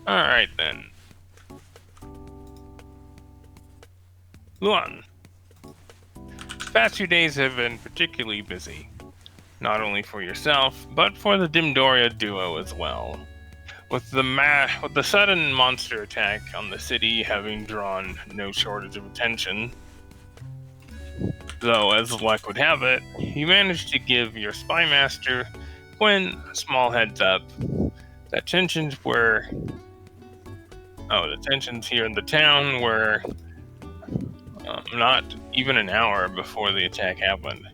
Alright then. Luon. The past few days have been particularly busy. Not only for yourself, but for the Dimdoria duo as well. With the sudden monster attack on the city having drawn no shortage of attention, though as luck would have it, you managed to give your spy master Quinn a small heads up that tensions here in the town were not even an hour before the attack happened.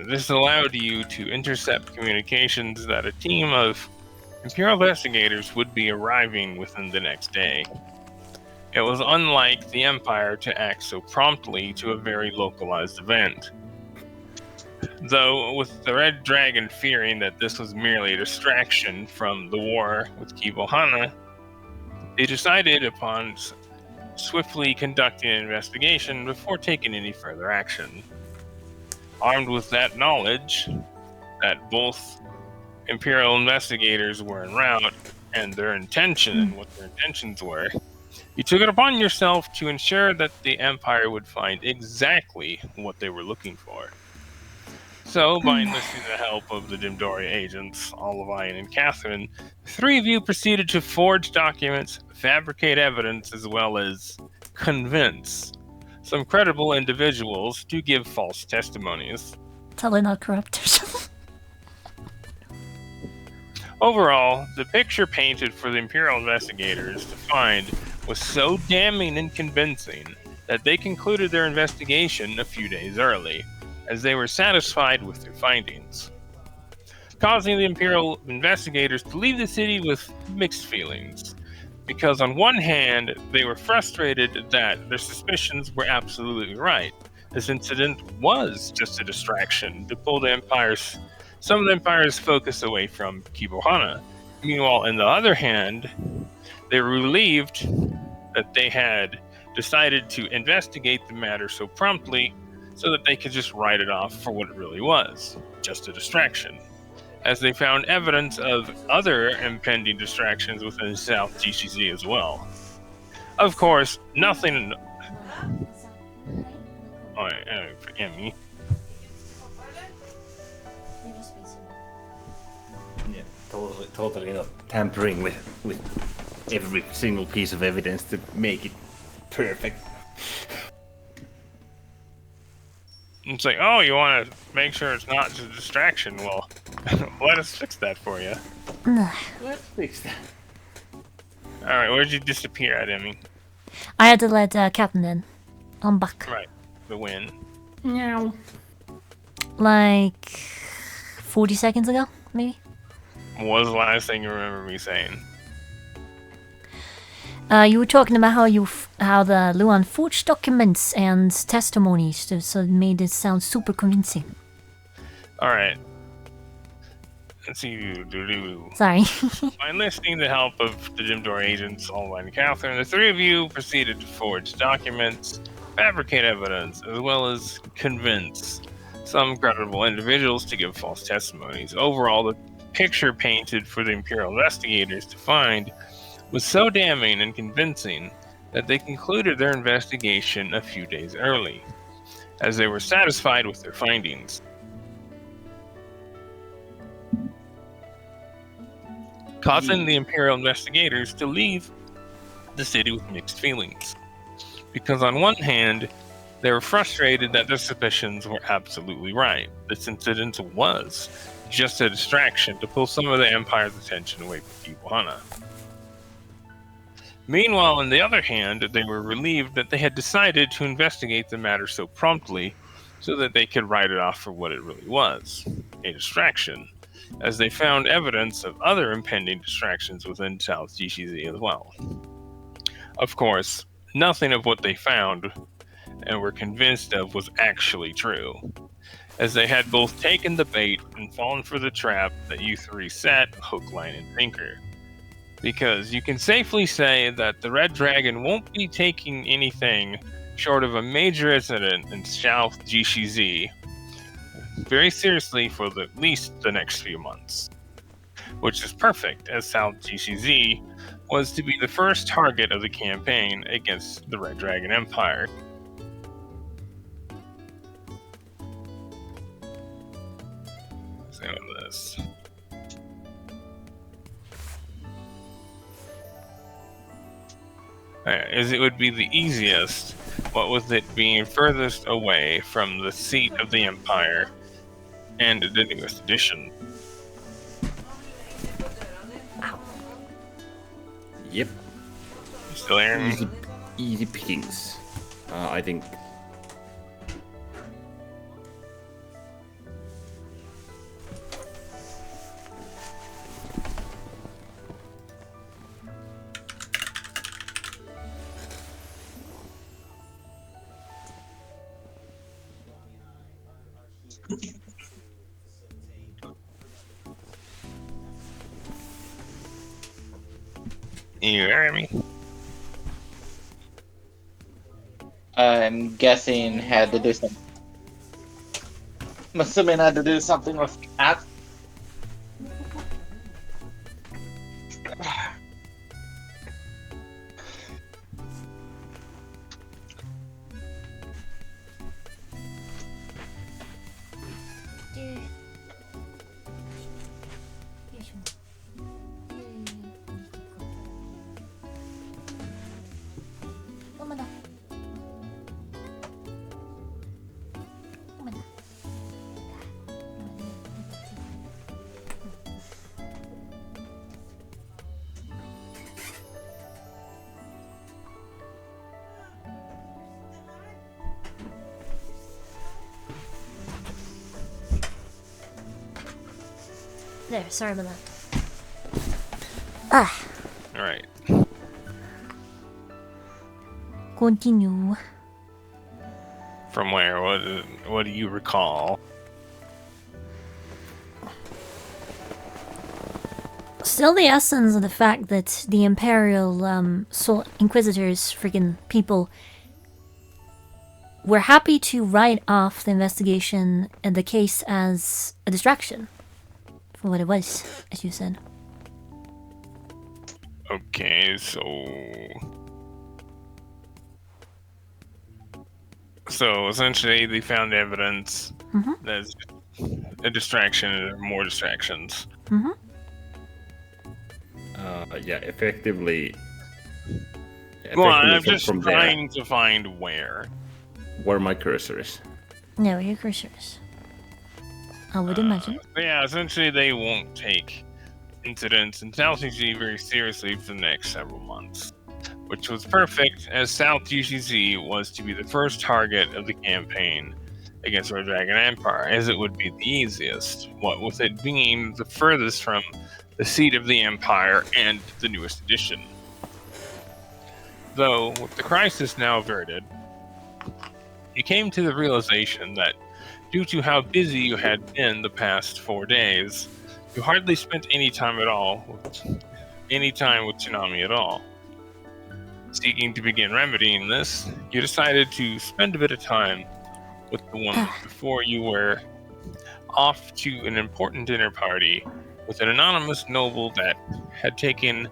This allowed you to intercept communications that a team of Imperial investigators would be arriving within the next day. It was unlike the Empire to act so promptly to a very localized event. Though, with the Red Dragon fearing that this was merely a distraction from the war with Kibohana, they decided upon swiftly conducting an investigation before taking any further action. Armed with that knowledge that both Imperial investigators were en route and what their intentions were, you took it upon yourself to ensure that the Empire would find exactly what they were looking for. So, by enlisting the help of the Dimdoria agents, Olivine and Catherine, the three of you proceeded to forge documents, fabricate evidence, as well as convince some credible individuals to give false testimonies. Totally not corrupt. Overall, the picture painted for the Imperial investigators to find was so damning and convincing that they concluded their investigation a few days early, as they were satisfied with their findings, causing the Imperial investigators to leave the city with mixed feelings. Because on one hand, they were frustrated that their suspicions were absolutely right. This incident was just a distraction to pull some of the Empire's focus away from Kibohana. Meanwhile, on the other hand, they were relieved that they had decided to investigate the matter so promptly so that they could just write it off for what it really was, just a distraction, as they found evidence of other impending distractions within South GCZ as well. Of course, nothing... forgive me. Yeah, totally not tampering with every single piece of evidence to make it perfect. It's like, oh, you want to make sure it's not just a distraction? Well, let us fix that for you. Let's fix that. Alright, where'd you disappear at, Emmy? I had to let Captain in. I'm back. Right, the win. Meow. Like 40 seconds ago, maybe? What was the last thing you remember me saying? You were talking about how the Luon forged documents and testimonies, so it made it sound super convincing. Alright. Let's see. Sorry. By enlisting the help of the Dimdoria agents, Olivine and Catherine, the three of you proceeded to forge documents, fabricate evidence, as well as convince some credible individuals to give false testimonies. Overall, the picture painted for the Imperial investigators to find was so damning and convincing that they concluded their investigation a few days early, as they were satisfied with their findings. Causing the Imperial investigators to leave the city with mixed feelings. Because on one hand, they were frustrated that their suspicions were absolutely right. This incident was just a distraction to pull some of the Empire's attention away from Kibohana. Meanwhile, on the other hand, they were relieved that they had decided to investigate the matter so promptly so that they could write it off for what it really was, a distraction, as they found evidence of other impending distractions within South GCZ as well. Of course, nothing of what they found and were convinced of was actually true, as they had both taken the bait and fallen for the trap that you three set, hook, line, and sinker. Because you can safely say that the Red Dragon won't be taking anything short of a major incident in South GCZ very seriously for at least the next few months. Which is perfect, as South GCZ was to be the first target of the campaign against the Red Dragon Empire. So this. As it would be the easiest, what with it being furthest away from the seat of the Empire and the newest edition. Yep. Still there? Easy pickings. I think. You hear me? I'm guessing had to do something. I'm assuming I had to do something with cat. There, sorry about that. Ah, Alright. continue. From where? What do you recall? Still the essence of the fact that the Imperial Inquisitors, freaking people, were happy to write off the investigation and the case as a distraction. For what it was, as you said. Okay, so essentially they found evidence that's a distraction or more distractions. Yeah, effectively. Well, I'm from- just from trying to find where. where my cursor is. No, your cursors. I would imagine. Yeah, essentially they won't take incidents in South UGZ very seriously for the next several months. Which was perfect, as South UGZ was to be the first target of the campaign against Red Dragon Empire, as it would be the easiest, what with it being the furthest from the seat of the Empire and the newest edition. Though, with the crisis now averted, you came to the realization that due to how busy you had been the past 4 days, you hardly spent any time with KONAMI at all. Seeking to begin remedying this, you decided to spend a bit of time with the woman before you were off to an important dinner party with an anonymous noble that had taken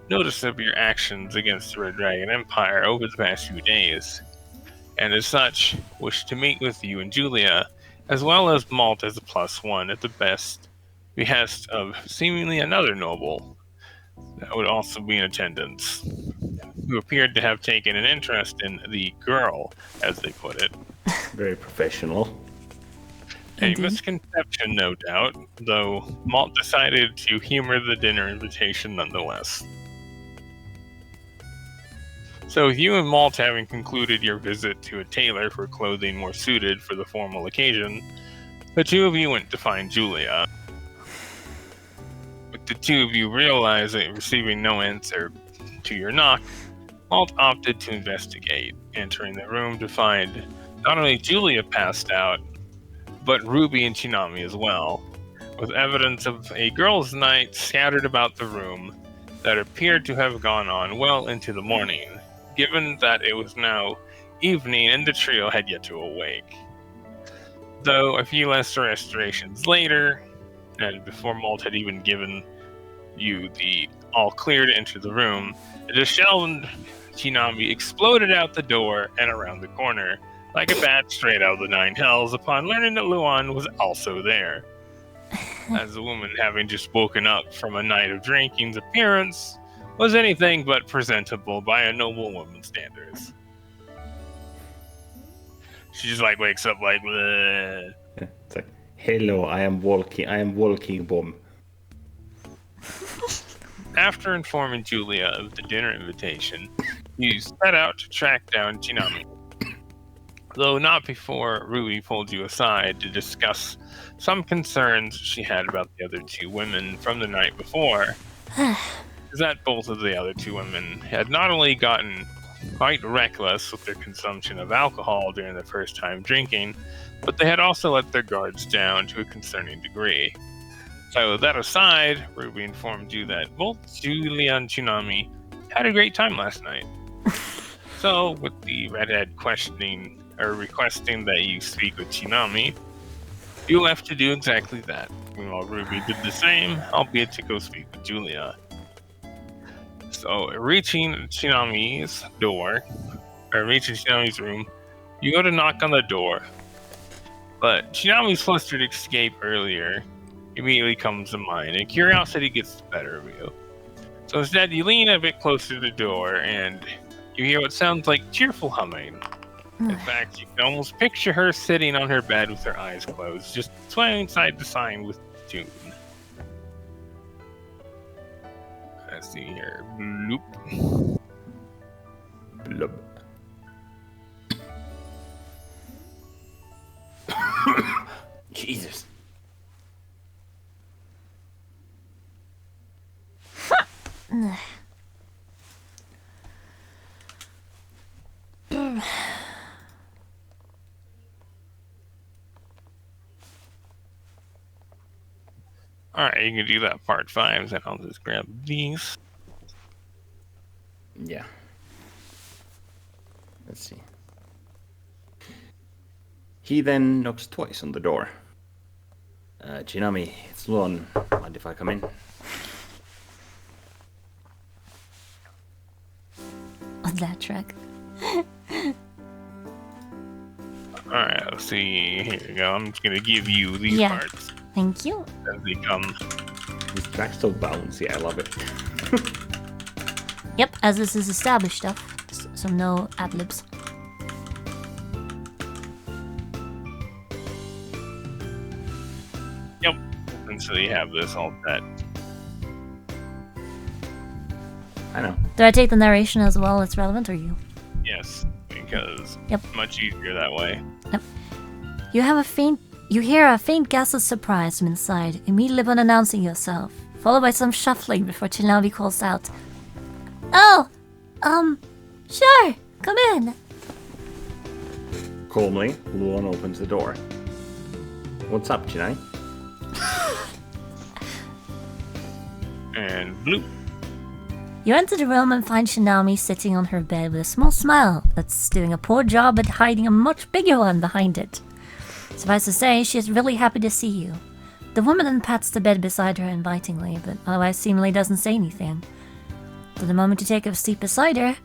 notice of your actions against the Red Dragon Empire over the past few days, and as such, wished to meet with you and Julia, as well as Malt as a +1 at the best behest of seemingly another noble that would also be in attendance, who appeared to have taken an interest in the girl, as they put it. Very professional. A Indeed. misconception, no doubt, though Malt decided to humor the dinner invitation nonetheless. So, with you and Malt having concluded your visit to a tailor for clothing more suited for the formal occasion, the two of you went to find Julia. With the two of you realizing receiving no answer to your knock, Malt opted to investigate, entering the room to find not only Julia passed out, but Ruby and KONAMI as well, with evidence of a girls' night scattered about the room that appeared to have gone on well into the morning, given that it was now evening and the trio had yet to awake. So, a few less restorations later, and before Malt had even given you the all clear to enter the room, a disheveled Chinami exploded out the door and around the corner, like a bat straight out of the Nine Hells, upon learning that Luon was also there. As the woman, having just woken up from a night of drinking's appearance, was anything but presentable by a noble woman's standards. She just like wakes up like, bleh. It's like, hello, I am walking bomb. After informing Julia of the dinner invitation, you set out to track down Chinami. Though not before Ruby pulled you aside to discuss some concerns she had about the other two women from the night before. Is that both of the other two women had not only gotten quite reckless with their consumption of alcohol during their first time drinking, but they had also let their guards down to a concerning degree. So that aside, Ruby informed you that both Julia and Chinami had a great time last night. So, with the redhead requesting that you speak with Chinami, you left to do exactly that. Meanwhile, Ruby did the same, albeit to go speak with Julia. So, reaching Chinami's room, you go to knock on the door. But Chinami's flustered escape earlier immediately comes to mind, and curiosity gets the better of you. So instead, you lean a bit closer to the door, and you hear what sounds like cheerful humming. In fact, you can almost picture her sitting on her bed with her eyes closed, just swaying side to side with the tune. Let's see here. Bloop. Blub. Jesus. Alright, you can do that part 5, then I'll just grab these. Yeah. Let's see. He then knocks twice on the door. Chinami, it's Luon. Mind if I come in? On that track. Alright, let's see. Here you go. I'm just gonna give you these parts Thank you. as they come. This track's so bouncy, I love it. Yep, as this is established stuff, so no ad-libs. Yep. And so you have this all set. I know. Do I take the narration as well? It's relevant, or you? Yes, because Yep. it's much easier that way. You hear a faint gasp of surprise from inside, immediately upon announcing yourself, followed by some shuffling before Chinami calls out, "Oh, sure, come in." Calmly, Luon opens the door. What's up, Chinai? And bloop. You enter the room and find Chinami sitting on her bed with a small smile that's doing a poor job at hiding a much bigger one behind it. Suffice to say, she is really happy to see you. The woman then pats the bed beside her invitingly, but otherwise seemingly doesn't say anything. So the moment you take a seat beside her,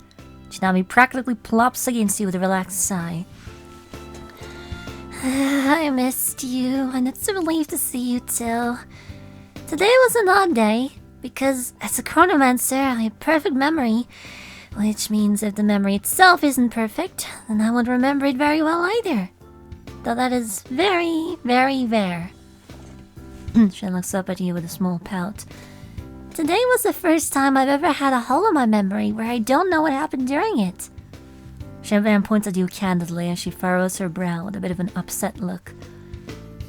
Chinami practically plops against you with a relaxed sigh. I missed you, and it's a relief to see you too. Today was an odd day, because as a chronomancer, I have perfect memory, which means if the memory itself isn't perfect, then I won't remember it very well either. Though that is very, very rare. She looks up at you with a small pout. Today was the first time I've ever had a hole in my memory where I don't know what happened during it. She then points at you candidly as she furrows her brow with a bit of an upset look.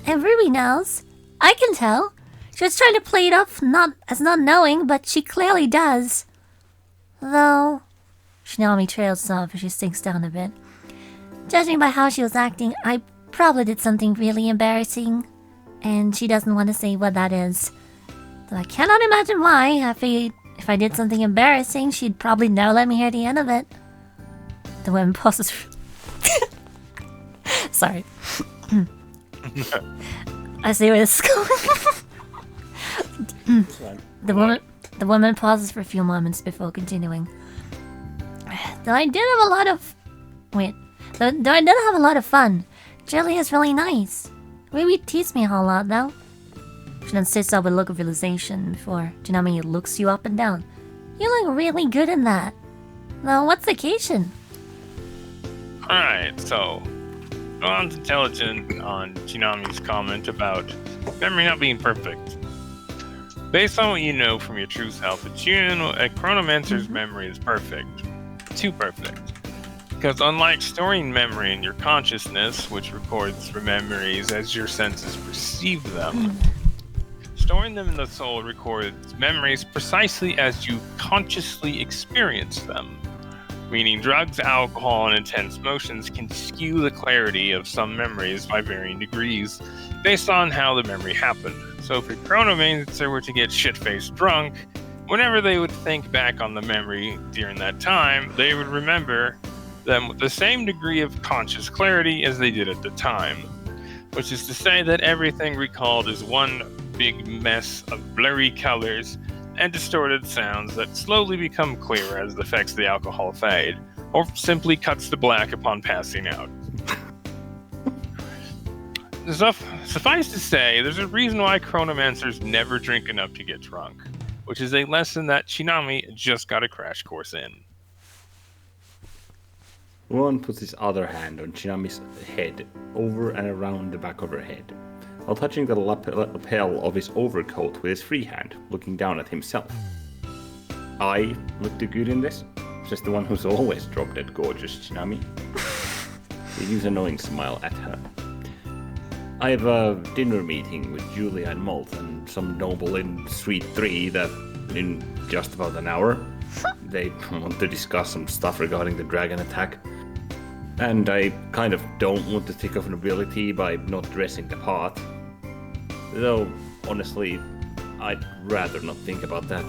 And Ruby knows. I can tell. She was trying to play it off not knowing, but she clearly does. Though, Chinami trails off as she sinks down a bit. Judging by how she was acting, I probably did something really embarrassing. And she doesn't want to say what that is. Though I cannot imagine why. I figured if I did something embarrassing, she'd probably never let me hear the end of it. The woman pauses. Sorry. I see where this is going. The woman pauses for a few moments before continuing. Though I did have a lot of... Though I did have a lot of fun. Jelly is really nice. Really teased me a whole lot, though. She then sits up with a look of realization before Jinami looks you up and down. You look really good in that. Now, what's the occasion? Alright, so... Luon's intelligent on Jinami's comment about memory not being perfect. Based on what you know from your true self, a chronomancer's memory is perfect. Too perfect. Because unlike storing memory in your consciousness, which records your memories as your senses perceive them, storing them in the soul records memories precisely as you consciously experience them. Meaning drugs, alcohol, and intense motions can skew the clarity of some memories by varying degrees based on how the memory happened. So if a chronomancer were to get shit-faced drunk, whenever they would think back on the memory during that time, they would remember them with the same degree of conscious clarity as they did at the time. Which is to say that everything recalled is one big mess of blurry colors and distorted sounds that slowly become clearer as the effects of the alcohol fade, or simply cuts to black upon passing out. Suffice to say, there's a reason why chronomancers never drink enough to get drunk, which is a lesson that Shinami just got a crash course in. Luon puts his other hand on Shinami's head, over and around the back of her head, while touching the lapel of his overcoat with his free hand, looking down at himself. I look too good in this? Just the one who's always dropped dead gorgeous, Shinami. He gives a knowing smile at her. I have a dinner meeting with Julia and Malt and some noble in Suite 3 that in just about an hour. They want to discuss some stuff regarding the dragon attack. And I kind of don't want to tick off nobility by not dressing the part. Though, honestly, I'd rather not think about that.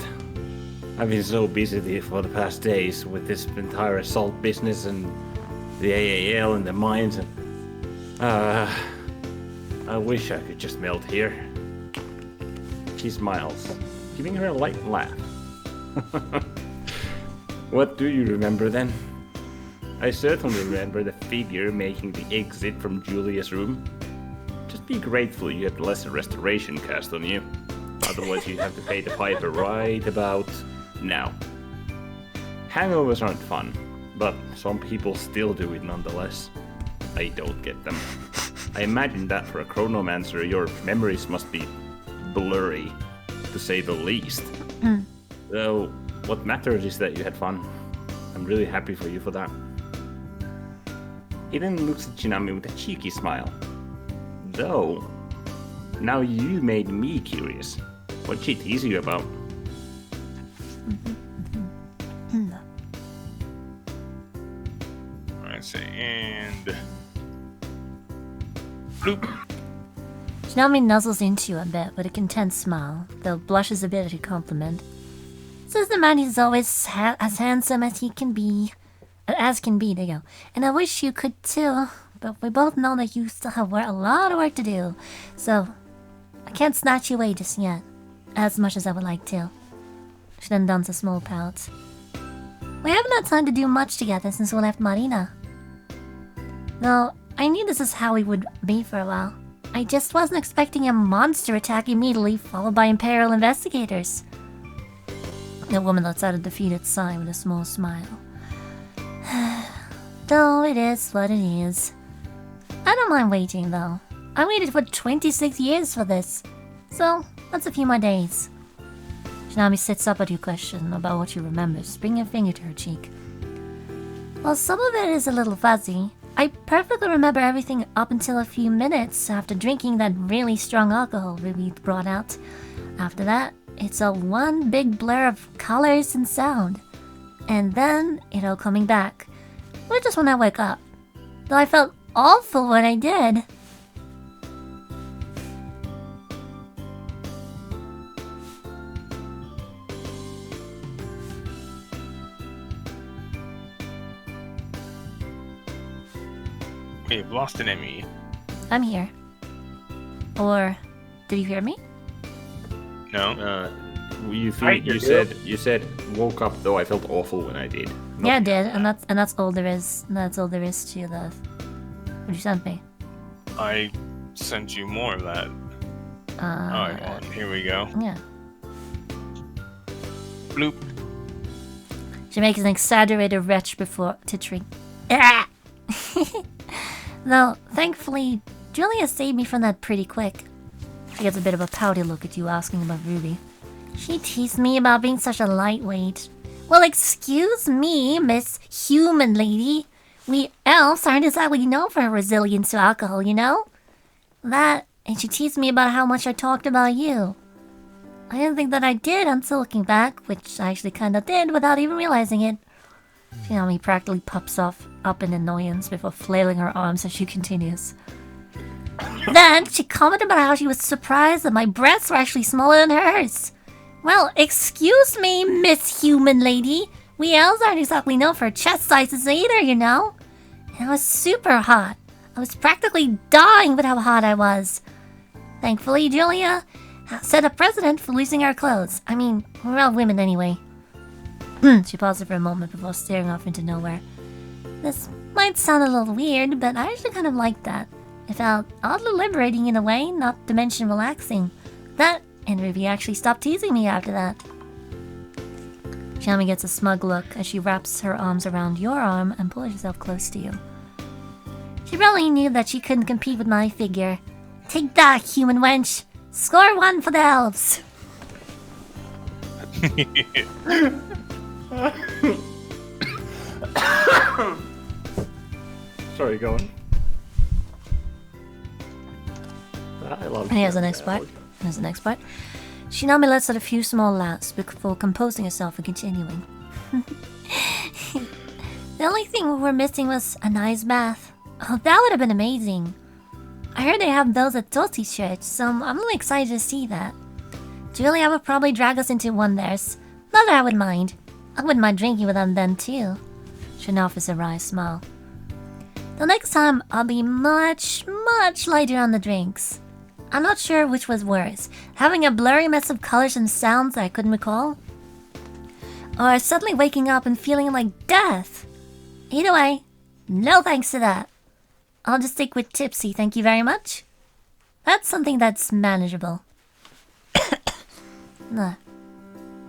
I've been so busy for the past days with this entire assault business and the AAL and the mines and... I wish I could just melt here. She smiles, giving her a light laugh. What do you remember then? I certainly remember the figure making the exit from Julia's room. Just be grateful you had less restoration cast on you. Otherwise you'd have to pay the piper right about now. Hangovers aren't fun, but some people still do it nonetheless. I don't get them. I imagine that for a chronomancer your memories must be blurry, to say the least. Though, what matters is that you had fun. I'm really happy for you for that. He then looks at Shinami with a cheeky smile. Though, now you made me curious. What'd she tease you about? I say, and... bloop. Shinami nuzzles into you a bit with a content smile, though blushes a bit at your compliment. Says the man is always as handsome as he can be. As can be, there you go. And I wish you could too, but we both know that you still have a lot of work to do, so I can't snatch you away just yet, as much as I would like to. She then dons a small pout. We haven't had time to do much together since we left Marina. Though, I knew this is how we would be for a while. I just wasn't expecting a monster attack immediately, followed by Imperial investigators. The woman lets out a defeated sigh with a small smile. Though it is what it is. I don't mind waiting, though. I waited for 26 years for this. So, that's a few more days. Shinami sits up at your question about what she remembers, bringing a finger to her cheek. While some of it is a little fuzzy, I perfectly remember everything up until a few minutes after drinking that really strong alcohol Ruby brought out. After that, it's all one big blur of colors and sound. And then, it all coming back. Or just when I wake up. Though I felt awful when I did. We've lost an enemy. I'm here. Or did you hear me? No. You you said woke up though. I felt awful when I did. Yeah, I did, and that's all there is. That's all there is to the what you sent me. I sent you more of that. Alright, well, here we go. Yeah. Bloop. She makes an exaggerated retch before tittering. Ah! Though, thankfully, Julia saved me from that pretty quick. She gets a bit of a pouty look at you asking about Ruby. She teased me about being such a lightweight. Well, excuse me, Miss Human Lady. We elves aren't exactly known for our resilience to alcohol, you know? That, and she teased me about how much I talked about you. I didn't think that I did until looking back, which I actually kinda did without even realizing it. Shinami practically pops off up in annoyance before flailing her arms as she continues. Then she commented about how she was surprised that my breasts were actually smaller than hers. Well, excuse me, Miss Human Lady. We elves aren't exactly known for chest sizes either, you know? And I was super hot. I was practically dying with how hot I was. Thankfully, Julia set a precedent for losing our clothes. I mean, we're all women anyway. She paused for a moment before staring off into nowhere. This might sound a little weird, but I actually kind of liked that. It felt oddly liberating in a way, not to mention relaxing. That, and Ruby actually stopped teasing me after that. Shami gets a smug look as she wraps her arms around your arm and pulls herself close to you. She probably knew that she couldn't compete with my figure. Take that, human wench! Score 1 for the elves! Sorry, go on. I love And here's the next part. Shinami lets out a few small laughs before composing herself and continuing. The only thing we're missing was a nice bath. Oh, that would have been amazing. I heard they have those at Tosi's church, so I'm really excited to see that. Julia would probably drag us into one theirs. Not that I would mind. I wouldn't mind drinking with them then too. She offers a wry smile. The next time, I'll be much lighter on the drinks. I'm not sure which was worse, having a blurry mess of colors and sounds that I couldn't recall, or suddenly waking up and feeling like death. Either way, no thanks to that. I'll just stick with tipsy, thank you very much. That's something that's manageable. Nah.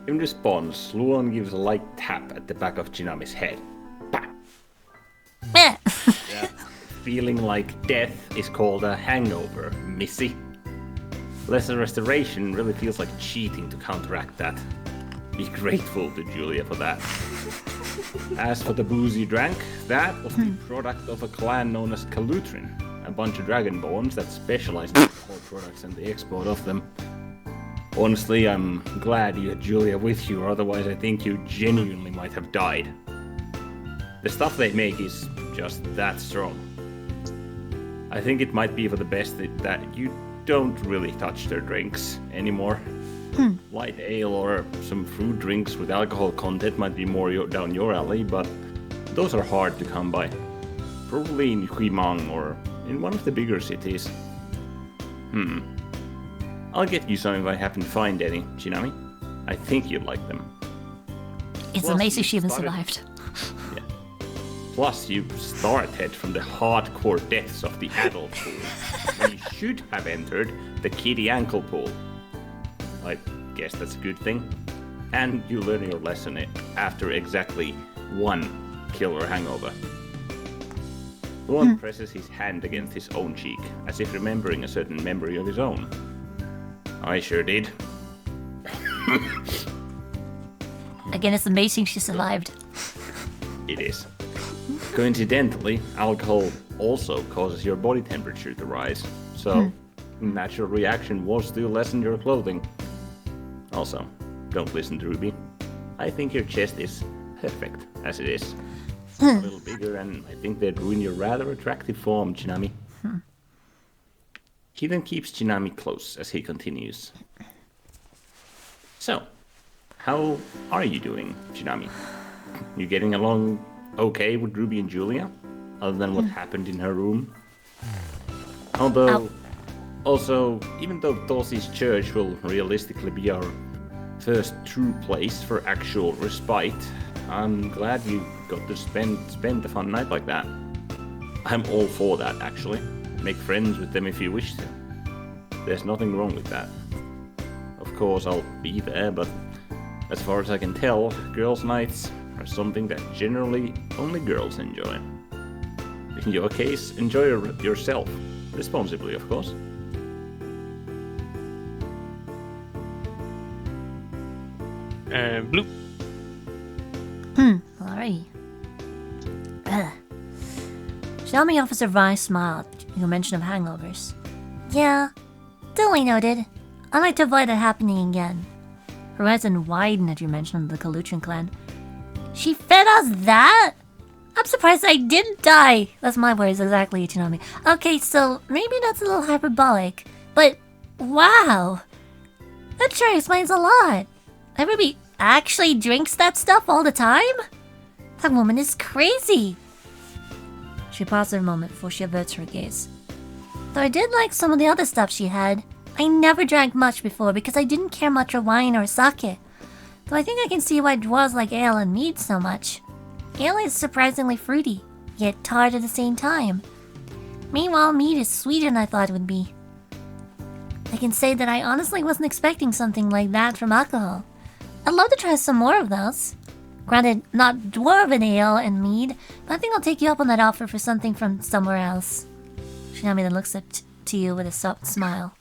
In response, Luon gives a light tap at the back of Chinami's head. Bam! Meh. Yeah. Feeling like death is called a hangover, missy. Lesser restoration really feels like cheating to counteract that. Be grateful to Julia for that. As for the booze you drank, that was the product of a clan known as Kalutrin, a bunch of dragonborns that specialize in alcohol products and the export of them. Honestly, I'm glad you had Julia with you, or otherwise I think you genuinely might have died. The stuff they make is just that strong. I think it might be for the best that you don't really touch their drinks anymore. Light ale or some fruit drinks with alcohol content might be more down your alley, but those are hard to come by. Probably in Huimang or in one of the bigger cities. I'll get you some if I happen to find any, Chinami. I think you'd like them. It's Plus, amazing you she even started- survived. Yeah. Plus, you started from the hardcore depths of the adult pool, when you should have entered the kiddie ankle pool. I guess that's a good thing. And you learn your lesson after exactly one killer hangover. Luon presses his hand against his own cheek, as if remembering a certain memory of his own. I sure did. Again, it's amazing she survived. It is. Coincidentally, alcohol also causes your body temperature to rise, so natural reaction was to lessen your clothing. Also, don't listen to Ruby. I think your chest is perfect as it is. A little bigger, and I think they'd ruin your rather attractive form, Chinami. He then keeps Chinami close as he continues. So, how are you doing, Chinami? You getting along okay with Ruby and Julia? Other than what happened in her room? Although, Also, even though Dosi's church will realistically be our first true place for actual respite, I'm glad you got to spend a fun night like that. I'm all for that, actually. Make friends with them if you wish to. There's nothing wrong with that. Of course, I'll be there, but as far as I can tell, girls' nights are something that generally only girls enjoy. In your case, enjoy yourself. Responsibly, of course. Bloop. Alrighty. Xiaomi Officer Vi smiled at your mention of hangovers. Yeah, duly noted. I'd like to avoid that happening again. Horizon widened at your mention of the Kalutran clan. She fed us that? I'm surprised I didn't die. That's my words exactly, Tsunami. Okay, so maybe that's a little hyperbolic, but wow. That sure explains a lot. Everybody actually drinks that stuff all the time? That woman is crazy. She paused for a moment before she averts her gaze. Though I did like some of the other stuff she had, I never drank much before because I didn't care much for wine or sake. Though I think I can see why dwarves like ale and mead so much. Ale is surprisingly fruity, yet tart at the same time. Meanwhile, mead is sweeter than I thought it would be. I can say that I honestly wasn't expecting something like that from alcohol. I'd love to try some more of those. Granted, not dwarven ale and mead, but I think I'll take you up on that offer for something from somewhere else. Shinami then looks up to you with a soft smile.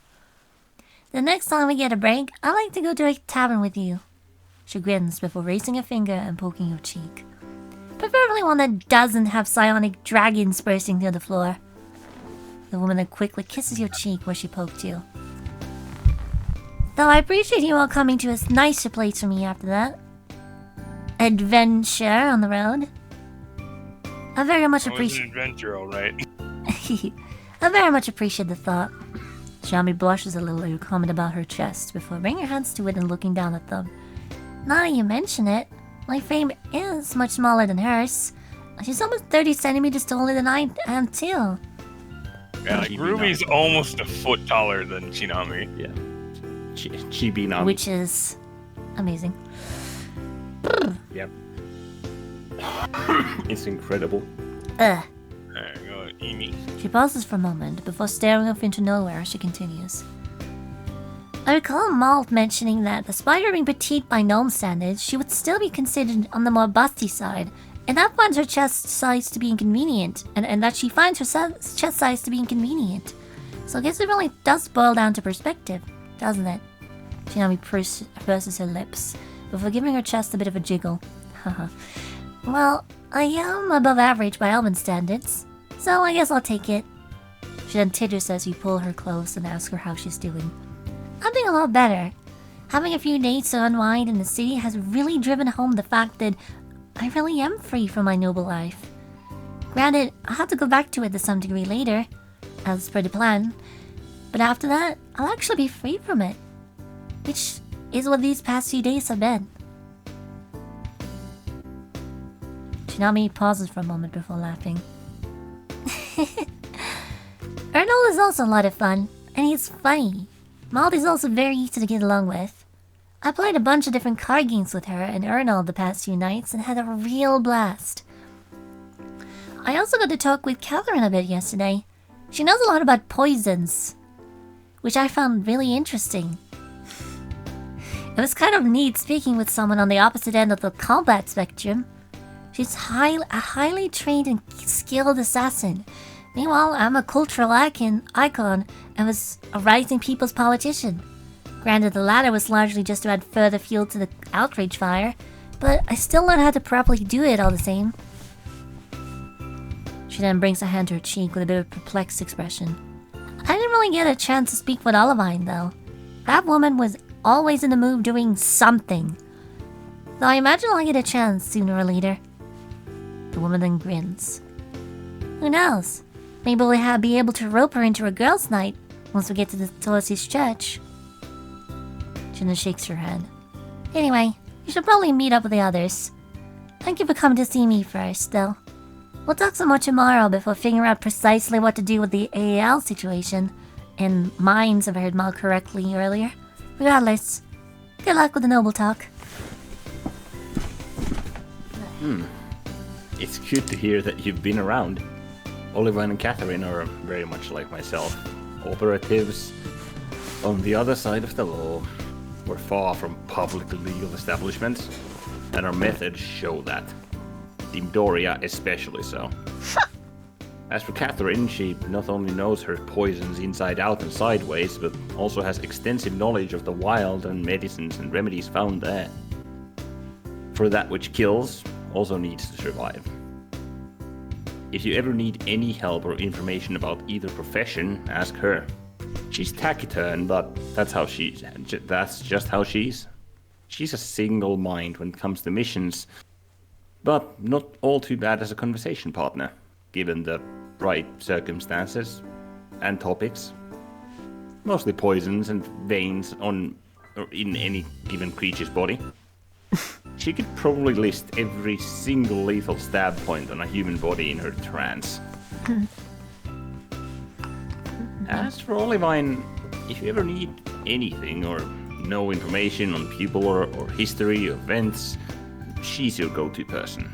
The next time we get a break, I'd like to go to a tavern with you. She grins before raising a finger and poking your cheek. Preferably one that doesn't have psionic dragons bursting through the floor. The woman then quickly kisses your cheek where she poked you. Though I appreciate you all coming to a nicer place for me after that. Adventure on the road. I very much appreciate... adventure, alright. I very much appreciate the thought. Xiaomi blushes a little at your comment about her chest before bringing her hands to it and looking down at them. Now that you mention it, my frame is much smaller than hers. She's almost 30 centimeters taller than I am too. Yeah, like Ruby's almost a foot taller than Shinami. Yeah. Chibi Nami. Which is amazing. Yep. It's incredible. There you go, Amy. She pauses for a moment before staring off into nowhere as she continues. I recall Malt mentioning that despite her being petite by gnome standards, she would still be considered on the more busty side, and that finds her chest size to be inconvenient, and that she finds her chest size to be inconvenient. So I guess it really does boil down to perspective, doesn't it? Shinami purses her lips before giving her chest a bit of a jiggle. Haha. Well, I am above average by Elven standards, so I guess I'll take it. She then titters as you pull her close and ask her how she's doing. I'm doing a lot better. Having a few days to unwind in the city has really driven home the fact that I really am free from my noble life. Granted, I'll have to go back to it to some degree later, as per the plan, but after that, I'll actually be free from it. Which is what these past few days have been. Shinami pauses for a moment before laughing. Ernol is also a lot of fun, and he's funny. Maud is also very easy to get along with. I played a bunch of different card games with her and Ernol the past few nights and had a real blast. I also got to talk with Catherine a bit yesterday. She knows a lot about poisons, which I found really interesting. It was kind of neat speaking with someone on the opposite end of the combat spectrum. She's a highly trained and skilled assassin. Meanwhile, I'm a cultural icon and was a rising people's politician. Granted, the latter was largely just to add further fuel to the outrage fire, but I still learned how to properly do it all the same. She then brings a hand to her cheek with a bit of a perplexed expression. I didn't really get a chance to speak with Olivine, though. That woman was always in the mood doing something. Though I imagine I'll get a chance sooner or later. The woman then grins. Who knows? Maybe we'll be able to rope her into a girls' night once we get to the Tolosi's church. She then shakes her head. Anyway, you should probably meet up with the others. Thank you for coming to see me first, though. We'll talk some more tomorrow before figuring out precisely what to do with the AAL situation. in mines, if I heard Mal correctly earlier. Regardless, good luck with the noble talk. It's good to hear that you've been around. Olivine and Catherine are very much like myself. Operatives on the other side of the law. We're far from publicly legal establishments, and our methods show that. Dimdoria especially so. As for Catherine, she not only knows her poisons inside out and sideways, but also has extensive knowledge of the wild and medicines and remedies found there. For that which kills, also needs to survive. If you ever need any help or information about either profession, ask her. She's taciturn, but that's just how she's. She's a single mind when it comes to missions, but not all too bad as a conversation partner, given the right circumstances and topics. Mostly poisons and veins in any given creature's body. She could probably list every single lethal stab point on a human body in her trance. As for Olivine, if you ever need anything or know information on people or history or events, she's your go-to person.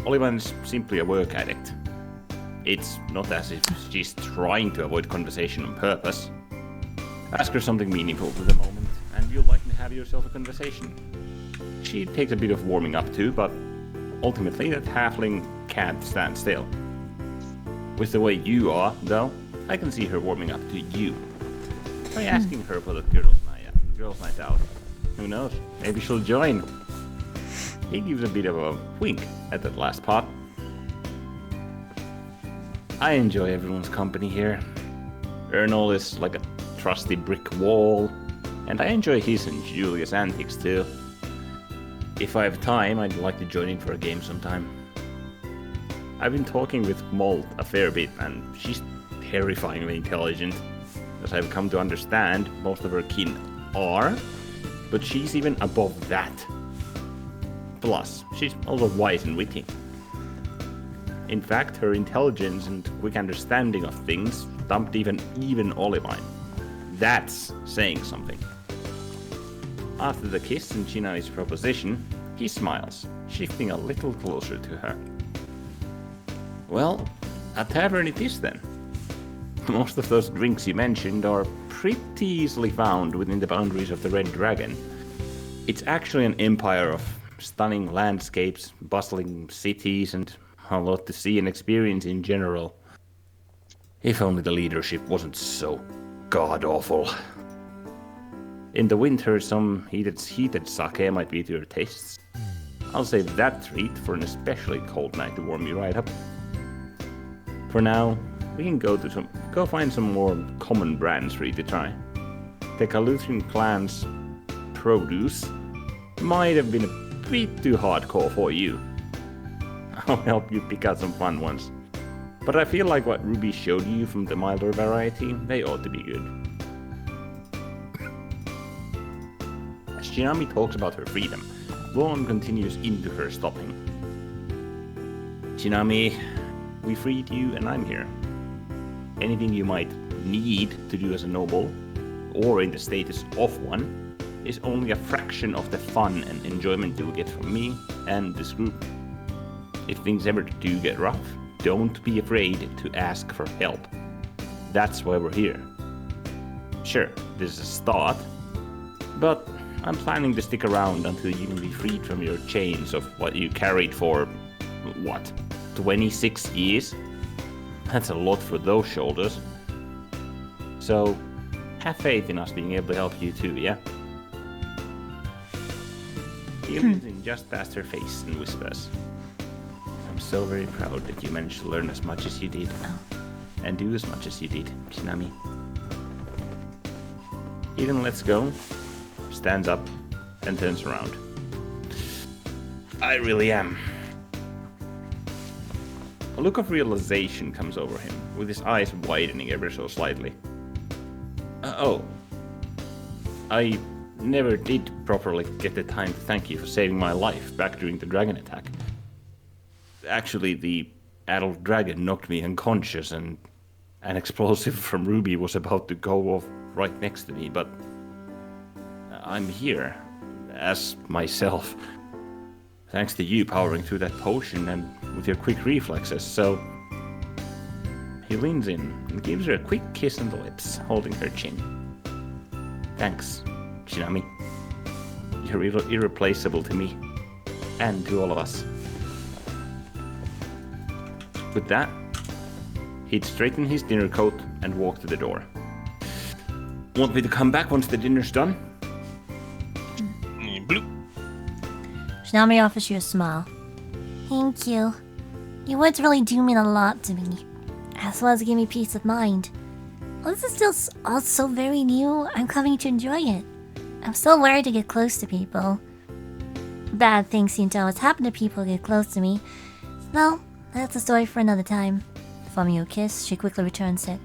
Olivine's simply a work addict. It's not as if she's trying to avoid conversation on purpose. Ask her something meaningful for the moment, and you'll likely have yourself a conversation. She takes a bit of warming up too, but ultimately that halfling can't stand still. With the way you are, though, I can see her warming up to you. Try asking her for the girls' night out. Who knows? Maybe she'll join. He gives a bit of a wink at that last part. I enjoy everyone's company here. Ernol is like a trusty brick wall, and I enjoy his and Julia's antics too. If I have time, I'd like to join in for a game sometime. I've been talking with Molt a fair bit, and she's terrifyingly intelligent, as I've come to understand most of her kin are, but she's even above that. Plus, she's also wise and witty. In fact, her intelligence and quick understanding of things stumped even Olivine. That's saying something. After the kiss and Chinai's proposition, he smiles, shifting a little closer to her. Well, a tavern it is then. Most of those drinks you mentioned are pretty easily found within the boundaries of the Red Dragon. It's actually an empire of stunning landscapes, bustling cities, and a lot to see and experience in general. If only the leadership wasn't so god-awful. In the winter, some heated sake might be to your tastes. I'll save that treat for an especially cold night to warm you right up. For now, we can go find some more common brands for you to try. The Kaluthian clan's produce might have been a bit too hardcore for you. I'll help you pick out some fun ones. But I feel like what Ruby showed you from the milder variety, they ought to be good. As Shinami talks about her freedom, Luon continues into her stopping. Shinami, we freed you and I'm here. Anything you might need to do as a noble, or in the status of one, is only a fraction of the fun and enjoyment you'll get from me and this group. If things ever do get rough, don't be afraid to ask for help. That's why we're here. Sure, this is a start, but I'm planning to stick around until you can be freed from your chains of what you carried for, 26 years? That's a lot for those shoulders. So, have faith in us being able to help you too, yeah? He leans in just past her face and whispers, I'm so very proud that you managed to learn as much as you did. And do as much as you did, Kinami. He then lets go, stands up, and turns around. I really am. A look of realization comes over him, with his eyes widening ever so slightly. I never did properly get the time to thank you for saving my life back during the dragon attack. Actually, the adult dragon knocked me unconscious and An explosive from Ruby was about to go off right next to me, but I'm here, as myself, thanks to you powering through that potion and with your quick reflexes, so... He leans in and gives her a quick kiss on the lips, holding her chin. Thanks, Shinami. You're irreplaceable to me, and to all of us. With that, he'd straighten his dinner coat and walk to the door. Want me to come back once the dinner's done? Bloop. Shinami offers you a smile. Thank you. Your words really do mean a lot to me, as well as give me peace of mind. Well, this is still all so very new, I'm coming to enjoy it. I'm still worried to get close to people. Bad things seem to always happen to people who get close to me. Well, that's a story for another time. Forming a kiss, she quickly returns it.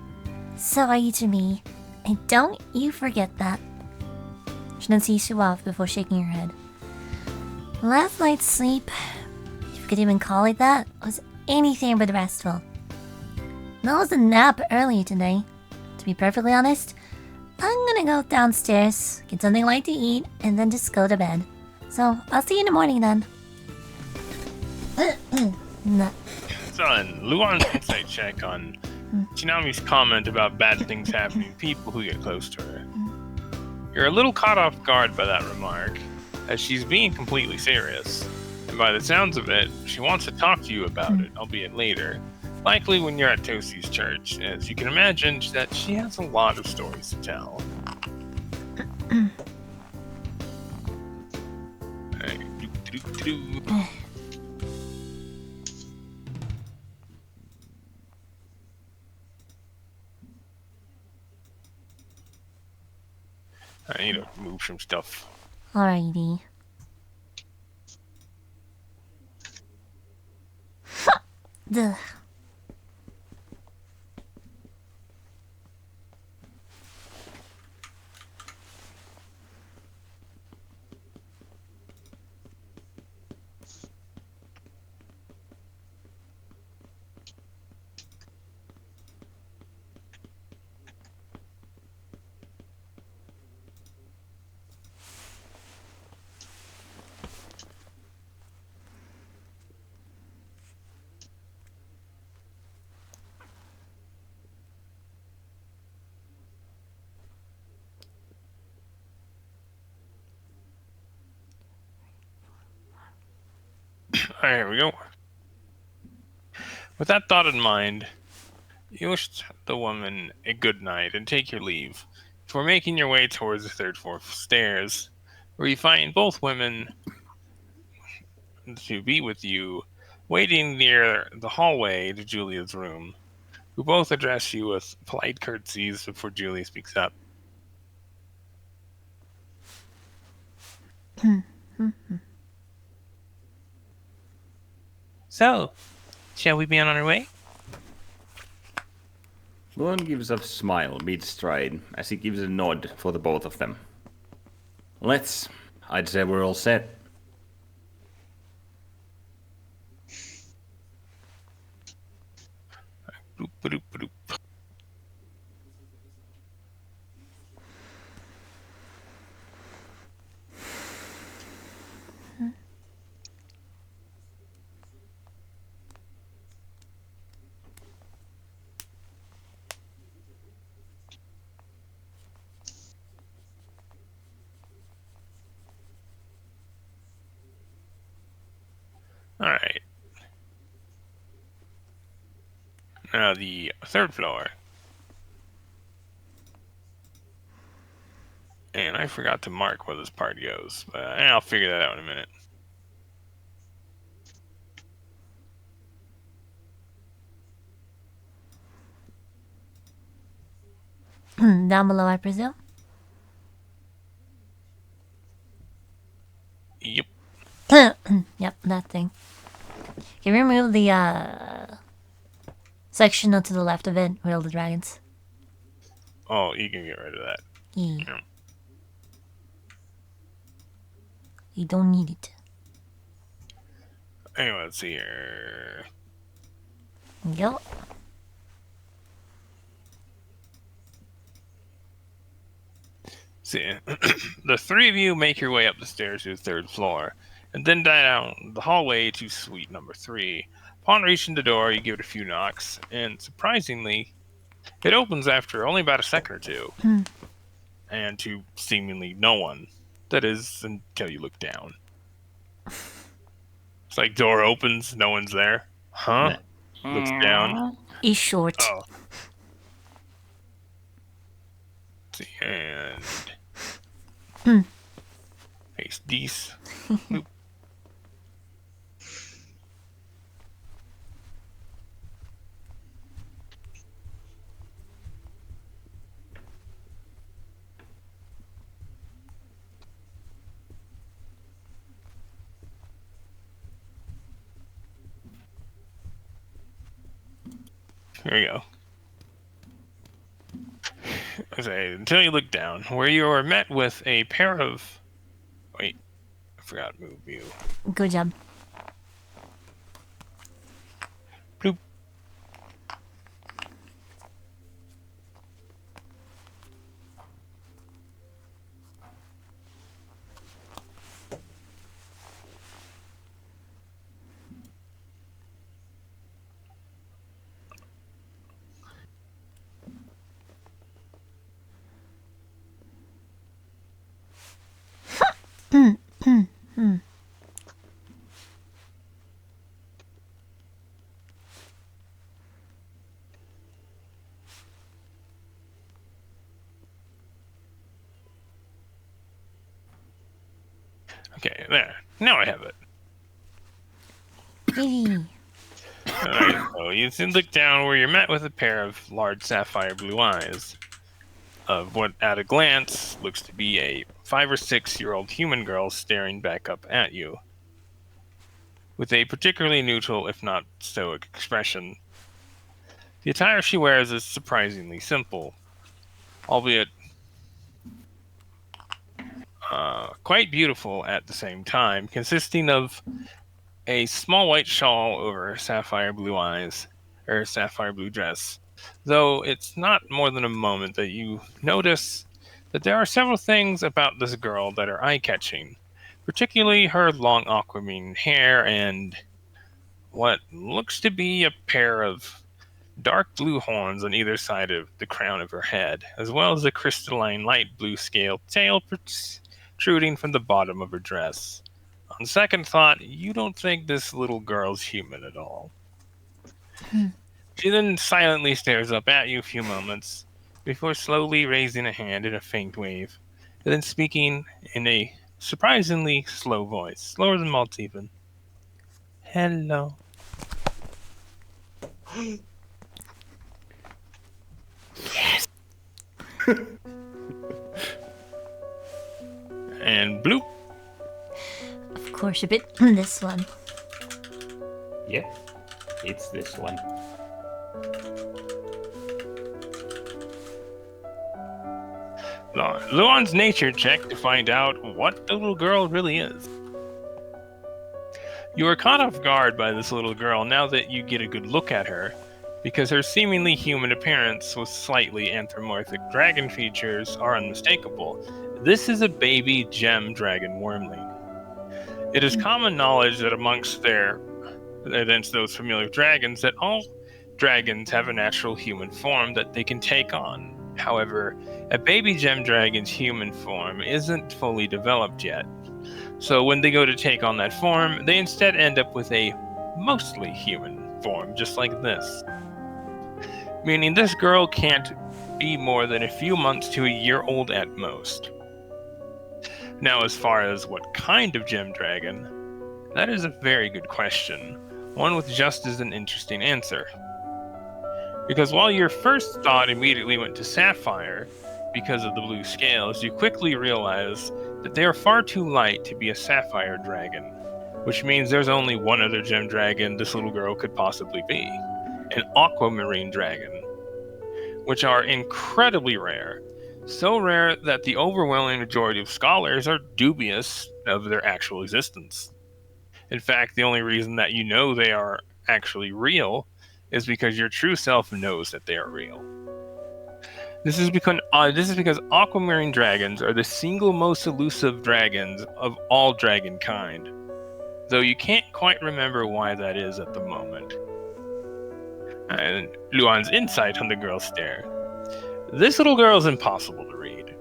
So are you to me, and don't you forget that. She then sees you off before shaking her head. Last night's sleep, if you could even call it that, was anything but restful. That was a nap earlier today. To be perfectly honest, I'm gonna go downstairs, get something light to eat, and then just go to bed. So, I'll see you in the morning then. Nah. Son, Luon's insight check on Shinami's comment about bad things happening to people who get close to her. You're a little caught off guard by that remark, as she's being completely serious. And by the sounds of it, she wants to talk to you about it, albeit later. Likely when you're at Tosi's church, as you can imagine that she has a lot of stories to tell. I need to move some stuff. Alrighty. Duh. Alright, here we go. With that thought in mind, you wish the woman a good night and take your leave before making your way towards the third floor stairs, where you find both women to be with you, waiting near the hallway to Julia's room, who both address you with polite curtsies before Julia speaks up. So, shall we be on our way? Luon gives a smile mid-stride as he gives a nod for the both of them. Let's. I'd say we're all set. Boop-a-doop-a-doop. Alright. Now the third floor. And I forgot to mark where this part goes, but I'll figure that out in a minute. Down below, I presume? Yep. Yep, that thing. Can you remove the section to the left of it with all the dragons? Oh, you can get rid of that. Yeah. Yeah. You don't need it. Anyway, let's see here. Go. See, the three of you make your way up the stairs to the third floor, and then down the hallway to suite number 3. Upon reaching the door, you give it a few knocks, and surprisingly, it opens after only about a second or two, and to seemingly no one. That is, until you look down. It's like door opens, no one's there. Huh? Looks down. He's short. Oh. And face these. There you go. Okay, until you look down, where you are met with a pair of... Wait, I forgot to move you. Good job. Bloop. Okay, there. Now I have it. Hey. Alright, so you can look down where you're met with a pair of large sapphire blue eyes of what at a glance looks to be a 5 or 6-year-old human girl staring back up at you with a particularly neutral, if not stoic, expression. The attire she wears is surprisingly simple, albeit quite beautiful at the same time, consisting of a small white shawl over sapphire blue eyes, or sapphire blue dress. Though it's not more than a moment that you notice that there are several things about this girl that are eye-catching, particularly her long aquamarine hair and what looks to be a pair of dark blue horns on either side of the crown of her head, as well as a crystalline light blue scaled tail protruding from the bottom of her dress. On second thought, you don't think this little girl's human at all. She then silently stares up at you a few moments, before slowly raising a hand in a faint wave, and then speaking in a surprisingly slow voice, slower than Maltz even. Hello. Yes. And bloop. Of course, a bit this one. Yep, it's this one. Luon's nature check to find out what the little girl really is. You are caught off guard by this little girl now that you get a good look at her, because her seemingly human appearance with slightly anthropomorphic dragon features are unmistakable. This is a baby gem dragon wormling. It is common knowledge that amongst those familiar dragons, that all dragons have a natural human form that they can take on. However, a baby gem dragon's human form isn't fully developed yet. So when they go to take on that form, they instead end up with a mostly human form, just like this. Meaning this girl can't be more than a few months to a year old at most. Now, as far as what kind of gem dragon, that is a very good question, one with just as an interesting answer. Because while your first thought immediately went to sapphire because of the blue scales, you quickly realize that they are far too light to be a sapphire dragon, which means there's only one other gem dragon this little girl could possibly be, an aquamarine dragon, which are incredibly rare, so rare that the overwhelming majority of scholars are dubious of their actual existence. In fact, the only reason that you know they are actually real is because your true self knows that they are real. This is because aquamarine dragons are the single most elusive dragons of all dragon kind, though you can't quite remember why that is at the moment. And Luon's insight on the girl's stare. This little girl is impossible to read.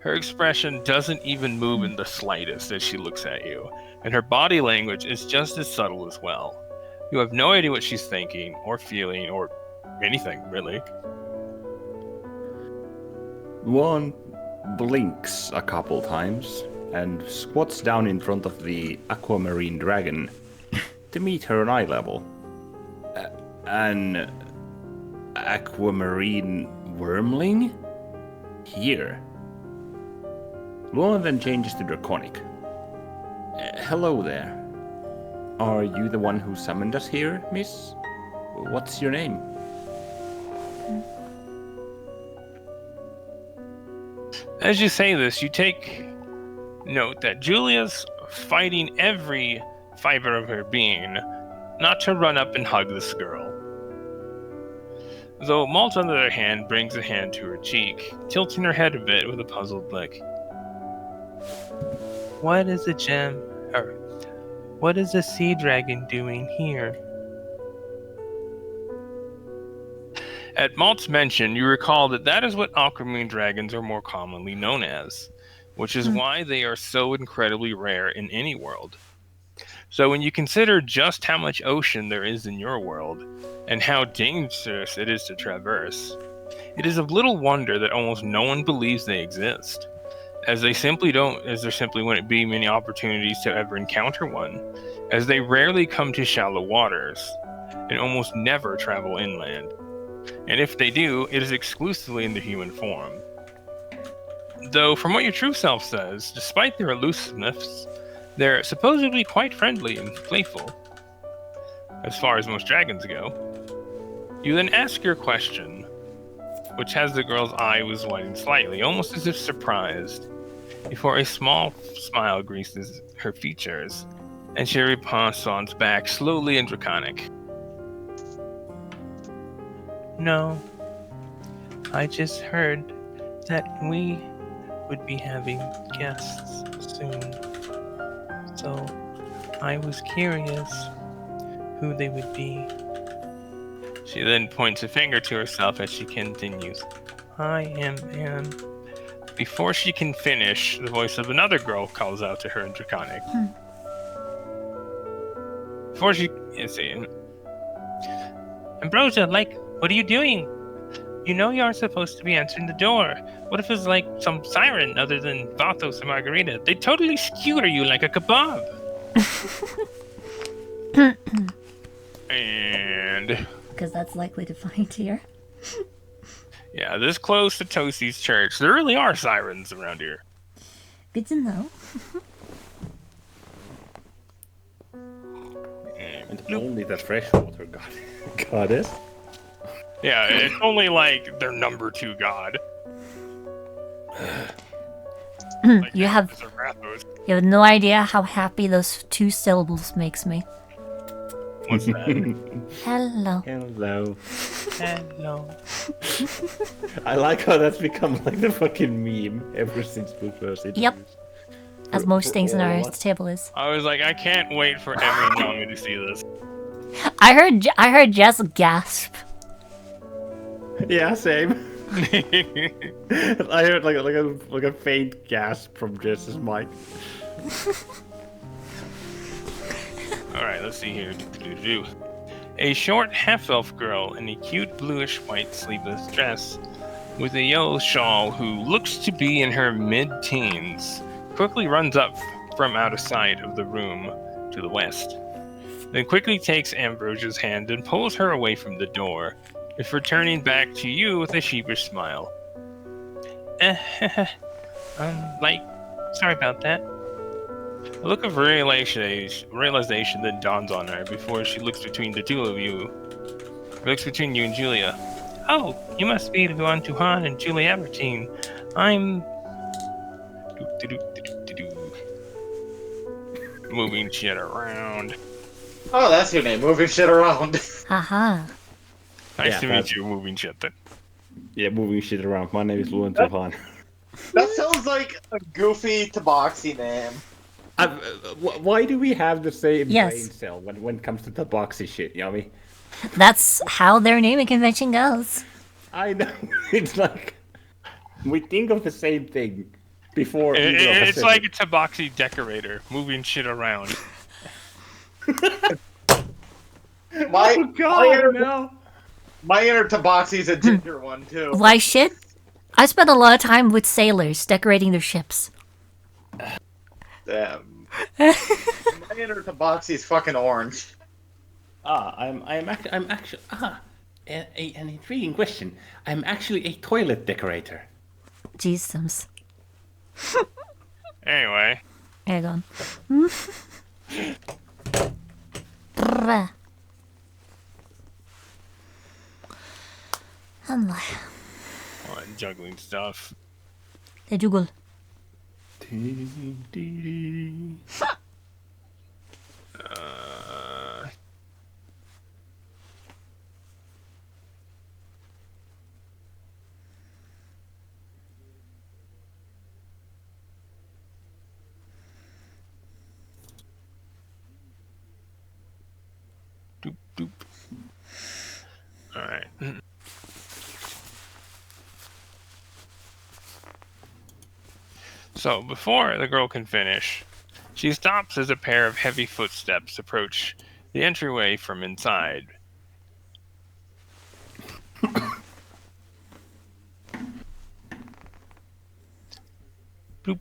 Her expression doesn't even move in the slightest as she looks at you, and her body language is just as subtle as well. You have no idea what she's thinking, or feeling, or anything, really. Luon blinks a couple times and squats down in front of the aquamarine dragon to meet her on eye level. An aquamarine wormling? Here. Luon then changes to Draconic. Hello there. Are you the one who summoned us here, miss? What's your name? As you say this, you take note that Julia's fighting every fiber of her being not to run up and hug this girl. Though Malt, on the other hand, brings a hand to her cheek, tilting her head a bit with a puzzled look. What is a what is a sea dragon doing here? At Malt's mention, you recall that is what aquamarine dragons are more commonly known as, which is why they are so incredibly rare in any world. So when you consider just how much ocean there is in your world, and how dangerous it is to traverse, it is of little wonder that almost no one believes they exist, as there simply wouldn't be many opportunities to ever encounter one, as they rarely come to shallow waters, and almost never travel inland. And if they do, it is exclusively in the human form. Though, from what your true self says, despite their elusiveness, they're supposedly quite friendly and playful, as far as most dragons go. You then ask your question, which has the girl's eye was widening slightly, almost as if surprised, before a small smile greases her features, and she responds back slowly and draconic. No, I just heard that we would be having guests soon, so I was curious who they would be. She then points a finger to herself as she continues. I am Anne. Before she can finish, the voice of another girl calls out to her in Draconic. Before she can say it, Ambrosia, what are you doing? You know you aren't supposed to be answering the door. What if it's like some siren other than Vathos and Margarita? They totally skewer you like a kebab. And... because that's likely to find here. Yeah, this close to Tosi's church, there really are sirens around here. Good to know. And only the freshwater goddess. Yeah, it's only their number 2 god. You have no idea how happy those 2 syllables makes me. What's that? Hello. Hello. Hello. I like how that's become the fucking meme ever since we first introduced. Yep. As most things in our table is. I was like, I can't wait for every Nami to see this. I heard Jess gasp. Yeah, same. I heard like a faint gasp from Jess's mic. Alright, let's see here. A short half-elf girl in a cute bluish-white sleeveless dress with a yellow shawl who looks to be in her mid-teens quickly runs up from out of sight of the room to the west. Then quickly takes Ambrosia's hand and pulls her away from the door, before turning back to you with a sheepish smile. Sorry about that. A look of realization then dawns on her before she looks between the two of you. Looks between you and Julia. Oh, you must be Luon Tuhan and Julia Abertine. I'm... moving shit around. Oh, that's your name, moving shit around. Haha. Nice to meet you, moving shit then. Yeah, moving shit around. My name is Luon. That sounds like a goofy Tabaxi name. Why do we have the same Yes. brain cell when it comes to Tabaxi shit, Yummy? That's how their naming convention goes. I know. It's like we think of the same thing before either of us It's says like it. a Tabaxi decorator moving shit around. My Oh god, inner, no! my inner Tabaxi's a ginger one too. Why shit? I spent a lot of time with sailors decorating their ships. Damn. My inner Tabaxi's fucking orange. I'm actually an intriguing question. I'm actually a toilet decorator. Jesus. Anyway, There you go. Brr. Allah. juggling stuff. They juggle. Doop doop. All right. So before the girl can finish, she stops as a pair of heavy footsteps approach the entryway from inside. Bloop.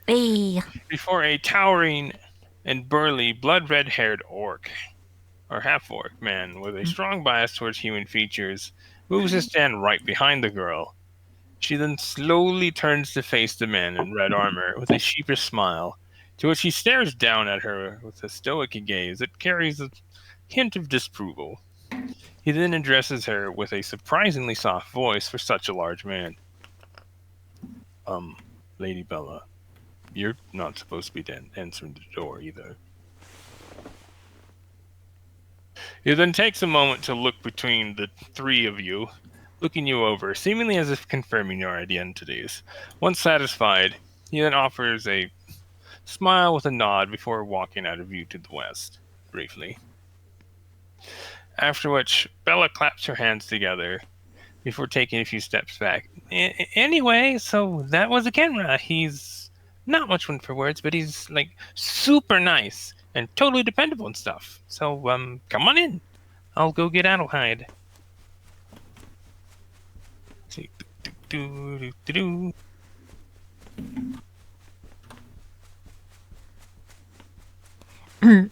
Hey. Before a towering and burly, blood-red-haired orc, or half-orc man with a strong bias towards human features, moves to stand right behind the girl. She then slowly turns to face the man in red armor with a sheepish smile, to which he stares down at her with a stoic gaze that carries a hint of disapproval. He then addresses her with a surprisingly soft voice for such a large man. Lady Bella, you're not supposed to be answering the door either. He then takes a moment to look between the three of you, looking you over, seemingly as if confirming your identities. Once satisfied, he then offers a smile with a nod before walking out of view to the west, briefly. After which, Bella claps her hands together before taking a few steps back. Anyway, so that was Akenra. He's not much one for words, but he's like super nice and totally dependable and stuff. So, come on in. I'll go get Adelheid. See, do. And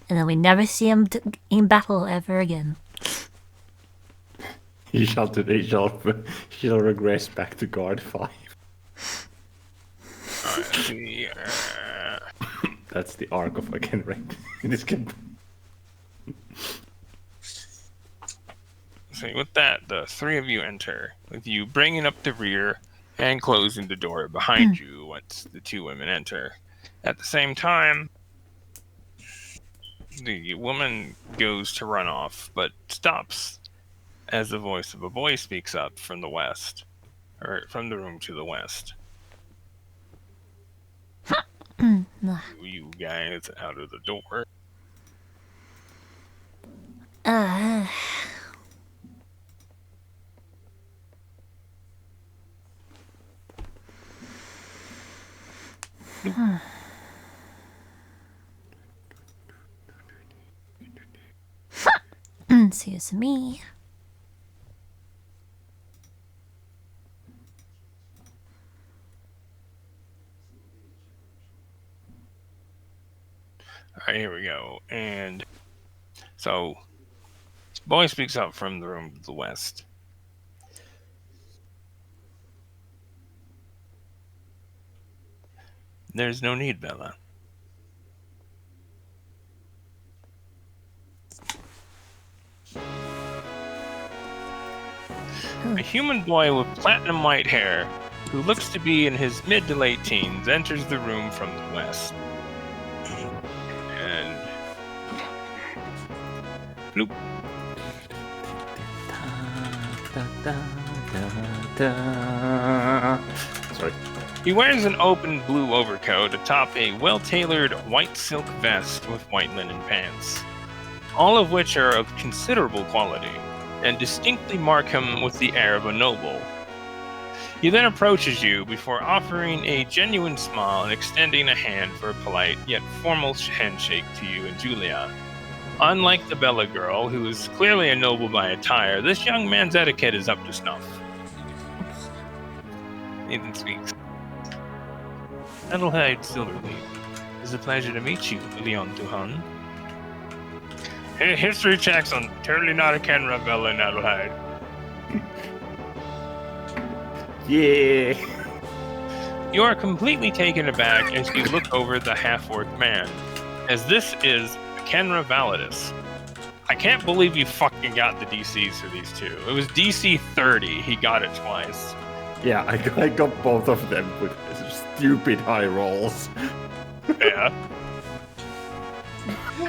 then we never see him in battle ever again. He shall regress back to guard 5. That's the arc of again, right? This can. So with that, the three of you enter, with you bringing up the rear and closing the door behind you once the two women enter. At the same time, the woman goes to run off, but stops as the voice of a boy speaks up from the west, or from the room to the west. You guys out of the door. Excuse me. Alright, here we go. And so, boy speaks up from the room to the west. There's no need, Bella. A human boy with platinum white hair, who looks to be in his mid to late teens, enters the room from the west. And bloop. Sorry. He wears an open blue overcoat atop a well-tailored white silk vest with white linen pants, all of which are of considerable quality, and distinctly mark him with the air of a noble. He then approaches you before offering a genuine smile and extending a hand for a polite yet formal handshake to you and Julia. Unlike the Bella girl, who is clearly a noble by attire, this young man's etiquette is up to snuff. Nathan speaks. Adelheid Silverleaf, it's a pleasure to meet you, Leon Duhan. History checks on totally not a Kenra, Bella and Adelheid. Yeah. You are completely taken aback as you look over the half-orc man, as this is Kenra Validus. I can't believe you fucking got the DCs for these two. It was DC 30, he got it twice. Yeah, I got both of them with stupid high rolls. Yeah.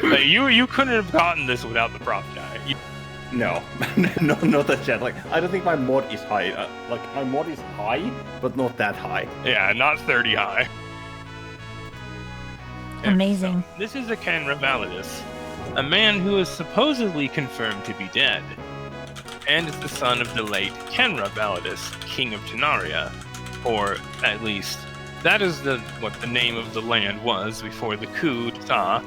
Like, you couldn't have gotten this without the prop die. No, not that yet. Like, I don't think my mod is high. My mod is high, but not that high. Yeah, not 30 high. Amazing. So, this is a Kenra Validus, a man who is supposedly confirmed to be dead, and is the son of the late Kenra Validus, King of Tenaria, or at least that is what the name of the land was before the coup d'etat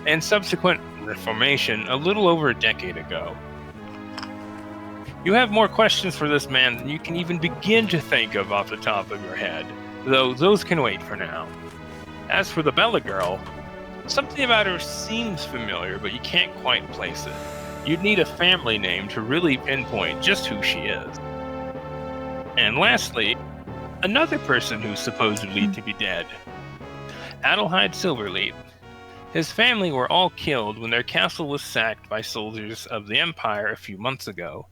and subsequent reformation a little over a decade ago. You have more questions for this man than you can even begin to think of off the top of your head, though those can wait for now. As for the Bella girl, something about her seems familiar, but you can't quite place it. You'd need a family name to really pinpoint just who she is. And lastly, another person who's supposedly to be dead. Adelheid Silverleaf. His family were all killed when their castle was sacked by soldiers of the Empire a few months ago,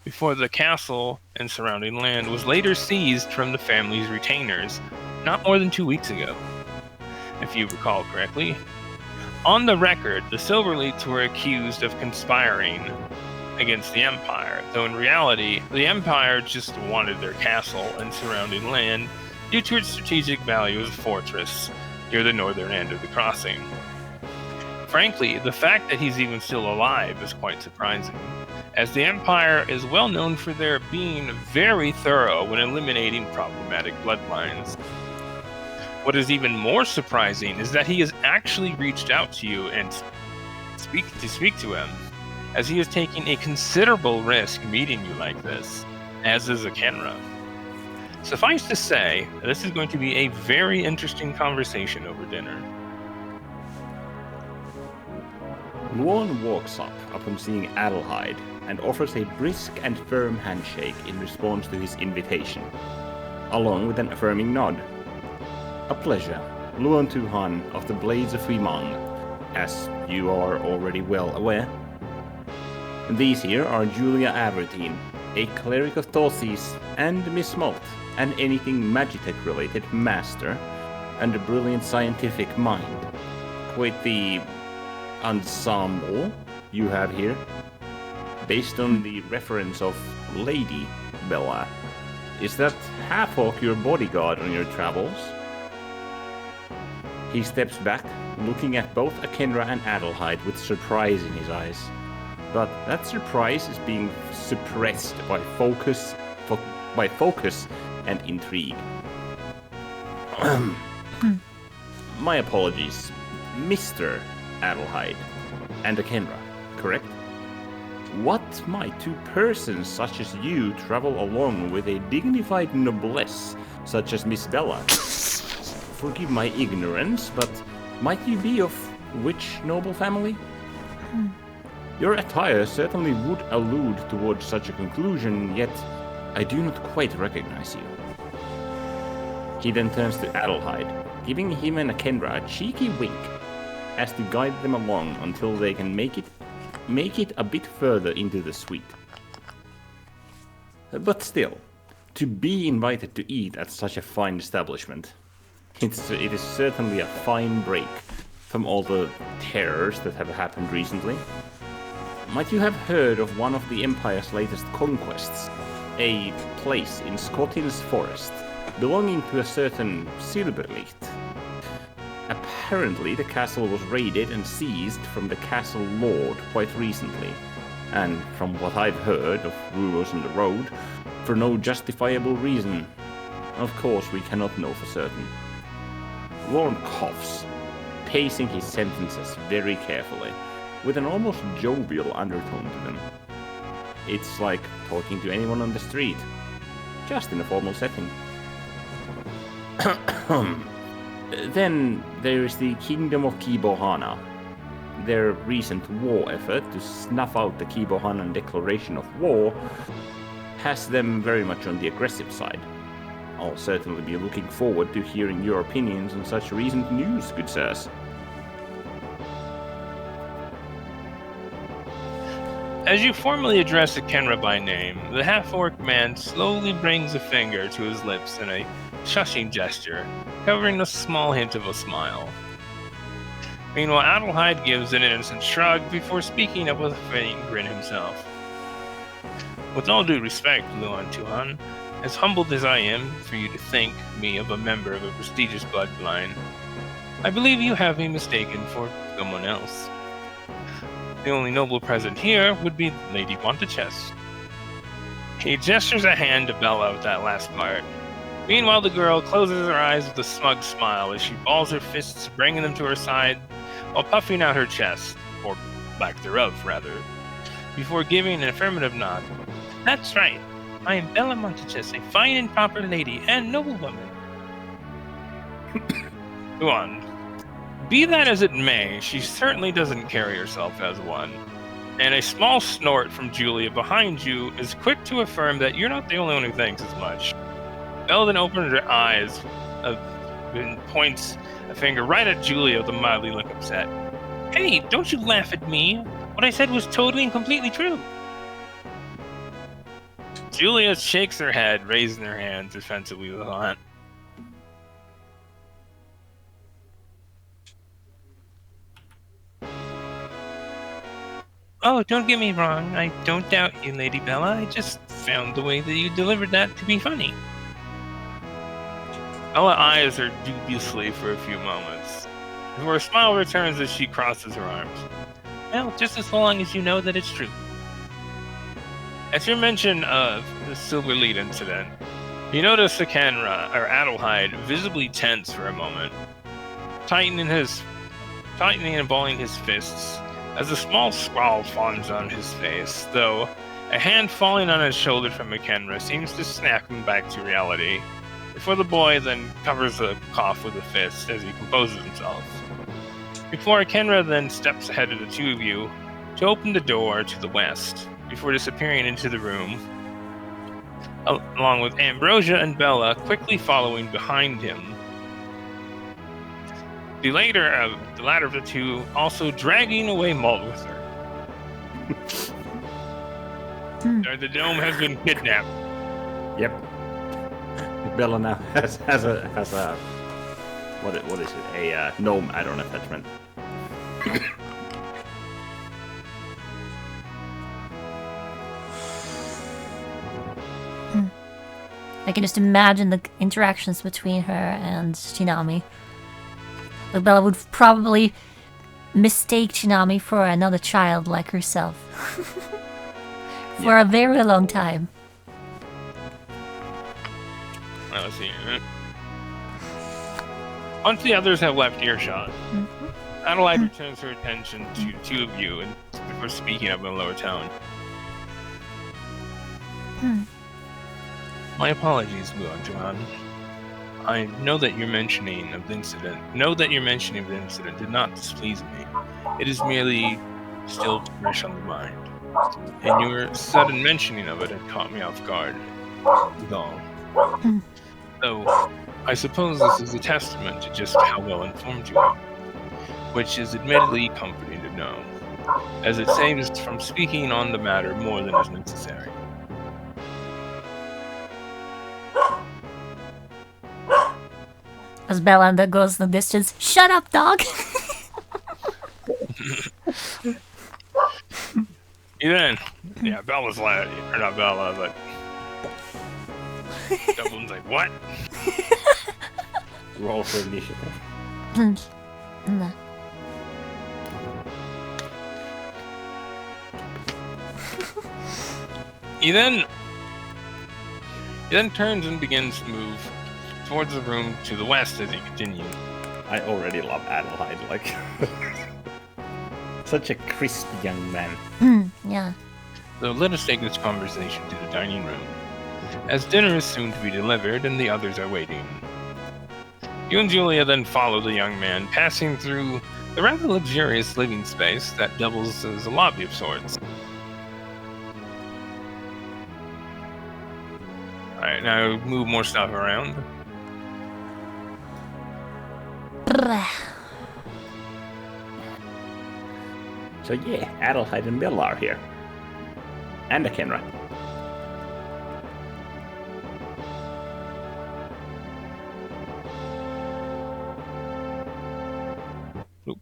before the castle and surrounding land was later seized from the family's retainers not more than 2 weeks ago, if you recall correctly. On the record, the Silverleafs were accused of conspiring against the Empire, though in reality, the Empire just wanted their castle and surrounding land due to its strategic value as a fortress near the northern end of the crossing. Frankly, the fact that he's even still alive is quite surprising, as the Empire is well known for their being very thorough when eliminating problematic bloodlines. What is even more surprising is that he has actually reached out to you and speak to him, as he is taking a considerable risk meeting you like this, as is a Kenra. Suffice to say, this is going to be a very interesting conversation over dinner. Luon walks up upon seeing Adelheid and offers a brisk and firm handshake in response to his invitation, along with an affirming nod. A pleasure, Luon Tuhan of the Blades of Fimang, as you are already well aware. These here are Julia Avertine, a cleric of Thosis, and Miss Malt, an anything Magitech related master, and a brilliant scientific mind. Quite the ensemble you have here, based on the reference of Lady Bella. Is that half-orc your bodyguard on your travels? He steps back, looking at both Akenra and Adelheid with surprise in his eyes. But that surprise is being suppressed by focus and intrigue. My apologies, Mr. Adelheid and Akenra, correct? What might two persons such as you travel along with a dignified noblesse such as Miss Bella? Forgive my ignorance, but might you be of which noble family? Your attire certainly would allude towards such a conclusion, yet I do not quite recognize you. He then turns to Adelheid, giving him and Akenra a cheeky wink as to guide them along until they can make it a bit further into the suite. But still, to be invited to eat at such a fine establishment, it is certainly a fine break from all the terrors that have happened recently. Might you have heard of one of the Empire's latest conquests, a place in Scotland's forest belonging to a certain Silverleaf. Apparently, the castle was raided and seized from the castle lord quite recently, and from what I've heard of rumors on the road, for no justifiable reason. Of course, we cannot know for certain. Luon coughs, pacing his sentences very carefully, with an almost jovial undertone to them. It's like talking to anyone on the street, just in a formal setting. Then there is the Kingdom of Kibohana. Their recent war effort to snuff out the Kibohanan declaration of war has them very much on the aggressive side. I'll certainly be looking forward to hearing your opinions on such recent news, good sirs. As you formally address Kenra by name, the half-orc man slowly brings a finger to his lips in a shushing gesture, covering a small hint of a smile. Meanwhile, Adelheid gives an innocent shrug before speaking up with a faint grin himself. With all due respect, Luon Tuhan, as humbled as I am for you to think me of a member of a prestigious bloodline, I believe you have me mistaken for someone else. The only noble present here would be Lady Wantaches. He gestures a hand to Bella with that last part. Meanwhile, the girl closes her eyes with a smug smile as she balls her fists, bringing them to her side, while puffing out her chest, or lack thereof, rather, before giving an affirmative nod. That's right. I am Bella Montaches, a fine and proper lady and noblewoman. Go on. Be that as it may, she certainly doesn't carry herself as one. And a small snort from Julia behind you is quick to affirm that you're not the only one who thinks as much. Bella then opens her eyes and points a finger right at Julia with a mildly look upset. Hey, don't you laugh at me. What I said was totally and completely true. Julia shakes her head, raising her hands defensively with a haunt. Oh, don't get me wrong. I don't doubt you, Lady Bella. I just found the way that you delivered that to be funny. Bella eyes her dubiously for a few moments, before a smile returns as she crosses her arms. Well, just as long as you know that it's true. At your mention of the Silver Lead incident, you notice Kenra, or Adelheid, visibly tense for a moment, tightening and balling his fists, as a small scowl fawns on his face, though a hand falling on his shoulder from Kenra seems to snap him back to reality, before the boy then covers a cough with a fist as he composes himself. Before Kenra then steps ahead of the two of you to open the door to the west, before disappearing into the room, along with Ambrosia and Bella quickly following behind him. The latter of the two also dragging away Malkuth. The gnome has been kidnapped. Yep. Bella now has a what is it? A gnome add-on attachment. I can just imagine the interactions between her and Shinami. Like Bella would probably mistake Shinami for another child like herself. For a very long time. Let's see. Once the others have left earshot, Adelheid returns her attention to the two of you and before speaking up in a lower tone. My apologies, Luon Tuhan. I know that your mentioning of the incident did not displease me. It is merely still fresh on the mind. And your sudden mentioning of it had caught me off guard. With all. Though, I suppose this is a testament to just how well informed you are, which is admittedly comforting to know, as it saves from speaking on the matter more than is necessary. As Bella that goes in the distance, shut up, dog! Yeah, Bella's like, or not Bella, but Dublin's like, what? Roll for initiative. Nah. He then turns and begins to move towards the room to the west as he continues. I already love Adelheid, like... Such a crisp young man. Yeah. So let us take this conversation to the dining room, as dinner is soon to be delivered and the others are waiting. You and Julia then follow the young man, passing through the rather luxurious living space that doubles as a lobby of sorts. Alright, now move more stuff around. So yeah, Adelheid and Bill are here. And a Kenra. Oop.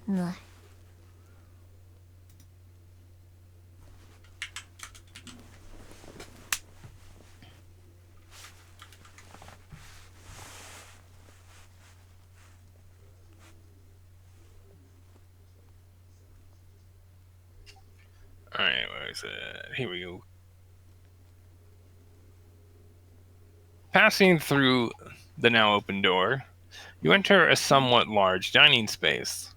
Nah. Alright, where is it? Here we go. Passing through the now open door, you enter a somewhat large dining space,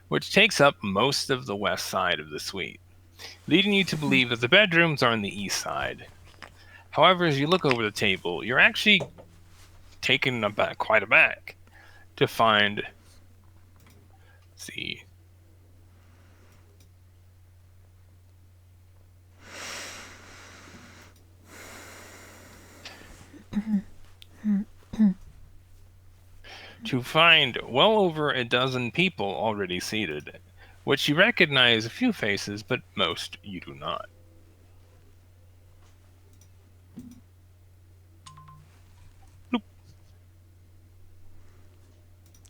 which takes up most of the west side of the suite, leading you to believe that the bedrooms are on the east side. However, as you look over the table, you're actually taken aback, quite aback, to find... Let's see... to find well over a dozen people already seated, which you recognize a few faces, but most you do not. Bloop.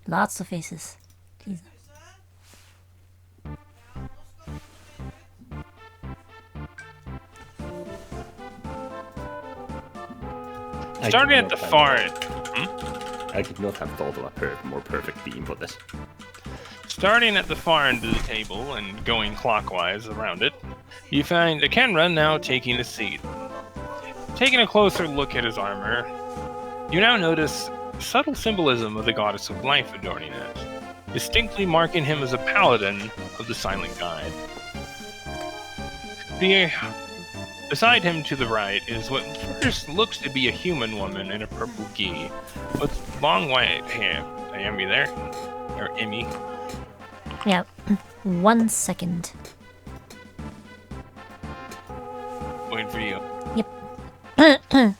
Lots of faces. Jesus. Starting at the far end. I could not have thought of a more perfect theme for this. Starting at the far end of the table and going clockwise around it, you find Akenra now taking a seat. Taking a closer look at his armor, you now notice subtle symbolism of the goddess of life adorning it, distinctly marking him as a paladin of the Silent Guide. Beside him to the right is what first looks to be a human woman in a purple gi, with long white hair. Hey, Emmy there? Or Emmy? Yeah. 1 second. Waiting for you. Yep.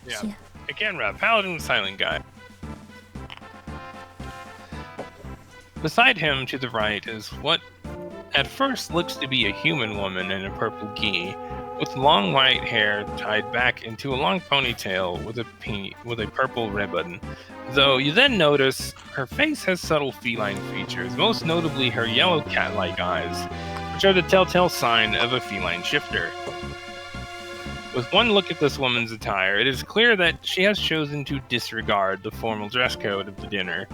Yeah. Again, paladin with Silent Guide. Beside him to the right is what at first looks to be a human woman in a purple gi, with long white hair tied back into a long ponytail with a purple ribbon. Though you then notice her face has subtle feline features, most notably her yellow cat-like eyes, which are the telltale sign of a feline shifter. With one look at this woman's attire, it is clear that she has chosen to disregard the formal dress code of the dinner.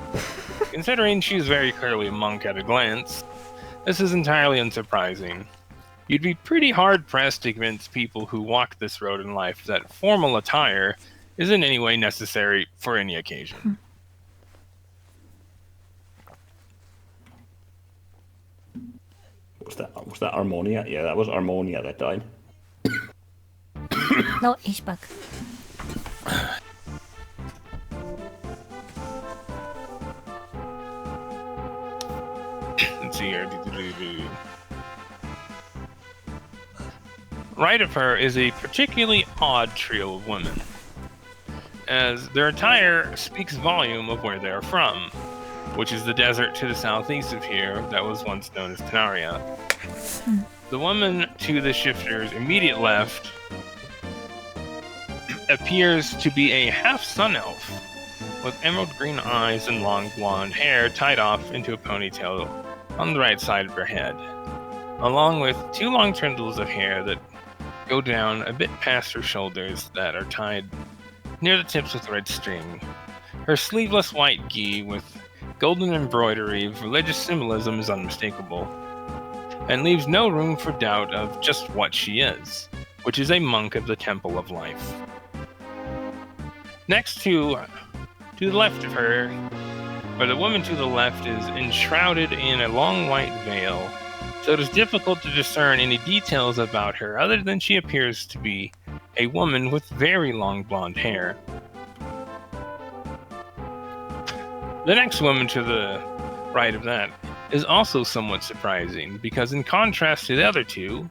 Considering she is very clearly a monk at a glance, this is entirely unsurprising. You'd be pretty hard-pressed to convince people who walk this road in life that formal attire is in any way necessary for any occasion. Was that Harmonia? Yeah, that was Harmonia that died. No, he's back. Let's see here. Right of her is a particularly odd trio of women, as their attire speaks volume of where they are from. which is the desert to the southeast of here that was once known as Canaria. The woman to the shifter's immediate left appears to be a half-sun elf with emerald green eyes and long blonde hair tied off into a ponytail on the right side of her head, along with 2 long tendrils of hair that go down a bit past her shoulders that are tied near the tips with red string. Her sleeveless white gi with golden embroidery of religious symbolism is unmistakable, and leaves no room for doubt of just what she is, which is a monk of the Temple of Life. Next to the left of her, or the woman to the left, is enshrouded in a long white veil, so it is difficult to discern any details about her other than she appears to be a woman with very long blonde hair. The next woman to the right of that is also somewhat surprising, because in contrast to the other two,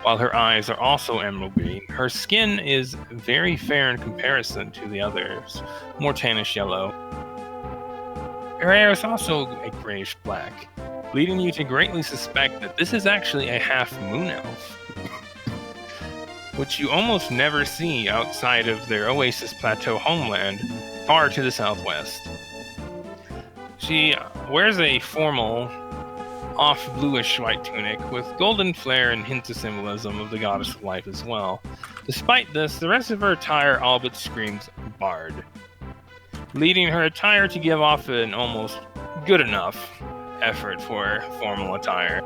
while her eyes are also emerald green, her skin is very fair in comparison to the others, more tannish yellow. Her hair is also a grayish black, leading you to greatly suspect that this is actually a half-moon elf, which you almost never see outside of their Oasis Plateau homeland, far to the southwest. She wears a formal, off-bluish white tunic with golden flare and hints of symbolism of the goddess of life as well. Despite this, the rest of her attire all but screams bard, leading her attire to give off an almost good enough effort for formal attire.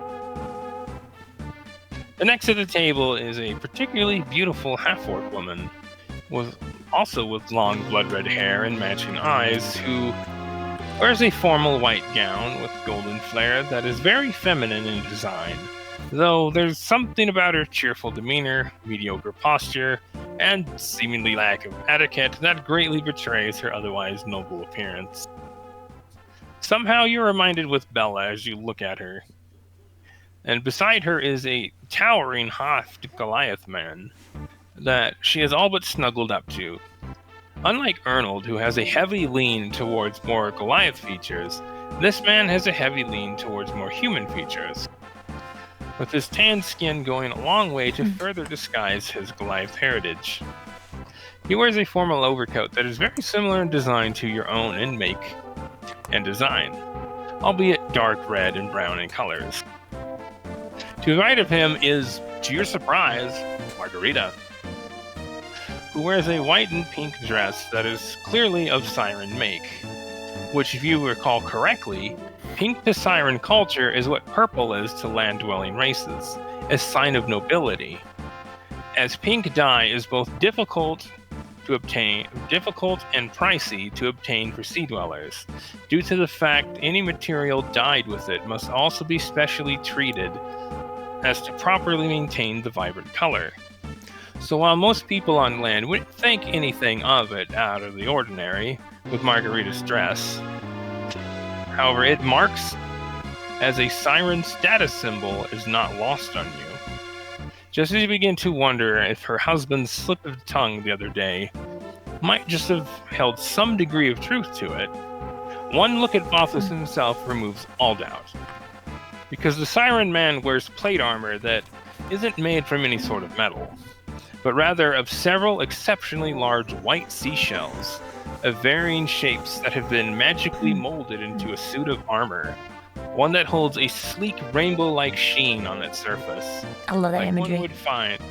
The next at the table is a particularly beautiful half-orc woman, also with long blood-red hair and matching eyes, who wears a formal white gown with golden flare that is very feminine in design, though there's something about her cheerful demeanor, mediocre posture, and seemingly lack of etiquette that greatly betrays her otherwise noble appearance. Somehow you're reminded with Bella as you look at her. And beside her is a towering half Goliath man that she is all but snuggled up to. Unlike Arnold, who has a heavy lean towards more Goliath features, this man has a heavy lean towards more human features, with his tan skin going a long way to further disguise his Goliath heritage. He wears a formal overcoat that is very similar in design to your own in make and design, albeit dark red and brown in colors. To the right of him is, to your surprise, Margarita, who wears a white and pink dress that is clearly of siren make, which, if you recall correctly, pink to siren culture is what purple is to land-dwelling races, a sign of nobility, as pink dye is both difficult and pricey to obtain for sea dwellers, due to the fact any material dyed with it must also be specially treated as to properly maintain the vibrant color. So while most people on land wouldn't think anything of it out of the ordinary with Margarita's dress, however, it marks as a siren status symbol is not lost on you. Just as you begin to wonder if her husband's slip of the tongue the other day might just have held some degree of truth to it, one look at Vothus himself removes all doubt. Because the Siren Man wears plate armor that isn't made from any sort of metal, but rather of several exceptionally large white seashells of varying shapes that have been magically molded into a suit of armor, one that holds a sleek rainbow-like sheen on its surface. I love that like imagery. One would find,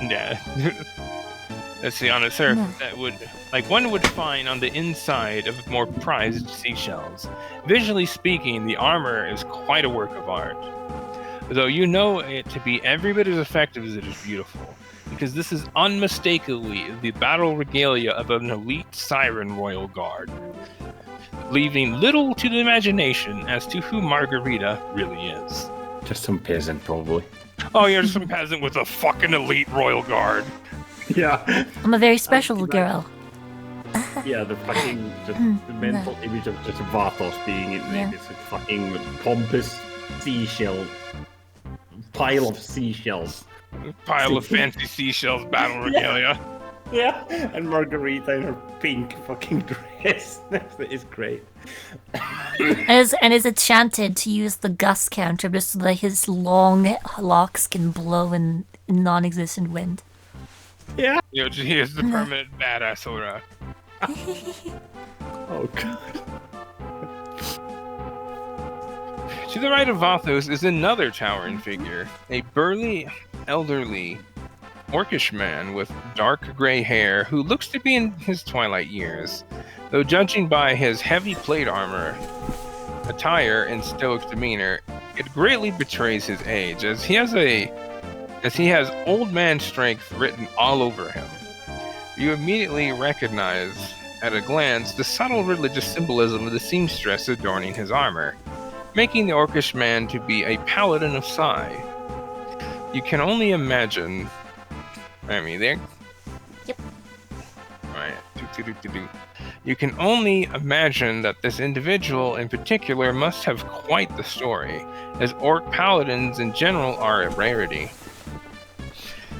yeah. Let's see, on its surface, one would find on the inside of more prized seashells. Visually speaking, the armor is quite a work of art, though you know it to be every bit as effective as it is beautiful, because this is unmistakably the battle regalia of an elite Siren Royal Guard, leaving little to the imagination as to who Margarita really is. Just some peasant, probably. Oh, you're just some peasant with a fucking elite Royal Guard. Yeah. I'm a very special girl. Yeah, the fucking the mental image of just Vathos being in this fucking pompous seashell pile of seashells. Pile of fancy seashells, battle regalia. Yeah, and Margarita in her pink fucking dress. That is great. And is enchanted to use the gust counter just so that his long locks can blow in non-existent wind. Yeah. He is the permanent badass aura. Oh god. To the right of Vathos is another towering figure, a burly, elderly, orcish man with dark gray hair who looks to be in his twilight years, though judging by his heavy plate armor, attire, and stoic demeanor, it greatly betrays his age, as he has old man strength written all over him. You immediately recognize, at a glance, the subtle religious symbolism of the seamstress adorning his armor, making the orcish man to be a paladin of Sai. You can only imagine... there? Yep. Alright. You can only imagine that this individual in particular must have quite the story, as orc paladins in general are a rarity.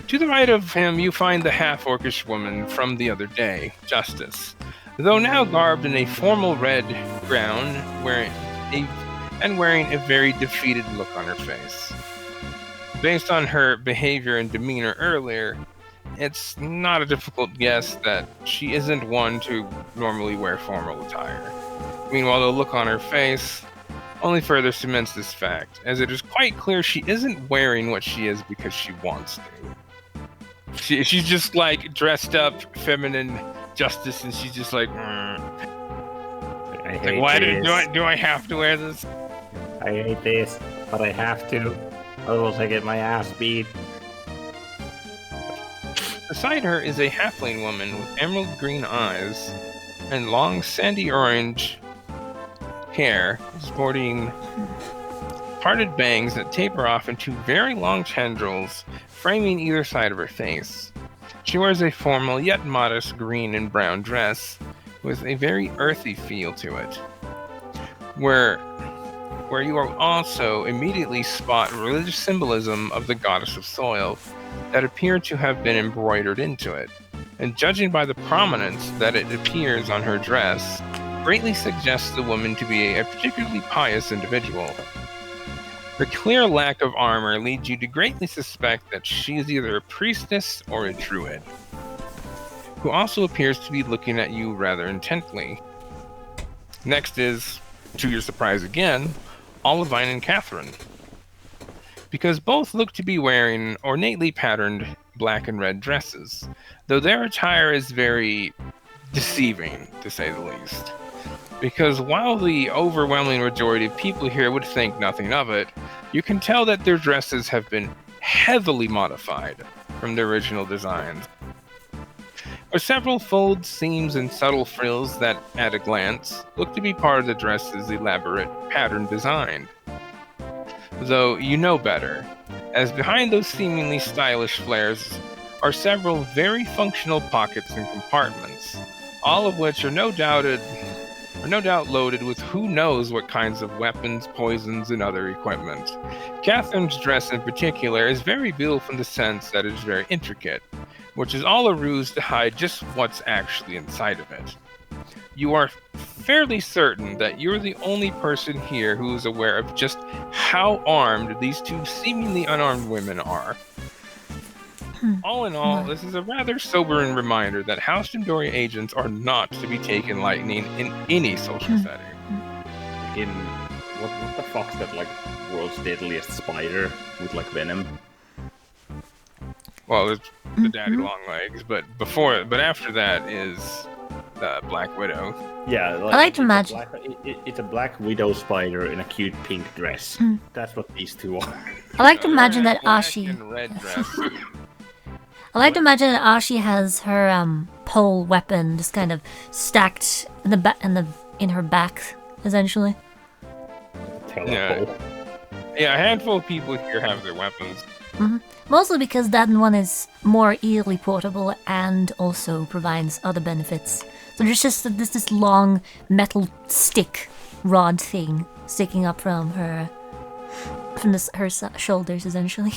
To the right of him, you find the half-orcish woman from the other day, Justice, though now garbed in a formal red gown, wearing a very defeated look on her face. Based on her behavior and demeanor earlier, it's not a difficult guess that she isn't one to normally wear formal attire. Meanwhile, the look on her face only further cements this fact, as it is quite clear she isn't wearing what she is because she wants to. She's just like dressed up, feminine Justice, and she's just like, Like, why do I have to wear this? I hate this, but I have to. Otherwise I get my ass beat. Beside her is a halfling woman with emerald green eyes and long sandy orange hair, sporting parted bangs that taper off into very long tendrils, framing either side of her face. She wears a formal yet modest green and brown dress with a very earthy feel to it, where you will also immediately spot religious symbolism of the goddess of soil that appear to have been embroidered into it, and judging by the prominence that it appears on her dress, greatly suggests the woman to be a particularly pious individual. The clear lack of armor leads you to greatly suspect that she is either a priestess or a druid, who also appears to be looking at you rather intently. Next is, to your surprise again, Olivine and Catherine, because both look to be wearing ornately patterned black and red dresses, though their attire is very deceiving, to say the least. Because while the overwhelming majority of people here would think nothing of it, you can tell that their dresses have been heavily modified from the original designs. There are several folds, seams, and subtle frills that, at a glance, look to be part of the dress's elaborate pattern design. Though you know better, as behind those seemingly stylish flares are several very functional pockets and compartments, all of which are no doubt loaded with who knows what kinds of weapons, poisons, and other equipment. Catherine's dress in particular is very beautiful in the sense that it is very intricate, which is all a ruse to hide just what's actually inside of it. You are fairly certain that you're the only person here who is aware of just how armed these two seemingly unarmed women are. All in all, this is a rather sobering reminder that House Pandora agents are not to be taken lightly in any social setting. In what the fuck's that, like, world's deadliest spider with like venom? Well, it's the daddy long legs, but after that is the Black Widow. Yeah, I like to imagine it's a Black Widow spider in a cute pink dress. That's what these two are. I like to imagine that Ashi. Red dress. I like to imagine that Ashi has her pole weapon just kind of stacked in her back, essentially. Yeah, a handful of people here have their weapons. Mostly because that one is more easily portable and also provides other benefits. So there's just this long metal stick rod thing sticking up from her shoulders, essentially.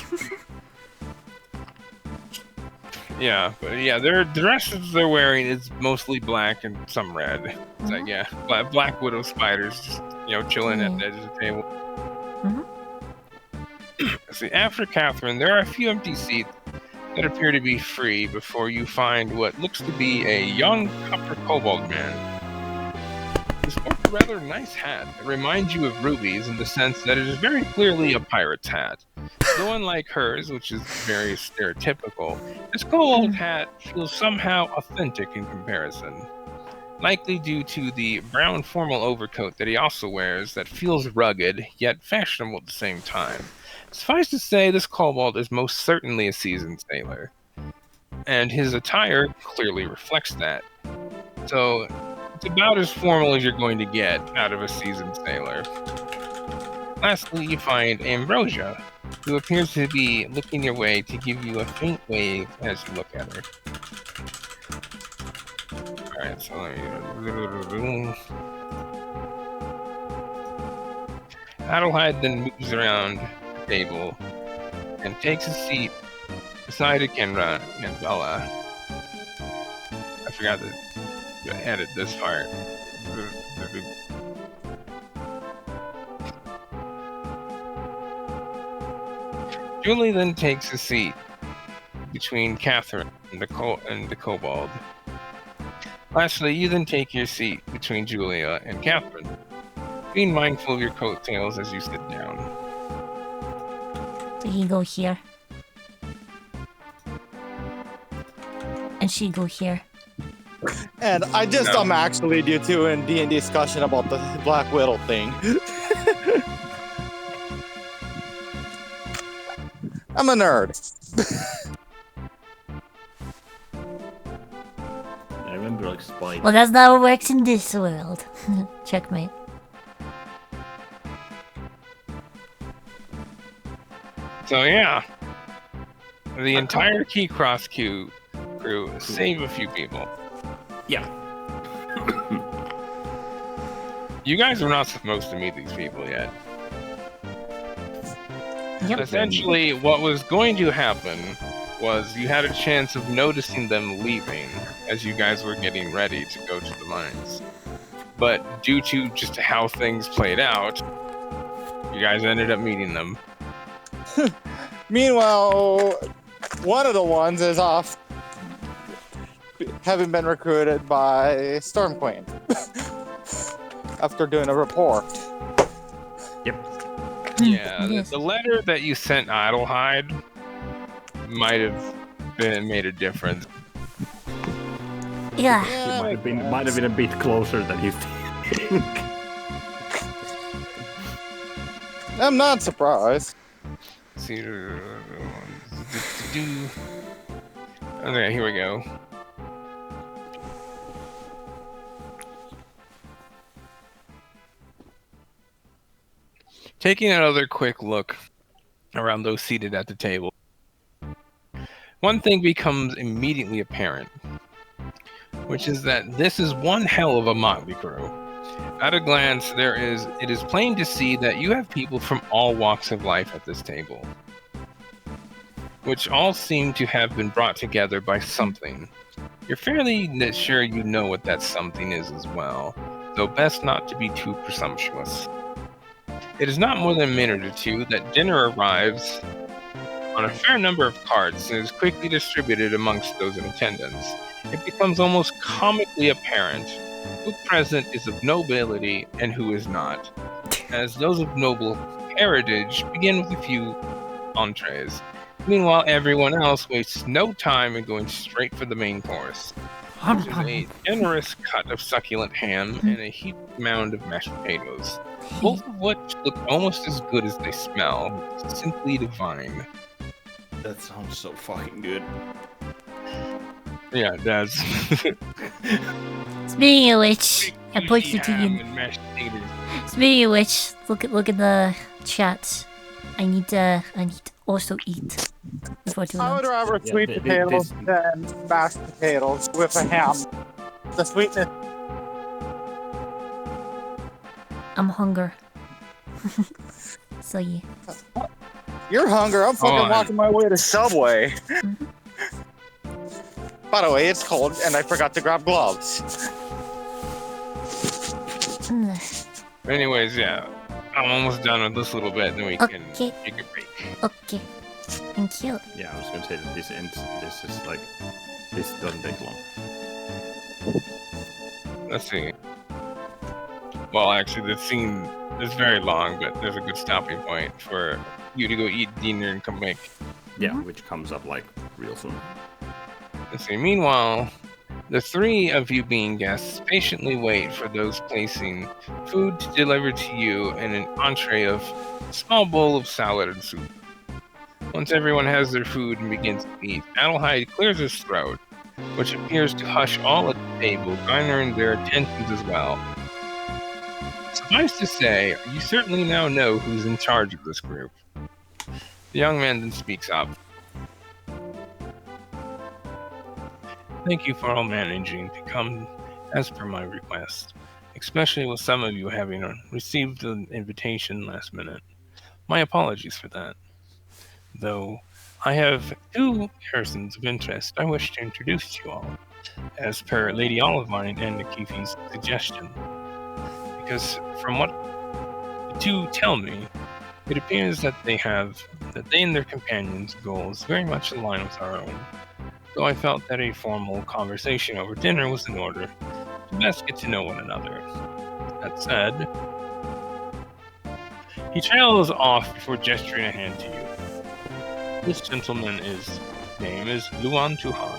Yeah, but yeah, the dresses they're wearing is mostly black and some red. It's like, yeah, black widow spiders just, chilling at the edge of the table. See, after Catherine, there are a few empty seats that appear to be free before you find what looks to be a young copper kobold man. He sports a rather nice hat. It reminds you of Ruby's in the sense that it is very clearly a pirate's hat. Though unlike hers, which is very stereotypical, this kobold hat feels somehow authentic in comparison. Likely due to the brown formal overcoat that he also wears that feels rugged, yet fashionable at the same time. Suffice to say, this kobold is most certainly a seasoned sailor. And his attire clearly reflects that. So, it's about as formal as you're going to get out of a seasoned sailor. Lastly, you find Ambrosia, who appears to be looking your way to give you a faint wave as you look at her. Alright, so let me... Adelheid then moves around the table and takes a seat beside Kenra and Bella. I forgot to edit this part. Julie then takes a seat between Catherine and the kobold. Lastly, you then take your seat between Julia and Catherine, being mindful of your coattails as you sit down. So he go here. And she go here. And I just actually due to in D&D discussion about the Black Widow thing. I'm a nerd. I remember like Spike. Well, that's not how it works in this world. Checkmate. So yeah, the entire Keycross crew save a few people. Yeah. You guys are not supposed to meet these people yet. Yep. Essentially, what was going to happen was you had a chance of noticing them leaving as you guys were getting ready to go to the mines. But due to just how things played out, you guys ended up meeting them. Meanwhile, one of the ones is off having been recruited by Storm Queen after doing a report. Yep. Yeah, Yes. the letter that you sent Adelheid might have made a difference. Yeah. It might have been a bit closer than you think. I'm not surprised. See, okay, here we go. Taking another quick look around those seated at the table, one thing becomes immediately apparent, which is that this is one hell of a motley crew. At a glance, it is plain to see that you have people from all walks of life at this table, which all seem to have been brought together by something. You're fairly sure you know what that something is as well, though best not to be too presumptuous. It is not more than a minute or two that dinner arrives on a fair number of carts and is quickly distributed amongst those in attendance. It becomes almost comically apparent who present is of nobility and who is not, as those of noble heritage begin with a few entrees. Meanwhile, everyone else wastes no time in going straight for the main course, which is a generous cut of succulent ham and a heaped mound of mashed potatoes, both of which look almost as good as they smell. Simply divine. That sounds so fucking good. Yeah, it does. Speaking of which, I put you to Ham you. and mashed potatoes. Speaking of which, look at the chat. I need to also eat before too I would long. rather Yeah, sweet this- potatoes than mashed potatoes with a ham. The sweetness. I'm hungry. So yeah. You're hungry. I'm fucking Oh, walking my way to Subway. By the way, it's cold, and I forgot to grab gloves. Anyways, yeah. I'm almost done with this little bit, and we can Okay. take a break. Okay. Thank you. Yeah, I was gonna say that this ends. This is like this doesn't take long. Let's see. Well, actually, the scene is very long, but there's a good stopping point for you to go eat dinner and come back. Yeah, which comes up like real soon. Let's see. Meanwhile, the three of you being guests patiently wait for those placing food to deliver to you in an entree of a small bowl of salad and soup. Once everyone has their food and begins to eat, Adelheid clears his throat, which appears to hush all at the table, garnering their attentions as well. Suffice to say, you certainly now know who's in charge of this group. The young man then speaks up. Thank you for all managing to come as per my request, especially with some of you having received an invitation last minute. My apologies for that. Though I have two persons of interest I wish to introduce to you all, as per Lady Olivine and Nikifi's suggestion. Because from what the two tell me, it appears that they and their companions' goals very much align with our own. Though I felt that a formal conversation over dinner was in order to best get to know one another. That said, he trails off before gesturing a hand to you. This gentleman's name is Luon Tuhan,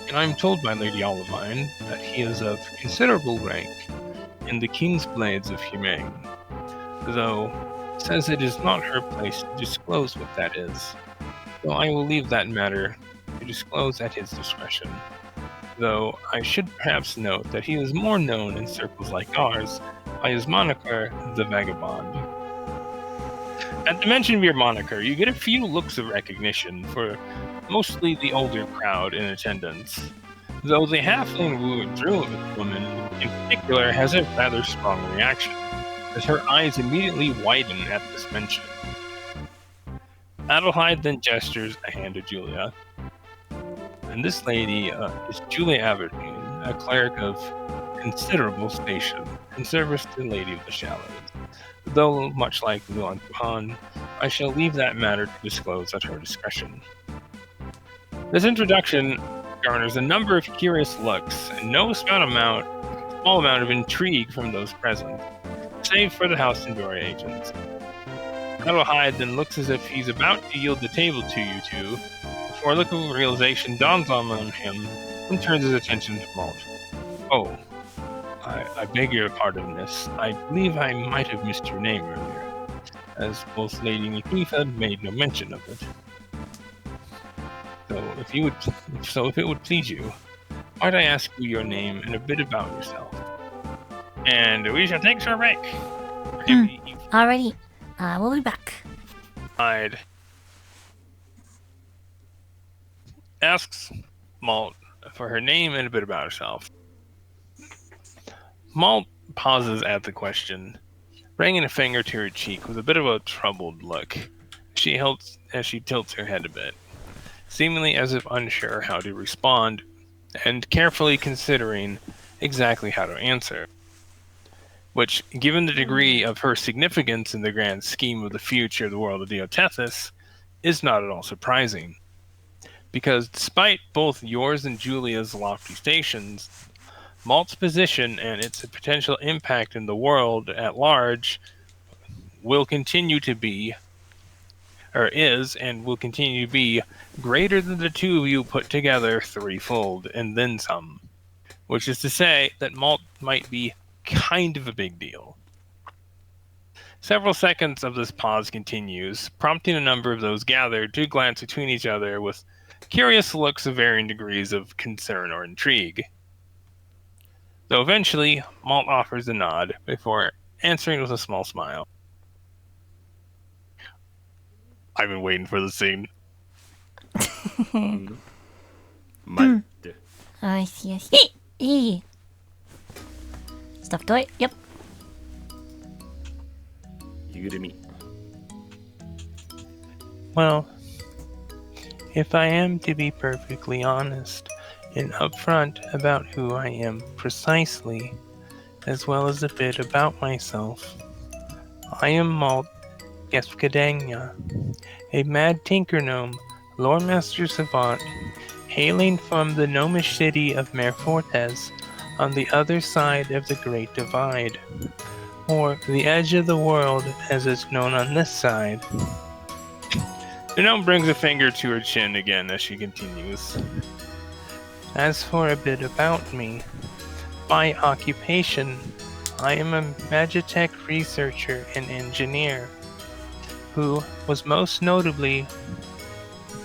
and I am told by Lady Olivine that he is of considerable rank in the King's Blades of Humane, though says it is not her place to disclose what that is, though I will leave that matter to disclose at his discretion, though I should perhaps note that he is more known in circles like ours by his moniker, the Vagabond. At the mention of your moniker, you get a few looks of recognition for mostly the older crowd in attendance, though the halfling druid woman in particular has a rather strong reaction, as her eyes immediately widen at this mention. Adelheid then gestures a hand to Julia, and this lady is Julia Aberdeen, a cleric of considerable station in service to the Lady of the Shallows. Though, much like Luon Tuhan, I shall leave that matter to disclose at her discretion. This introduction garners a number of curious looks and no small amount of intrigue from those present, save for the House Pandora agents. Adelheid then looks as if he's about to yield the table to you two, before a look of realization dawns on him and turns his attention to Malt. Oh, I beg your pardon, miss. I believe I might have missed your name earlier, as both Lady Nikifa made no mention of it. So if it would please you, might I ask you your name and a bit about yourself? And we shall take a break. Alrighty. We'll be back. I'd asks Malt for her name and a bit about herself. Malt pauses at the question, bringing a finger to her cheek with a bit of a troubled look. As she tilts her head a bit, seemingly as if unsure how to respond, and carefully considering exactly how to answer. Which, given the degree of her significance in the grand scheme of the future of the world of Diotethys, is not at all surprising. Because despite both yours and Julia's lofty stations, Malt's position and its potential impact in the world at large will continue to be, or is, and will continue to be, greater than the two of you put together threefold, and then some. Which is to say that Malt might be kind of a big deal. Several seconds of this pause continues, prompting a number of those gathered to glance between each other with curious looks of varying degrees of concern or intrigue. Though eventually, Malt offers a nod before answering with a small smile. I've been waiting for the scene. Might. I see. Stuff toy? Yep. You to me. Well, If I am to be perfectly honest and upfront about who I am precisely, as well as a bit about myself, I am Malt Gespkadenya, a mad tinker gnome, lore master savant, hailing from the gnomish city of Merfortes on the other side of the Great Divide, or the edge of the world as it's known on this side. The gnome brings a finger to her chin again as she continues. As for a bit about me, by occupation, I am a Magitech researcher and engineer, who was most notably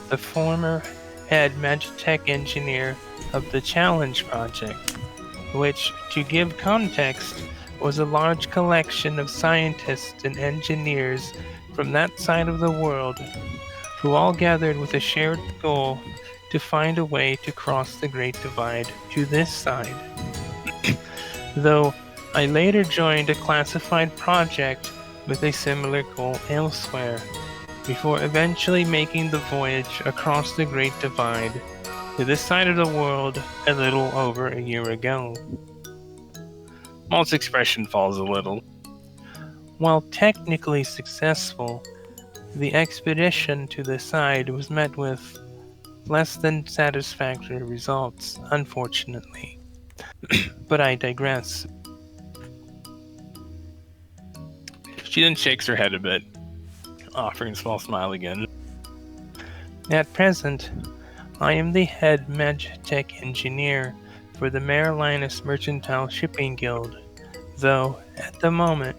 the former head Magitech engineer of the Challenge Project, which, to give context, was a large collection of scientists and engineers from that side of the world who all gathered with a shared goal to find a way to cross the Great Divide to this side. Though I later joined a classified project with a similar goal elsewhere, before eventually making the voyage across the Great Divide to this side of the world a little over a year ago. Malt's expression falls a little. While technically successful, the expedition to the side was met with less than satisfactory results, unfortunately. But I digress. She then shakes her head a bit, offering a small smile again. At present, I am the head Magitech engineer for the Marilinus Mercantile Shipping Guild, though, at the moment,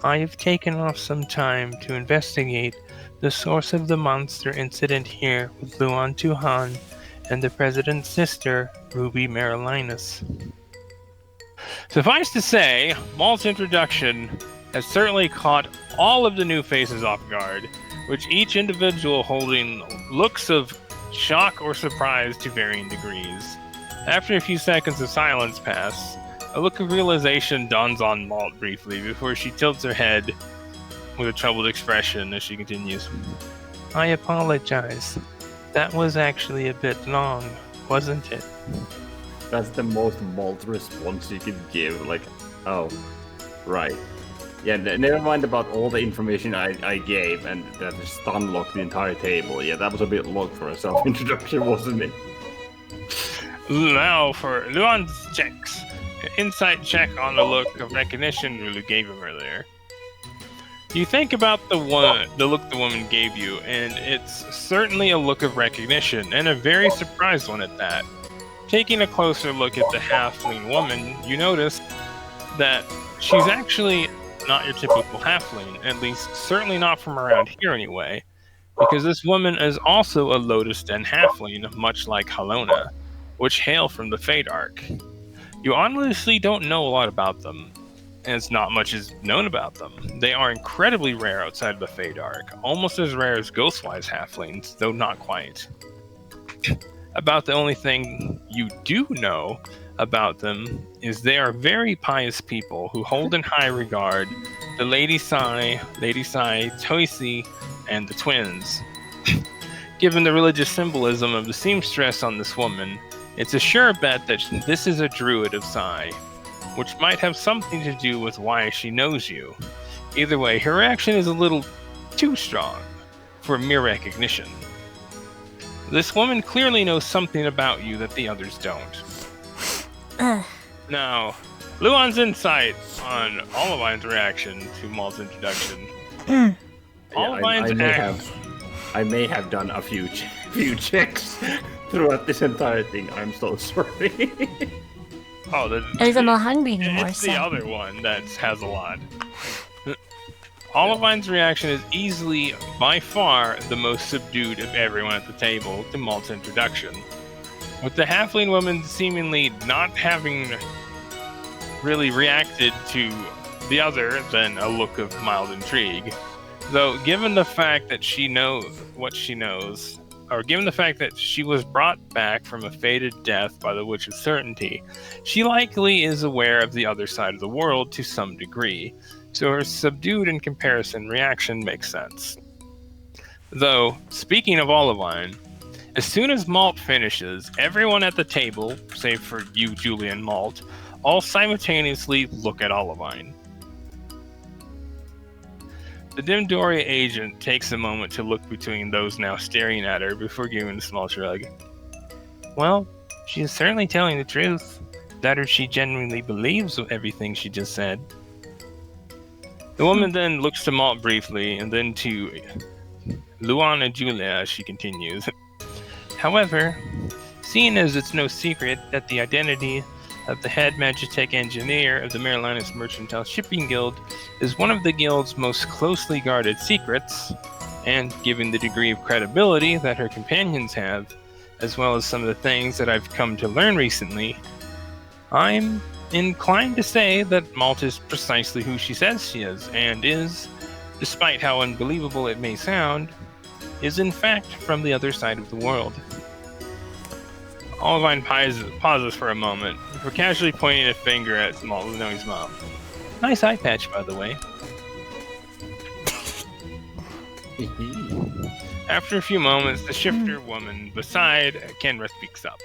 I have taken off some time to investigate the source of the monster incident here with Luon Tuhan and the President's sister, Ruby Marilinus. Suffice to say, Malt's introduction has certainly caught all of the new faces off guard, with each individual holding looks of shock or surprise to varying degrees. After a few seconds of silence pass, a look of realization dawns on Malt briefly before she tilts her head with a troubled expression as she continues. I apologize. That was actually a bit long, wasn't it? That's the most Malt response you could give. Like, oh, right. Yeah, never mind about all the information I gave and that stun locked the entire table. Yeah, that was a bit long for a self-introduction, wasn't it? Now for Luon's checks. An insight check on the look of recognition Lulu gave him earlier. You think about the look the woman gave you, and it's certainly a look of recognition, and a very surprised one at that. Taking a closer look at the halfling woman, you notice that she's actually not your typical halfling, at least certainly not from around here anyway, because this woman is also a Lotus Den halfling, much like Halona, which hail from the Fate Arc. You honestly don't know a lot about them, as not much is known about them. They are incredibly rare outside of the Fate Arc, almost as rare as Ghostwise halflings, though not quite. About the only thing you do know about them is they are very pious people who hold in high regard the Lady Sai, Toisi, and the twins. Given the religious symbolism of the seamstress on this woman, it's a sure bet that this is a druid of Sai, which might have something to do with why she knows you. Either way, her reaction is a little too strong for mere recognition. This woman clearly knows something about you that the others don't. Now, Luon's insight on Olivine's reaction to Malt's introduction. I may have done a few checks throughout this entire thing. I'm so sorry. At least I'm not hungry anymore. It's the other one that has a lot. Olivine's reaction is easily, by far, the most subdued of everyone at the table to Malt's introduction, with the halfling woman seemingly not having really reacted to the other than a look of mild intrigue. Though, given the fact that she knows what she knows, or given the fact that she was brought back from a fated death by the Witch of Certainty, she likely is aware of the other side of the world to some degree, so her subdued in comparison reaction makes sense. Though, speaking of Olivine, As soon as Malt finishes, everyone at the table, save for you, Julie, and Malt, all simultaneously look at Olivine. The Dimdori agent takes a moment to look between those now staring at her before giving a small shrug. Well, she is certainly telling the truth. That or she genuinely believes everything she just said. The woman then looks to Malt briefly, and then to Luon and Julia as she continues. However, seeing as it's no secret that the identity of the head Magitech engineer of the Marilinus Mercantile Shipping Guild is one of the guild's most closely guarded secrets, and given the degree of credibility that her companions have, as well as some of the things that I've come to learn recently, I'm inclined to say that Malt is precisely who she says she is, and is, despite how unbelievable it may sound, is in fact from the other side of the world. Olivine pauses for a moment, before casually pointing a finger at Malkuth's mom. Nice eye patch, by the way. After a few moments, the shifter woman beside Kenra speaks up.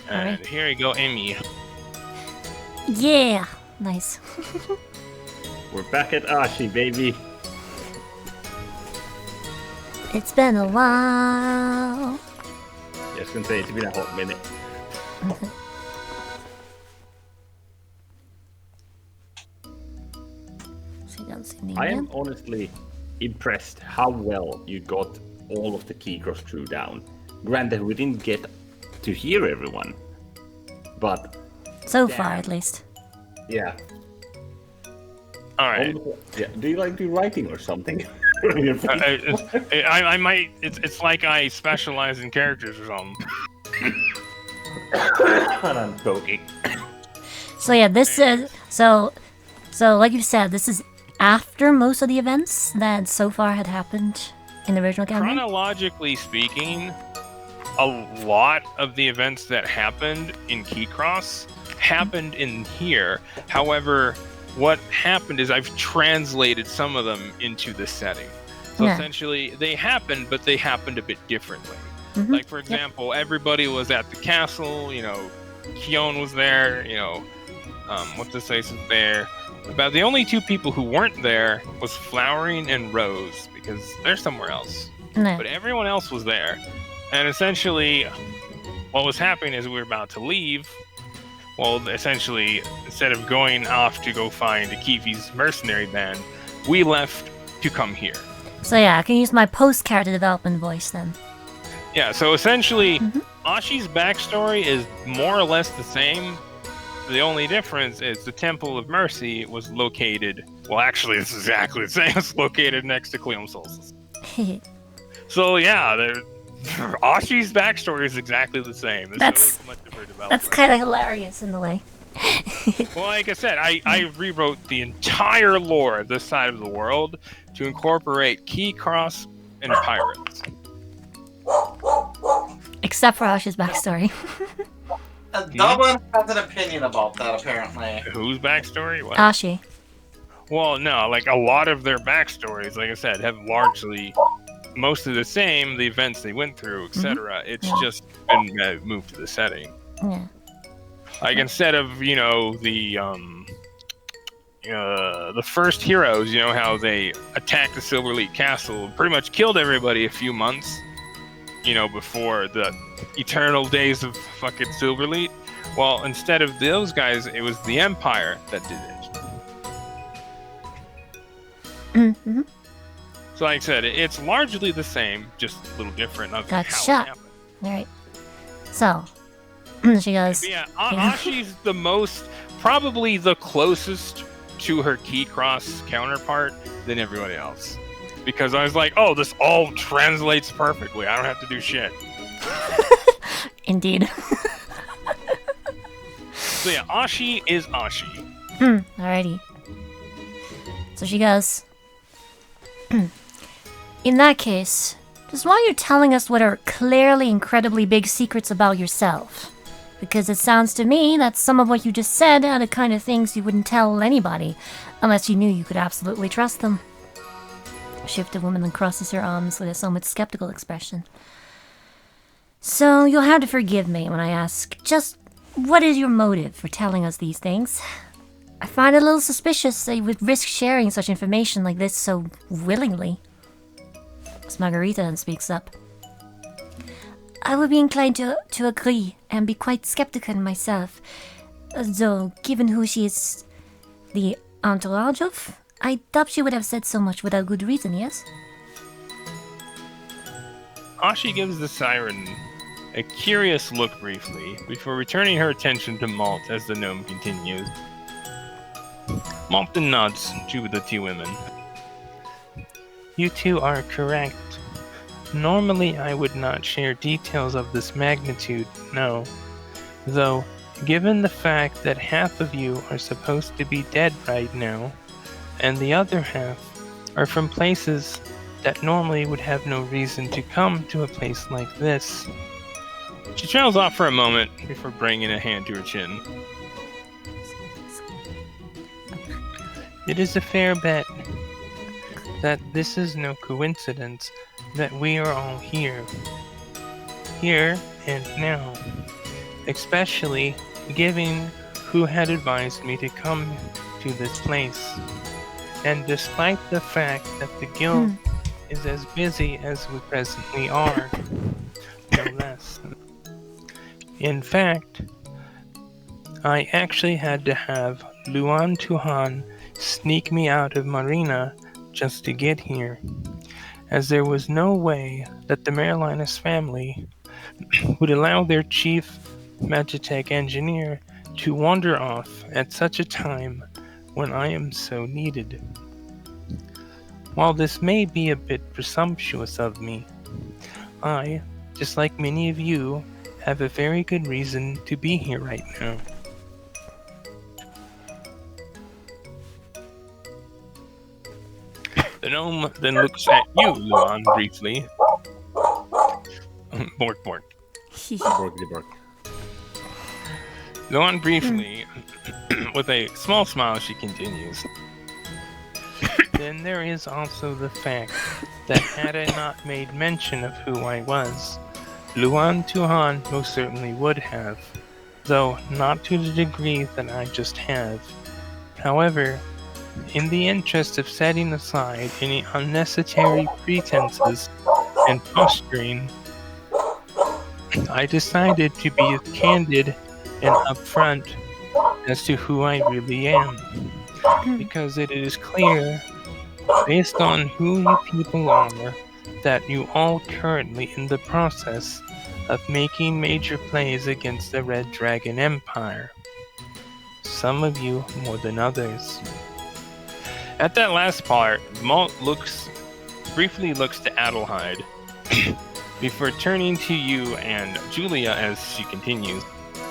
And here you go, Amy. Yeah, nice. We're back at Ashi, baby. It's been a while. Yeah, I was gonna say it's been a hot minute. I am honestly impressed how well you got all of the Keycross crew down. Granted, we didn't get to hear everyone, but so far at least. Yeah. All right. Yeah. Do you like do writing or something? I might. It's like I specialize in characters or something. And I'm joking. So yeah, this is so like you said, this is after most of the events that so far had happened in the original campaign. Chronologically speaking, a lot of the events that happened in Keycross happened in here. However, what happened is I've translated some of them into the setting. So essentially, they happened, but they happened a bit differently. Mm-hmm. Like, for example, everybody was at the castle, you know, Kion was there, you know, what's this place was there. About the only two people who weren't there was Flowering and Rose, because they're somewhere else. No. But everyone else was there. And essentially, what was happening is we were about to leave. Well, essentially, instead of going off to go find Akifi's mercenary band, we left to come here. So yeah, I can use my post-character development voice then. Yeah, so essentially, Ashi's backstory is more or less the same. The only difference is the Temple of Mercy was located... Well, actually, it's exactly the same. It's located next to Cleom Solstice. So yeah, Ashi's backstory is exactly the same. That's kind of hilarious in a way. Well, like I said, I rewrote the entire lore of this side of the world to incorporate Keycross and pirates. Except for Ashi's backstory. Dublin has an opinion about that, apparently. Whose backstory? What? Ashi. Well, no, like a lot of their backstories, like I said, have largely most of the same, the events they went through, etc. It's just been moved to the setting. Yeah. Like instead of, you know, the first heroes, you know how they attacked the Silverleaf Castle, pretty much killed everybody a few months, you know, before the eternal days of fucking Silverleaf. Well, instead of those guys, it was the Empire that did it. Mm-hmm. So like I said, it's largely the same, just a little different of how it happened. Alright. So, she goes... But yeah, Ashi's the most, probably the closest to her Keycross counterpart than everybody else. Because I was like, oh, this all translates perfectly. I don't have to do shit. Indeed. So yeah, Ashi is Ashi. Alrighty. So she goes... In that case, just why are you telling us what are clearly incredibly big secrets about yourself? Because it sounds to me that some of what you just said are the kind of things you wouldn't tell anybody, unless you knew you could absolutely trust them. A shifted woman then crosses her arms with a somewhat skeptical expression. So you'll have to forgive me when I ask, just what is your motive for telling us these things? I find it a little suspicious that you would risk sharing such information like this so willingly. Miss Margarita then speaks up. I would be inclined to agree and be quite skeptical myself. Though, given who she is the entourage of, I doubt she would have said so much without good reason, yes? Ashi gives the siren a curious look briefly, before returning her attention to Malt as the gnome continues. Malt then nods to the two women. You two are correct. Normally I would not share details of this magnitude, no. Though, given the fact that half of you are supposed to be dead right now, and the other half are from places that normally would have no reason to come to a place like this. She trails off for a moment before bringing a hand to her chin. It is a fair bet that this is no coincidence that we are all here. Here and now. Especially given who had advised me to come to this place. And despite the fact that the guild is as busy as we presently are, no less. In fact, I actually had to have Luon Tuhan sneak me out of Marina just to get here, as there was no way that the Marilinus family would allow their chief Magitech engineer to wander off at such a time when I am so needed. While this may be a bit presumptuous of me, I, just like many of you, have a very good reason to be here right now. The gnome then looks at you, Luon, briefly. Bork, bork. Borkity bork. Luon briefly, with a small smile, she continues. Then there is also the fact that had I not made mention of who I was, Luon Tuhan most certainly would have, though not to the degree that I just have. However, in the interest of setting aside any unnecessary pretenses and posturing, I decided to be as candid and upfront as to who I really am, because it is clear, based on who you people are, that you all currently in the process of making major plays against the Red Dragon Empire. Some of you more than others. At that last part, Malt briefly looks to Adelheid, before turning to you and Julia as she continues.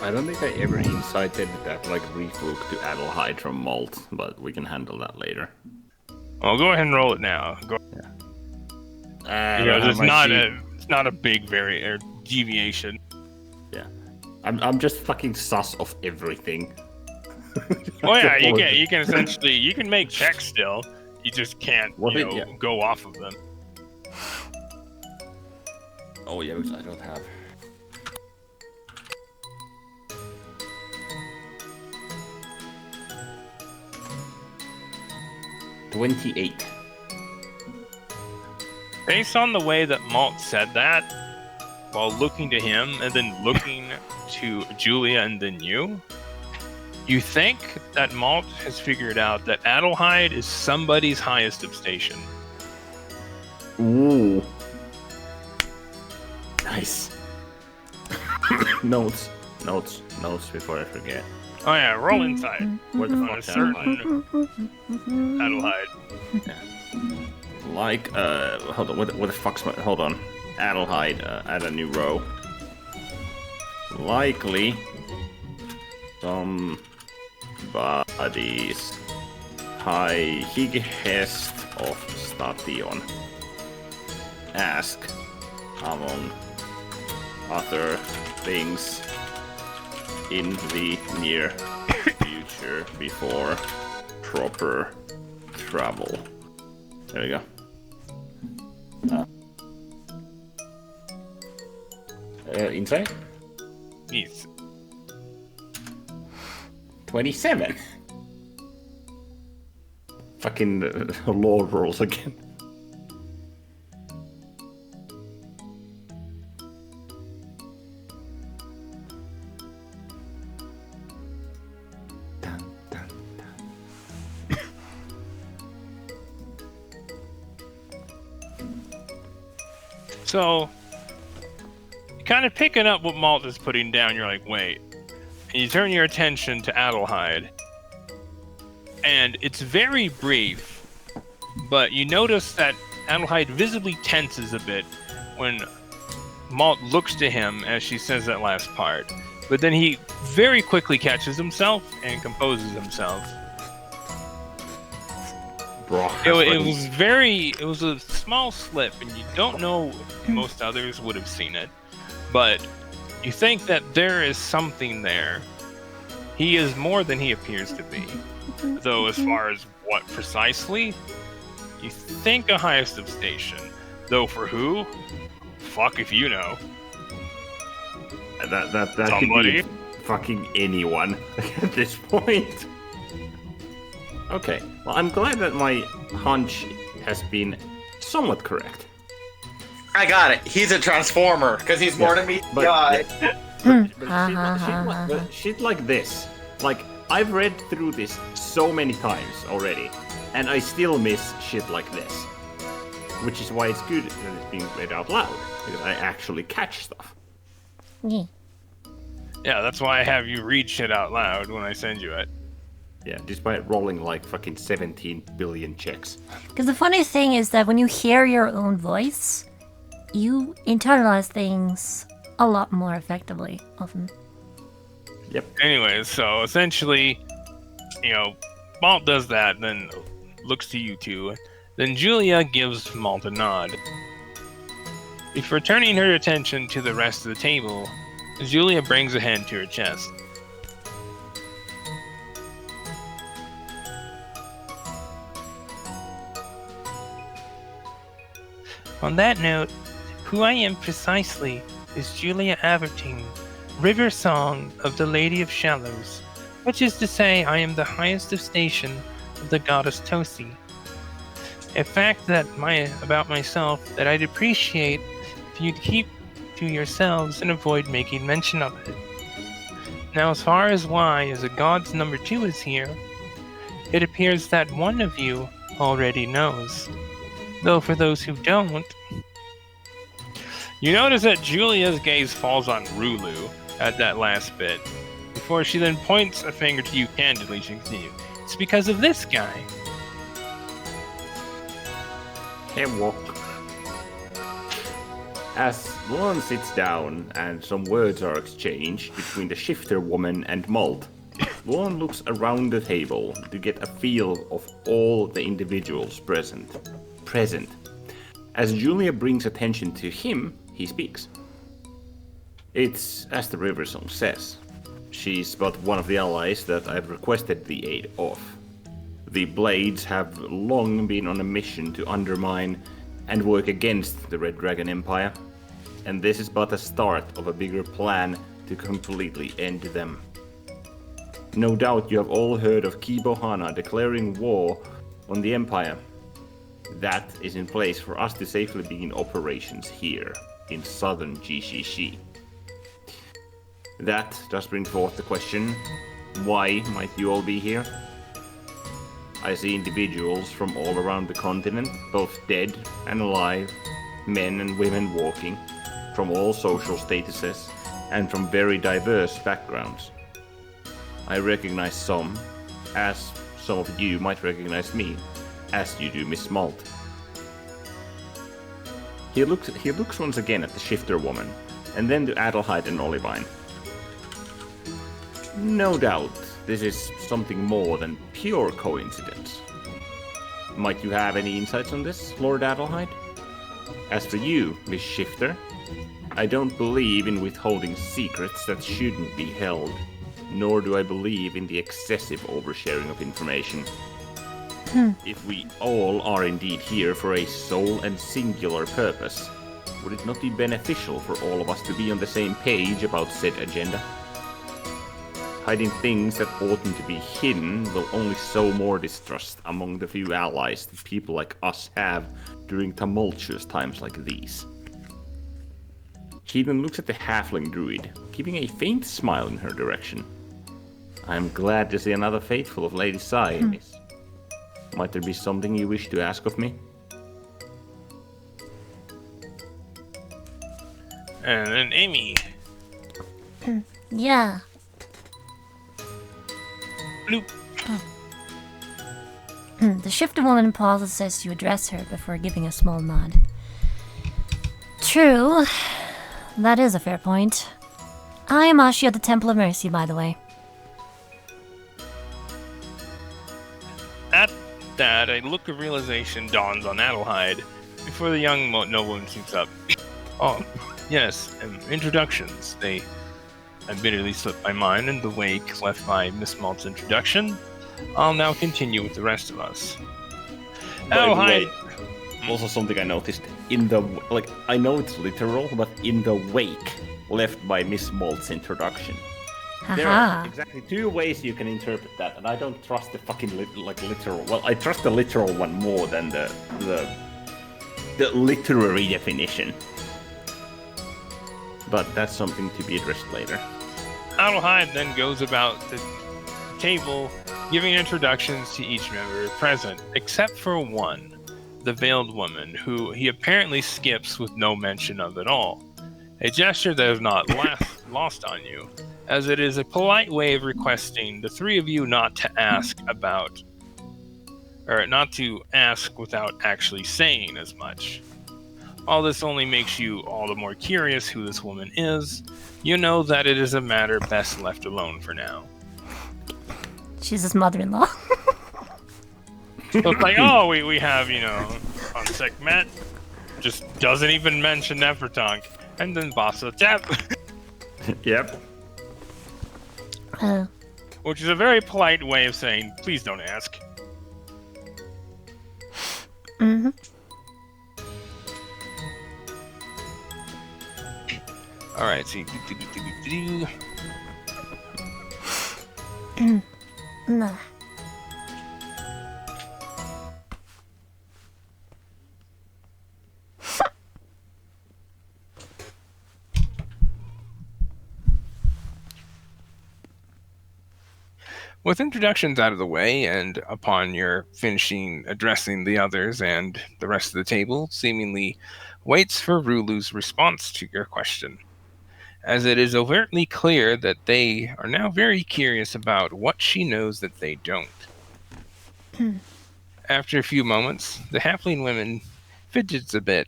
I don't think I ever incited that brief look to Adelheid from Malt, but we can handle that later. Well, go ahead and roll it now. It's not a big deviation. Yeah, I'm just fucking sus of everything. Well, yeah, you can essentially make checks still. You just can't go off of them. Oh yeah, which I don't have. $28. Based on the way that Malt said that, while looking to him and then looking to Julia and then you think that Malt has figured out that Adelheid is somebody's highest of station. Ooh. Nice. Notes before I forget. Oh yeah, roll inside. Where the On fuck a certain Adelheid. Yeah. Hold on, what the fuck's my... Hold on. Adelheid, add a new row. Likely... somebody's highest of station. Ask, among other things, in the near future before proper travel. There we go. Insight? Yes. 27. Fucking lore rolls again. So, kind of picking up what Malt is putting down, you're like, wait. And you turn your attention to Adelheid. And it's very brief, but you notice that Adelheid visibly tenses a bit when Malt looks to him as she says that last part. But then he very quickly catches himself and composes himself. Bro, It was a small slip, and you don't know if most others would have seen it, but you think that there is something there. He is more than he appears to be. Though as far as what precisely, you think a highest of station. Though for who? Fuck if you know. That Somebody? could be fucking anyone at this point. Okay, well, I'm glad that my hunch has been somewhat correct. I got it. He's a transformer because he's more than me. God. But shit like this, like, I've read through this so many times already, and I still miss shit like this. Which is why it's good that it's being read out loud, because I actually catch stuff. Yeah. Yeah, that's why I have you read shit out loud when I send you it. Yeah, despite rolling like fucking 17 billion checks. Because the funny thing is that when you hear your own voice, you internalize things a lot more effectively, often. Yep. Anyways, so essentially, Malt does that, then looks to you two. Then Julia gives Malt a nod. Before turning her attention to the rest of the table, Julia brings a hand to her chest. On that note, who I am precisely is Julia Avertine, River Song of the Lady of Shallows, which is to say I am the highest of station of the goddess Tosi. A fact about myself that I'd appreciate if you'd keep to yourselves and avoid making mention of it. Now, as far as why as a god's number 2 is here, it appears that one of you already knows. Though for those who don't, you notice that Julia's gaze falls on Rulu at that last bit, before she then points a finger to you candidly. She continues, it's because of this guy. Hemlock. As Luon sits down and some words are exchanged between the shifter woman and Malt, Luon looks around the table to get a feel of all the individuals present. As Julia brings attention to him, he speaks. It's as the River Song says. She's but one of the allies that I've requested the aid of. The Blades have long been on a mission to undermine and work against the Red Dragon Empire, and this is but a start of a bigger plan to completely end them. No doubt you have all heard of Kibo Hana declaring war on the Empire. That is in place for us to safely begin operations here in southern GCC. That does bring forth the question, why might you all be here? I see individuals from all around the continent, both dead and alive, men and women walking, from all social statuses, and from very diverse backgrounds. I recognize some, as some of you might recognize me, as you do Miss Malt. He looks once again at the shifter woman, and then to Adelheid and Olivine. No doubt, this is something more than pure coincidence. Might you have any insights on this, Lord Adelheid? As for you, Miss Shifter, I don't believe in withholding secrets that shouldn't be held, nor do I believe in the excessive oversharing of information. If we all are indeed here for a sole and singular purpose, would it not be beneficial for all of us to be on the same page about said agenda? Hiding things that oughtn't to be hidden will only sow more distrust among the few allies that people like us have during tumultuous times like these. She then looks at the halfling druid, keeping a faint smile in her direction. I'm glad to see another faithful of Lady Sai, miss. Might there be something you wish to ask of me? And then Amy. Yeah. Bloop. The shifted woman pauses as you address her before giving a small nod. True. That is a fair point. I am Ashi of the Temple of Mercy, by the way. At that, a look of realization dawns on Adelheid before the young nobleman speaks up. Oh, yes, introductions. They admittedly slipped my mind in the wake left by Miss Malt's introduction. I'll now continue with the rest of us. Adelheid! Also something I noticed in the, like, I know it's literal, but in the wake left by Miss Malt's introduction. There are exactly two ways you can interpret that, and I don't trust the fucking literal. Well, I trust the literal one more than the literary definition. But that's something to be addressed later. Adelheid then goes about the table, giving introductions to each member present, except for one, the veiled woman, who he apparently skips with no mention of at all. A gesture that is not lost on you, as it is a polite way of requesting the three of you not to ask without actually saying as much. All this only makes you all the more curious who this woman is. You know that it is a matter best left alone for now. She's his mother-in-law. So it's like, oh, we have, on Sekhmet, just doesn't even mention Nefertonk, and then Bassa Tap. Yep. Which is a very polite way of saying, please don't ask. Mm-hmm. Alright, so Nah. with introductions out of the way, and upon your finishing addressing the others and the rest of the table, seemingly waits for Rulu's response to your question, as it is overtly clear that they are now very curious about what she knows that they don't. After a few moments, the halfling woman fidgets a bit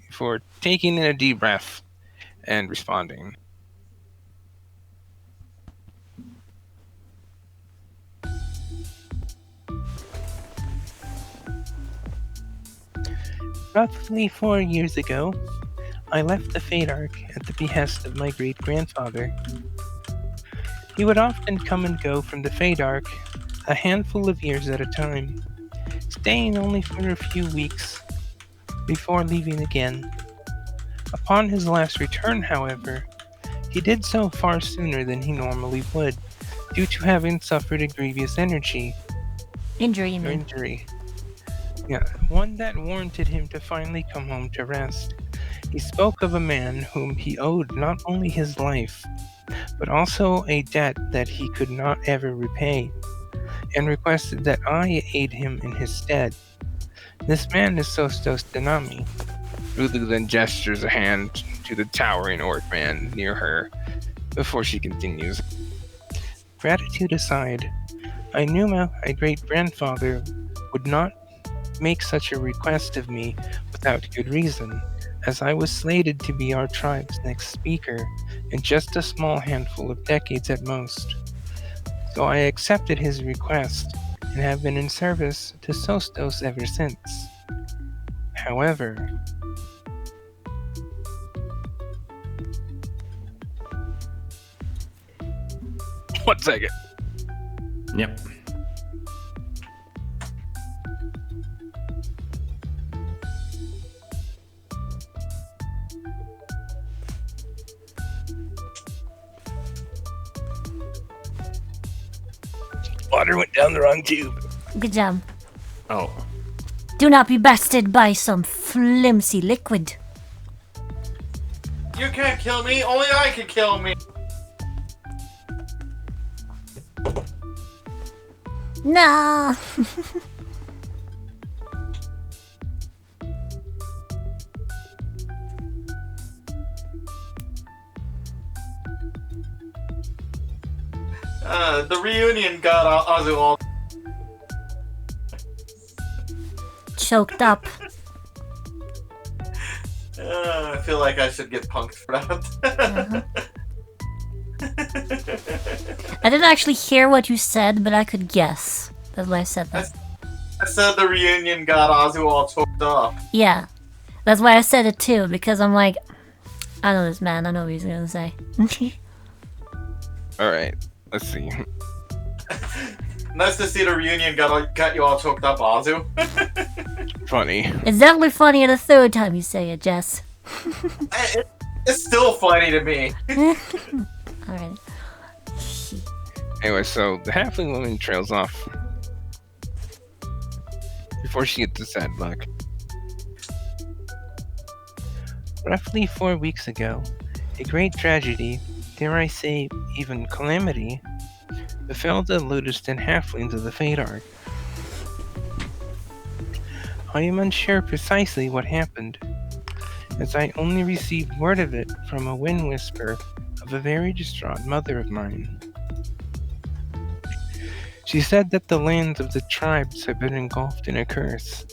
before taking in a deep breath and responding. Roughly 4 years ago, I left the Fate Arc at the behest of my great-grandfather. He would often come and go from the Fate Arc a handful of years at a time, staying only for a few weeks before leaving again. Upon his last return, however, he did so far sooner than he normally would, due to having suffered a grievous injury. Yeah, one that warranted him to finally come home to rest. He spoke of a man whom he owed not only his life, but also a debt that he could not ever repay, and requested that I aid him in his stead. This man is Sostos Danami. Rulu then gestures a hand to the towering orc man near her, before she continues. Gratitude aside, I knew my great-grandfather would not make such a request of me without good reason, as I was slated to be our tribe's next speaker in just a small handful of decades at most. So I accepted his request and have been in service to Sostos ever since. However, 1 second. Yep. water went down the wrong tube. Good job. Oh. Do not be bested by some flimsy liquid. You can't kill me. Only I can kill me. No. The reunion got Azu Choked up. I feel like I should get punked for that. I didn't actually hear what you said, but I could guess. That's why I said that. I said the reunion got Azu all choked up. Yeah. That's why I said it too, because I'm like, I know this man, I know what he's gonna say. Alright, let's see. Nice to see the reunion got you all choked up, Azu. Funny. It's definitely funny the third time you say it, Jess. It's still funny to me. Alright. Anyway, so the halfling woman trails off before she gets to sad luck. Roughly 4 weeks ago, a great tragedy, dare I say even calamity, befell the Ludistan halflings of the Figaro. I am unsure precisely what happened, as I only received word of it from a wind whisper of a very distraught mother of mine. She said that the lands of the tribes had been engulfed in a curse,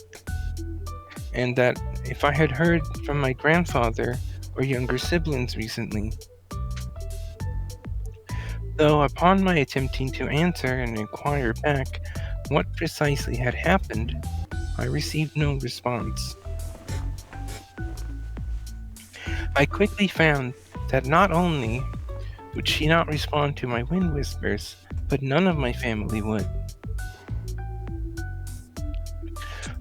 and that if I had heard from my grandfather or younger siblings recently, though upon my attempting to answer and inquire back what precisely had happened, I received no response. I quickly found that not only would she not respond to my wind whispers, but none of my family would.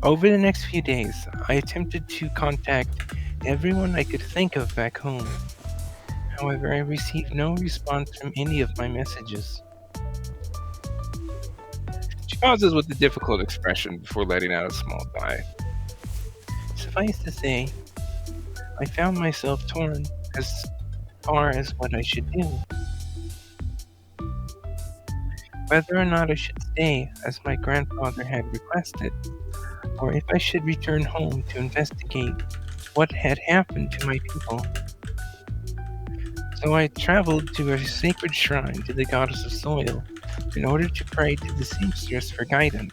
Over the next few days, I attempted to contact everyone I could think of back home. However, I received no response from any of my messages. She pauses with a difficult expression before letting out a small sigh. Suffice to say, I found myself torn as far as what I should do. Whether or not I should stay as my grandfather had requested, or if I should return home to investigate what had happened to my people. So I traveled to a sacred shrine to the goddess of soil in order to pray to the seamstress for guidance.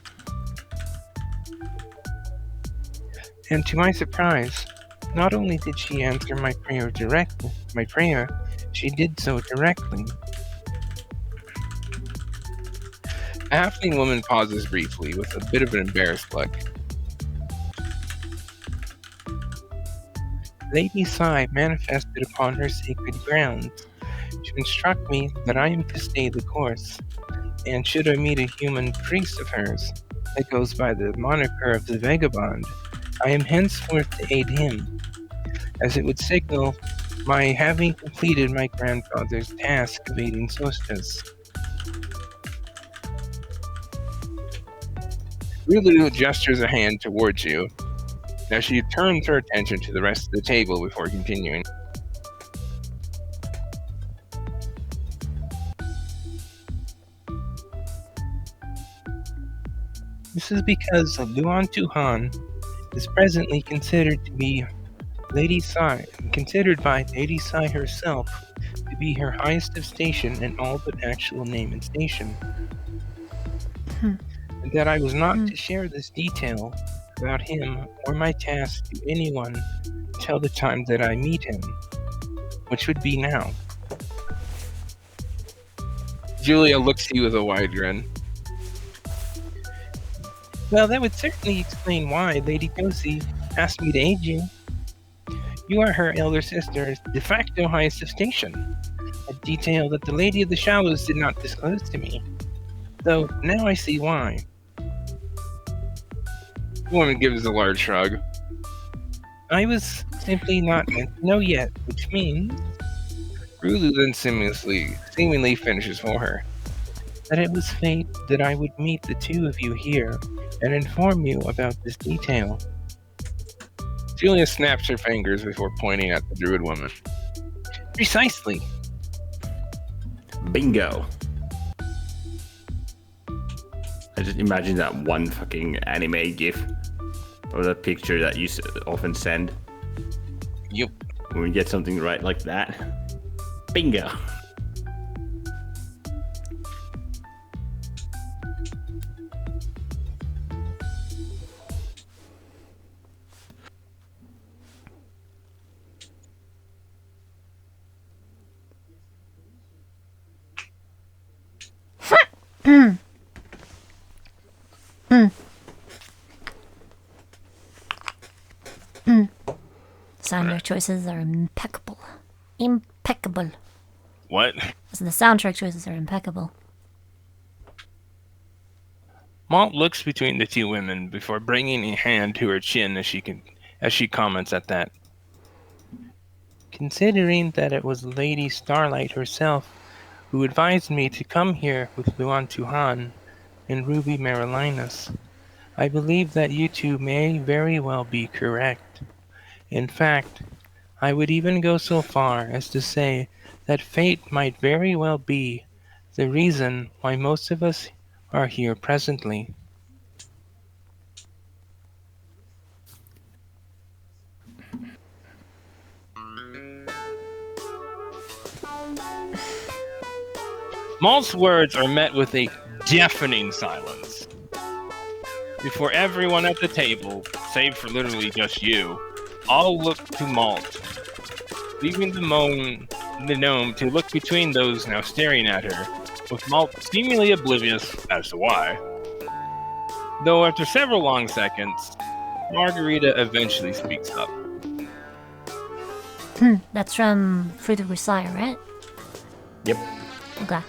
And to my surprise, not only did she answer my prayer, she did so directly. The halfling woman pauses briefly with a bit of an embarrassed look. Lady Sai manifested upon her sacred grounds to instruct me that I am to stay the course, and should I meet a human priest of hers that goes by the moniker of the Vagabond, I am henceforth to aid him, as it would signal my having completed my grandfather's task of aiding Sostas. Lulu gestures a hand towards you. Now she turns her attention to the rest of the table before continuing. This is because Luon Tuhan is presently considered to be considered by Lady Sai herself to be her highest of station in all but actual name and station. And that I was not to share this detail about him or my task to anyone until the time that I meet him, which would be now. Julia looks at you with a wide grin. Well, that would certainly explain why Lady Josie asked me to aid you. You are her elder sister's de facto highest of station, a detail that the Lady of the Shallows did not disclose to me. Though, now I see why. The woman gives a large shrug. I was simply not meant to know yet, which means... Rulu then seemingly finishes for her. that it was fate that I would meet the two of you here and inform you about this detail. Julia snaps her fingers before pointing at the druid woman. Precisely. Bingo. I just imagine that one fucking anime gif or that picture that you often send. Yep. When we get something right like that. Bingo. Soundtrack choices are impeccable. Impeccable. What? So the soundtrack choices are impeccable. Malt looks between the two women before bringing a hand to her chin as she comments at that. Considering that it was Lady Starlight herself who advised me to come here with Luon Tuhan and Ruby Marilinus, I believe that you two may very well be correct. In fact, I would even go so far as to say that fate might very well be the reason why most of us are here presently. Malt's words are met with a deafening silence. Before everyone at the table, save for literally just you, all look to Malt, leaving the gnome to look between those now staring at her, with Malt seemingly oblivious as to why. Though after several long seconds, Margarita eventually speaks up. That's from Fruit of Grisaia, right? Yep. Okay.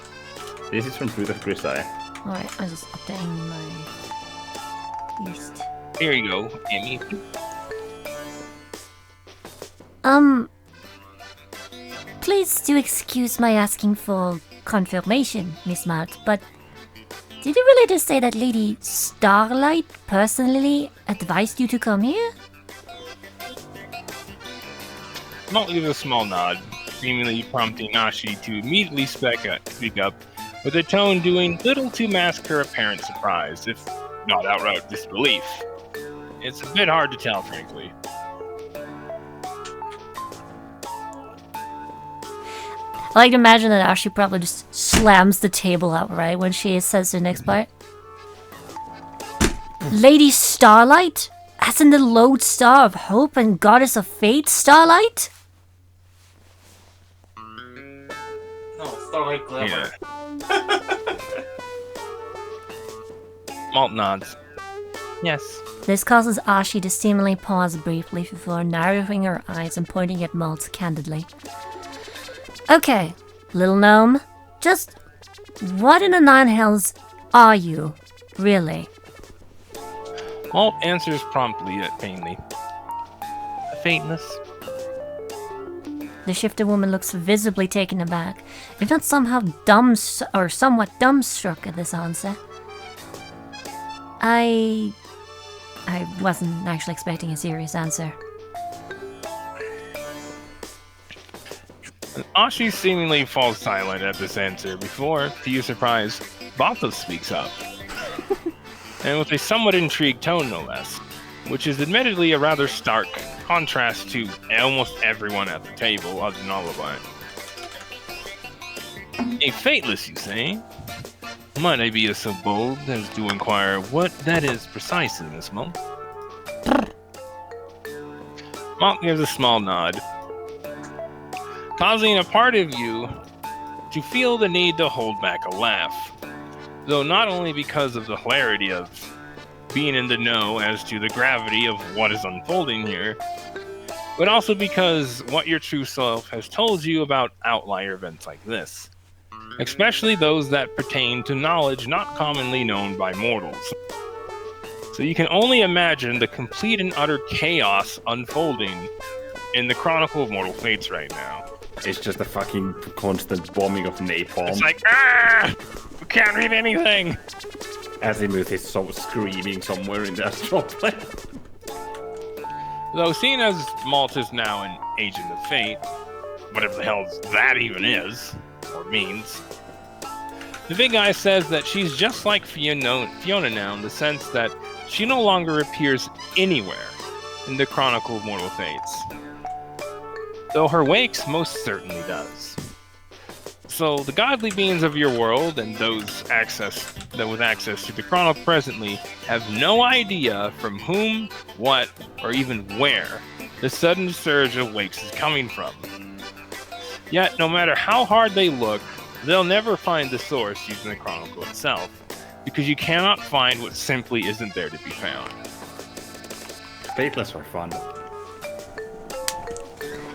This is from Fruit of Grisaia. Alright, I was just updating my list. Here you go, Amy. Please do excuse my asking for confirmation, Miss Malt, but did you really just say that Lady Starlight personally advised you to come here? Malt gives a small nod, seemingly prompting Nashi to immediately speak up, with her tone doing little to mask her apparent surprise, if not outright disbelief. It's a bit hard to tell, frankly. I like to imagine that Ashi probably just slams the table outright when she says the next part. Lady Starlight? As in the lodestar of hope and goddess of fate, Starlight? No, Starlight Glamour. Yeah. Malt nods. Yes. This causes Ashi to seemingly pause briefly before narrowing her eyes and pointing at Malt candidly. Okay, little gnome, just what in the nine hells are you, really? Malt answers promptly yet painfully. A faintness. The shifter woman looks visibly taken aback, if not somehow somewhat dumbstruck at this answer. I wasn't actually expecting a serious answer. Ashi seemingly falls silent at this answer before, to your surprise, Vathos speaks up. And with a somewhat intrigued tone, no less, which is admittedly a rather stark contrast to almost everyone at the table other than Oliver. A fateless, you say? Might I be so bold as to inquire what that is precisely, Miss Monk? Monk gives a small nod, causing a part of you to feel the need to hold back a laugh, though not only because of the hilarity of being in the know as to the gravity of what is unfolding here, but also because what your true self has told you about outlier events like this, especially those that pertain to knowledge not commonly known by mortals. So you can only imagine the complete and utter chaos unfolding in the Chronicle of Mortal Fates right now. It's just a fucking constant bombing of napalm. It's like, can't read anything! Azimuth is so screaming somewhere in the astral plane. Though seen as Malt is now an agent of fate, whatever the hell that even is, or means, the big guy says that she's just like Fiona now in the sense that she no longer appears anywhere in the Chronicle of Mortal Fates. Though her wakes most certainly does. So the godly beings of your world and those with access to the Chronicle presently have no idea from whom, what, or even where the sudden surge of wakes is coming from. Yet, no matter how hard they look, they'll never find the source using the Chronicle itself, because you cannot find what simply isn't there to be found. Fateless are fun.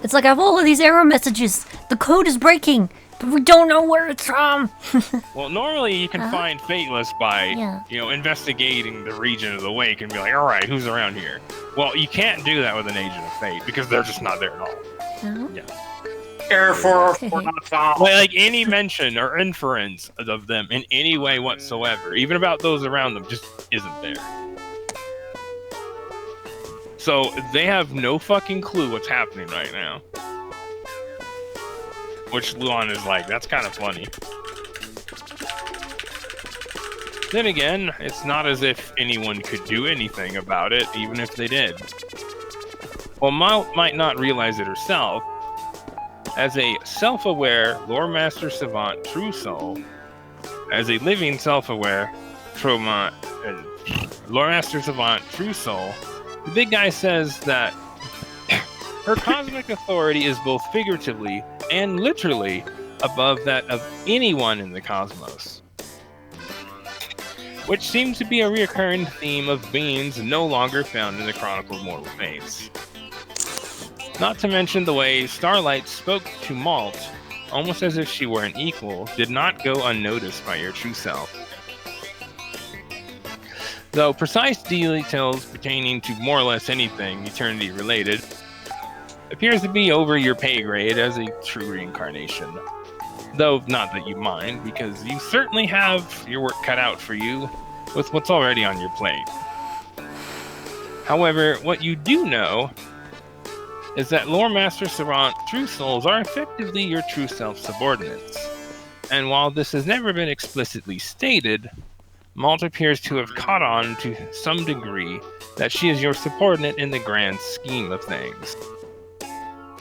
It's like I have all of these error messages. The code is breaking, but we don't know where it's from. Well, normally you can find Fateless by, investigating the region of the wake and be like, alright, who's around here? Well, you can't do that with an Agent of Fate, because they're just not there at all. Yeah. Therefore, we're not found. Like any mention or inference of them in any way whatsoever, even about those around them, just isn't there. So they have no fucking clue what's happening right now. Which Luon is like, that's kind of funny. Then again, it's not as if anyone could do anything about it, even if they did. Well, Malt might not realize it herself. As a self-aware lore master savant true soul, as a living self-aware lore master savant true soul, the big guy says that her cosmic authority is both figuratively and literally above that of anyone in the cosmos. Which seems to be a recurring theme of beings no longer found in the Chronicle of Mortal Fates. Not to mention the way Starlight spoke to Malt, almost as if she were an equal, did not go unnoticed by your true self. Though precise details pertaining to more or less anything eternity-related appears to be over your pay grade as a true reincarnation. Though not that you mind, because you certainly have your work cut out for you with what's already on your plate. However, what you do know is that Lore Master Savant True Souls are effectively your true self subordinates. And while this has never been explicitly stated, Malt appears to have caught on to some degree that she is your subordinate in the grand scheme of things.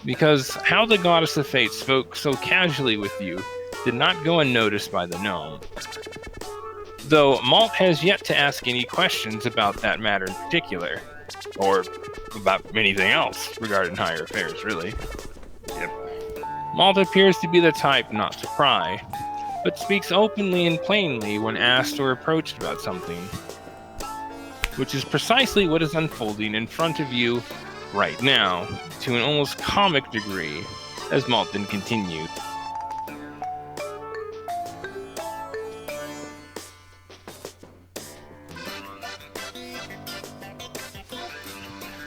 Because how the Goddess of Fate spoke so casually with you did not go unnoticed by the gnome. Though Malt has yet to ask any questions about that matter in particular, or about anything else regarding higher affairs, really. Yep. Malt appears to be the type not to pry, but speaks openly and plainly when asked or approached about something, which is precisely what is unfolding in front of you right now, to an almost comic degree, as Malt then continued.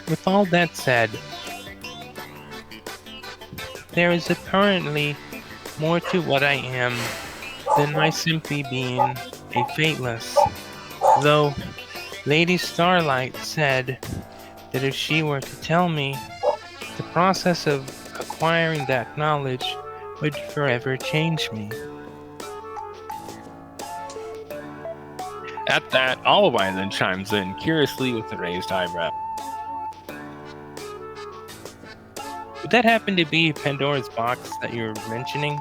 With all that said, there is apparently more to what I am than my simply being a fateless. Though Lady Starlight said that if she were to tell me, the process of acquiring that knowledge would forever change me. At that, Olive then chimes in curiously with a raised eyebrow. Would that happen to be Pandora's box that you were mentioning?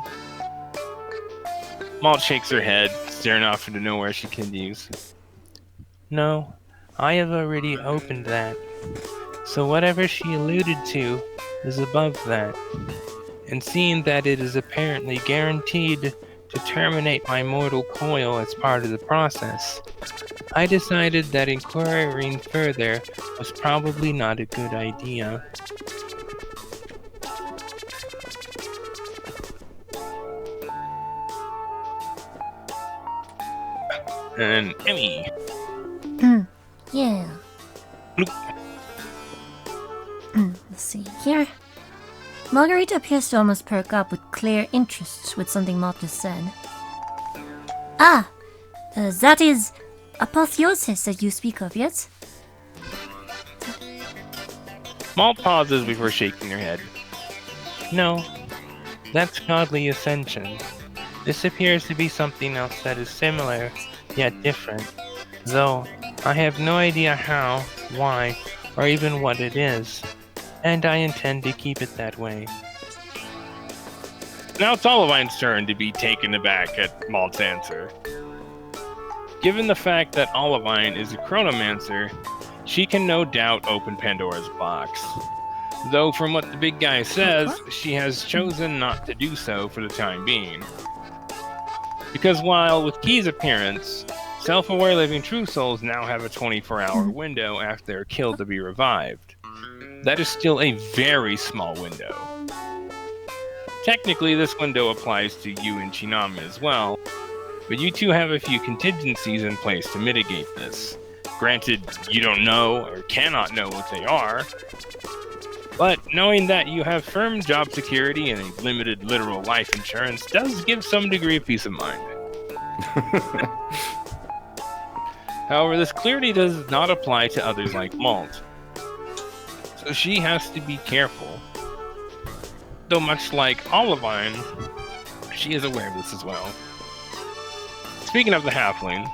Malt shakes her head, staring off into nowhere. She continues. No, I have already opened that. So whatever she alluded to is above that. And seeing that it is apparently guaranteed to terminate my mortal coil as part of the process, I decided that inquiring further was probably not a good idea. And Emmy. Yeah. Let's see here. Margarita appears to almost perk up with clear interest with something Malt just said. Ah, That is apotheosis that you speak of, yes? Malt pauses before shaking her head. No, that's godly ascension. This appears to be something else that is similar, yet different. Though, I have no idea how, why, or even what it is. And I intend to keep it that way. Now it's Olivine's turn to be taken aback at Malt's answer. Given the fact that Olivine is a chronomancer, she can no doubt open Pandora's box. Though from what the big guy says, she has chosen not to do so for the time being. Because while with Key's appearance, self-aware living true souls now have a 24-hour window after they're killed to be revived. That is still a very small window. Technically, this window applies to you and Konami as well, but you two have a few contingencies in place to mitigate this. Granted, you don't know or cannot know what they are, but knowing that you have firm job security and a limited literal life insurance does give some degree of peace of mind. However, this clearly does not apply to others like Malt, so she has to be careful. Though much like Olivine, she is aware of this as well. Speaking of the halfling,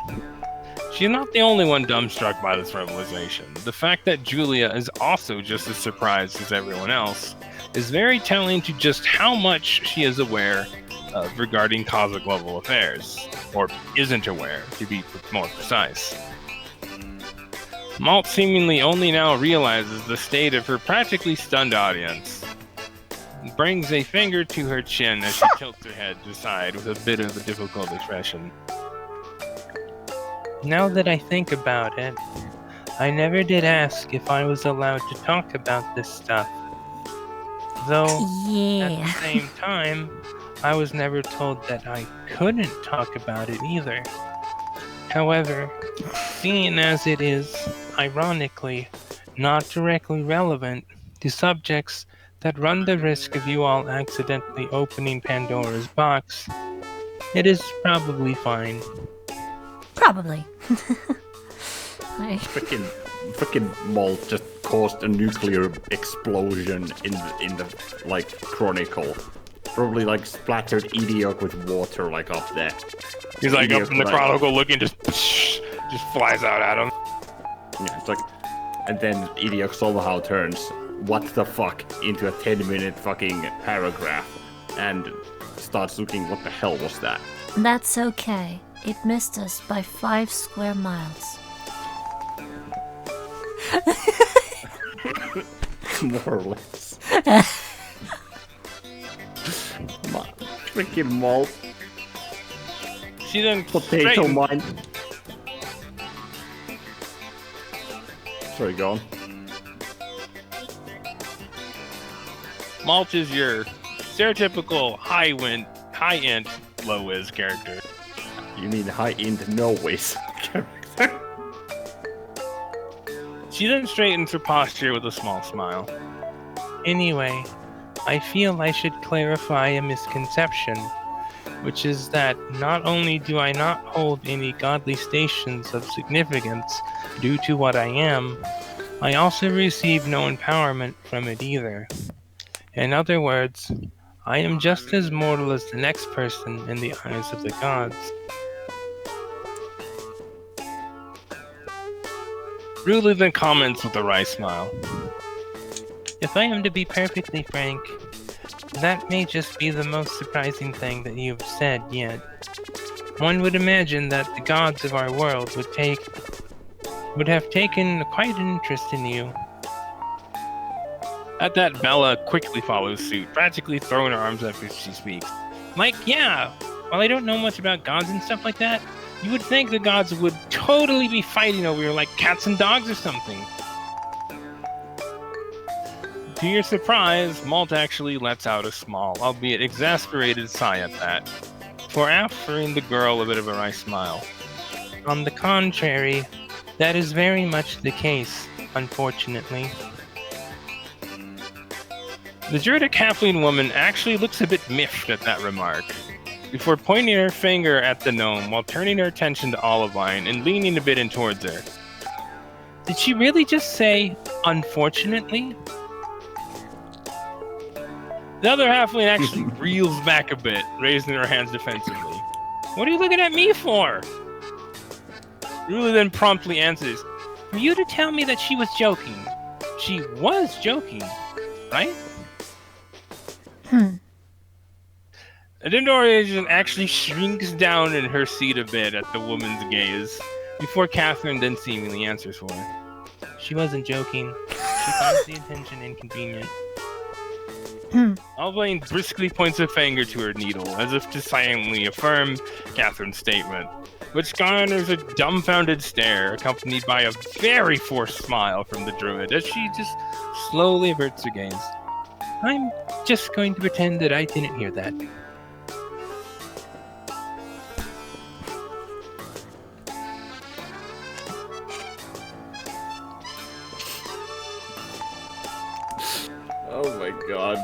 she's not the only one dumbstruck by this revelation. The fact that Julia is also just as surprised as everyone else is very telling to just how much she is aware of regarding cosmic level affairs, or isn't aware, to be more precise. Malt seemingly only now realizes the state of her practically stunned audience, brings a finger to her chin as she tilts her head to the side with a bit of a difficult expression. Now that I think about it, I never did ask if I was allowed to talk about this stuff. Though, at the same time, I was never told that I couldn't talk about it either. However, seeing as it is, ironically, not directly relevant to subjects that run the risk of you all accidentally opening Pandora's box, it is probably fine. Probably. Frickin' Malt just caused a nuclear explosion in the like chronicle. Probably like splattered Idiok with water like up there. He's like Idiok, up in the chronicle looking, just flies out at him. Yeah, it's like, and then Idiok somehow turns what the fuck into a 10-minute fucking paragraph and starts looking, what the hell was that? That's okay. It missed us by 5 square miles. More or less. Freaking Malt. She then Potato mine. Sorry, go on. Malt is your stereotypical high-end, low-whiz character. You mean high-end no-whiz character? She then straightens her posture with a small smile. Anyway, I feel I should clarify a misconception, which is that not only do I not hold any godly stations of significance due to what I am, I also receive no empowerment from it either. In other words, I am just as mortal as the next person in the eyes of the gods. Rulu then comments with a wry smile. If I am to be perfectly frank, that may just be the most surprising thing that you've said yet. One would imagine that the gods of our world would have taken quite an interest in you. At that, Bella quickly follows suit, practically throwing her arms up as she speaks. Like, yeah, while I don't know much about gods and stuff like that, you would think the gods would totally be fighting over you like cats and dogs or something. To your surprise, Malt actually lets out a small, albeit exasperated sigh at that, for offering the girl a bit of a wry smile. On the contrary, that is very much the case, unfortunately. The Druidic halfling woman actually looks a bit miffed at that remark. before pointing her finger at the gnome while turning her attention to Olivine and leaning a bit in towards her. Did she really just say, unfortunately? The other halfling actually reels back a bit, raising her hands defensively. What are you looking at me for? Rulu then promptly answers, for you to tell me that she was joking. She was joking, right? Adendorian actually shrinks down in her seat a bit at the woman's gaze, before Catherine then seemingly answers for her. She wasn't joking. She finds the attention inconvenient. Alvain briskly points a finger to her needle, as if to silently affirm Catherine's statement, which garners a dumbfounded stare, accompanied by a very forced smile from the druid, as she just slowly averts her gaze. I'm just going to pretend that I didn't hear that. Oh my god.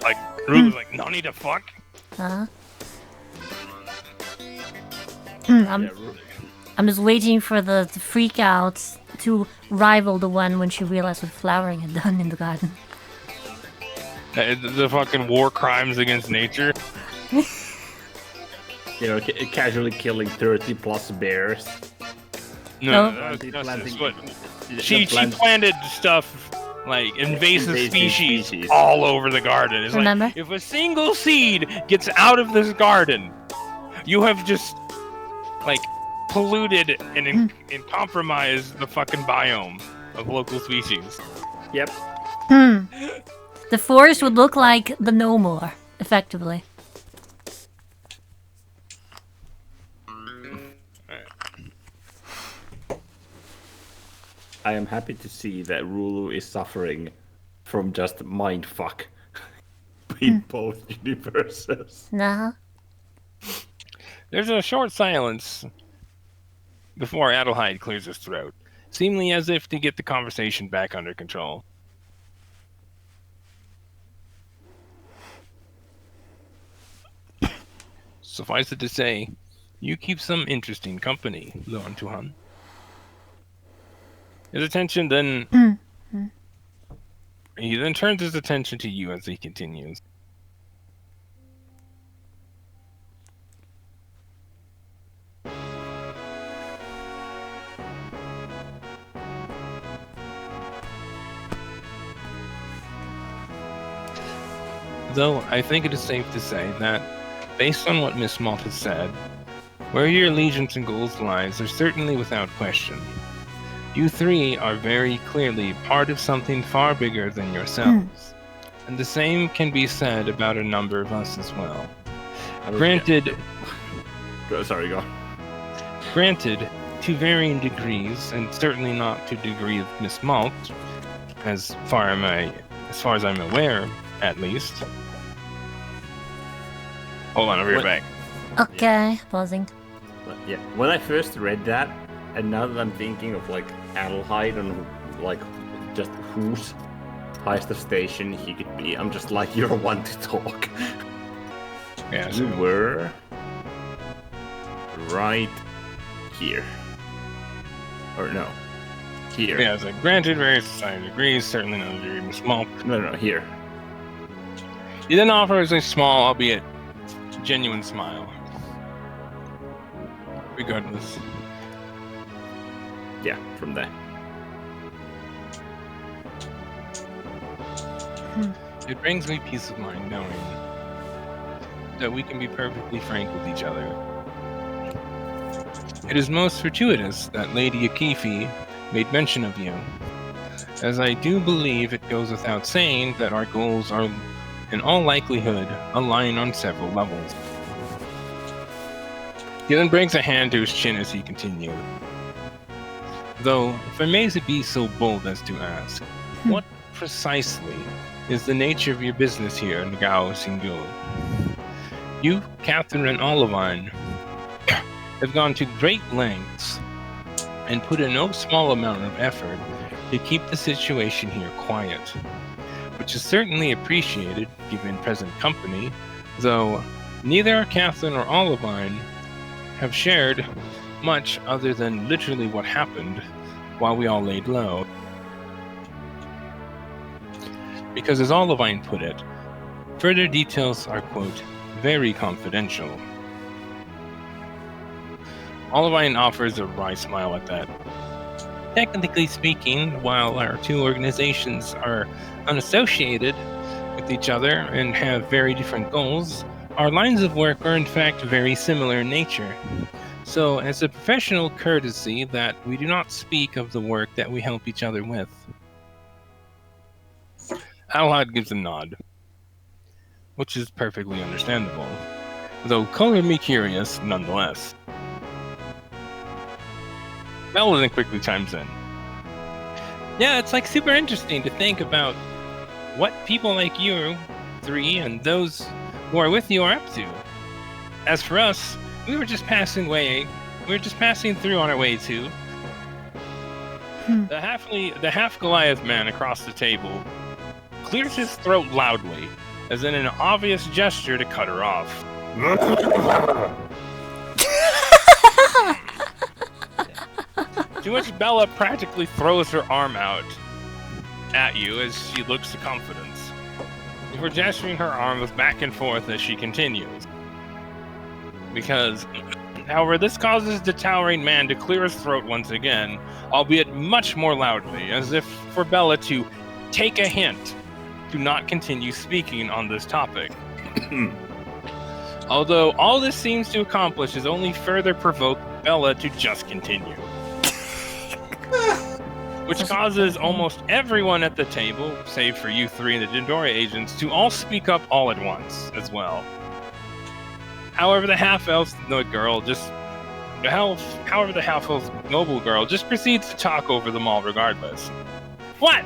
Like, Rule's like, no need to fuck? I'm just waiting for the freak out to rival the one when she realized what flowering had done in the garden. The fucking war crimes against nature. You know, casually killing 30 plus bears. No, she planted stuff like invasive species all over the garden. It's Remember? like, if a single seed gets out of this garden, you have just like polluted and compromised the fucking biome of local species. Yep. The forest would look like the no more, effectively. I am happy to see that Rulu is suffering from just mindfuck in both universes. Nah. There's a short silence before Adelheid clears his throat, seemingly as if to get the conversation back under control. Suffice it to say, you keep some interesting company, Luon Tuhan. His attention then... He then turns his attention to you as he continues. Though I think it is safe to say that, based on what Miss Malt has said, where your allegiance and goals lies are certainly without question. You three are very clearly part of something far bigger than yourselves, and the same can be said about a number of us as well. Granted, sorry, go. Granted, to varying degrees, and certainly not to the degree of Miss Malt, as far as I'm aware, at least. Hold on, I'll be right back. Okay, pausing. Yeah, when I first read that, and now that I'm thinking of like Adelheid and like just whose highest of station he could be, I'm just like, you're one to talk. Yeah, You were right here. Or no, here. Yeah, it's like, granted, various society degrees, certainly not a degree of Miss Malt. No, here. He then offers a small, albeit genuine smile. Regardless. Yeah, from there. It brings me peace of mind knowing that we can be perfectly frank with each other. It is most fortuitous that Lady Akifi made mention of you, as I do believe it goes without saying that our goals are, in all likelihood, align on several levels. He then brings a hand to his chin as he continued. Though, if I may be so bold as to ask, what precisely is the nature of your business here in Gao Singul? You, Catherine, and Olivine have gone to great lengths and put in no small amount of effort to keep the situation here quiet, which is certainly appreciated given present company, though Neither Catherine or Olivine have shared much other than literally what happened while we all laid low. Because as Olivine put it, further details are, quote, very confidential. Olivine offers a wry smile at that. Technically speaking, while our two organizations are unassociated with each other and have very different goals, our lines of work are in fact very similar in nature. So, as a professional courtesy, that we do not speak of the work that we help each other with. Adelheid gives a nod, which is perfectly understandable, though color me curious nonetheless. Bella then quickly chimes in. Yeah, it's like super interesting to think about what people like you three and those who are with you are up to. As for us, we were just passing through on our way to. The half Goliath man across the table clears his throat loudly, as in an obvious gesture to cut her off. To which Bella practically throws her arm out at you as she looks to confidence, before gesturing her arms back and forth as she continues. Because, however, this causes the towering man to clear his throat once again, albeit much more loudly, as if for Bella to take a hint to not continue speaking on this topic. Although all this seems to accomplish is only further provoke Bella to just continue. Which causes almost everyone at the table, save for you three and the Dendora agents, to all speak up all at once as well. However, the half-elf noble girl just proceeds to talk over them all regardless. What?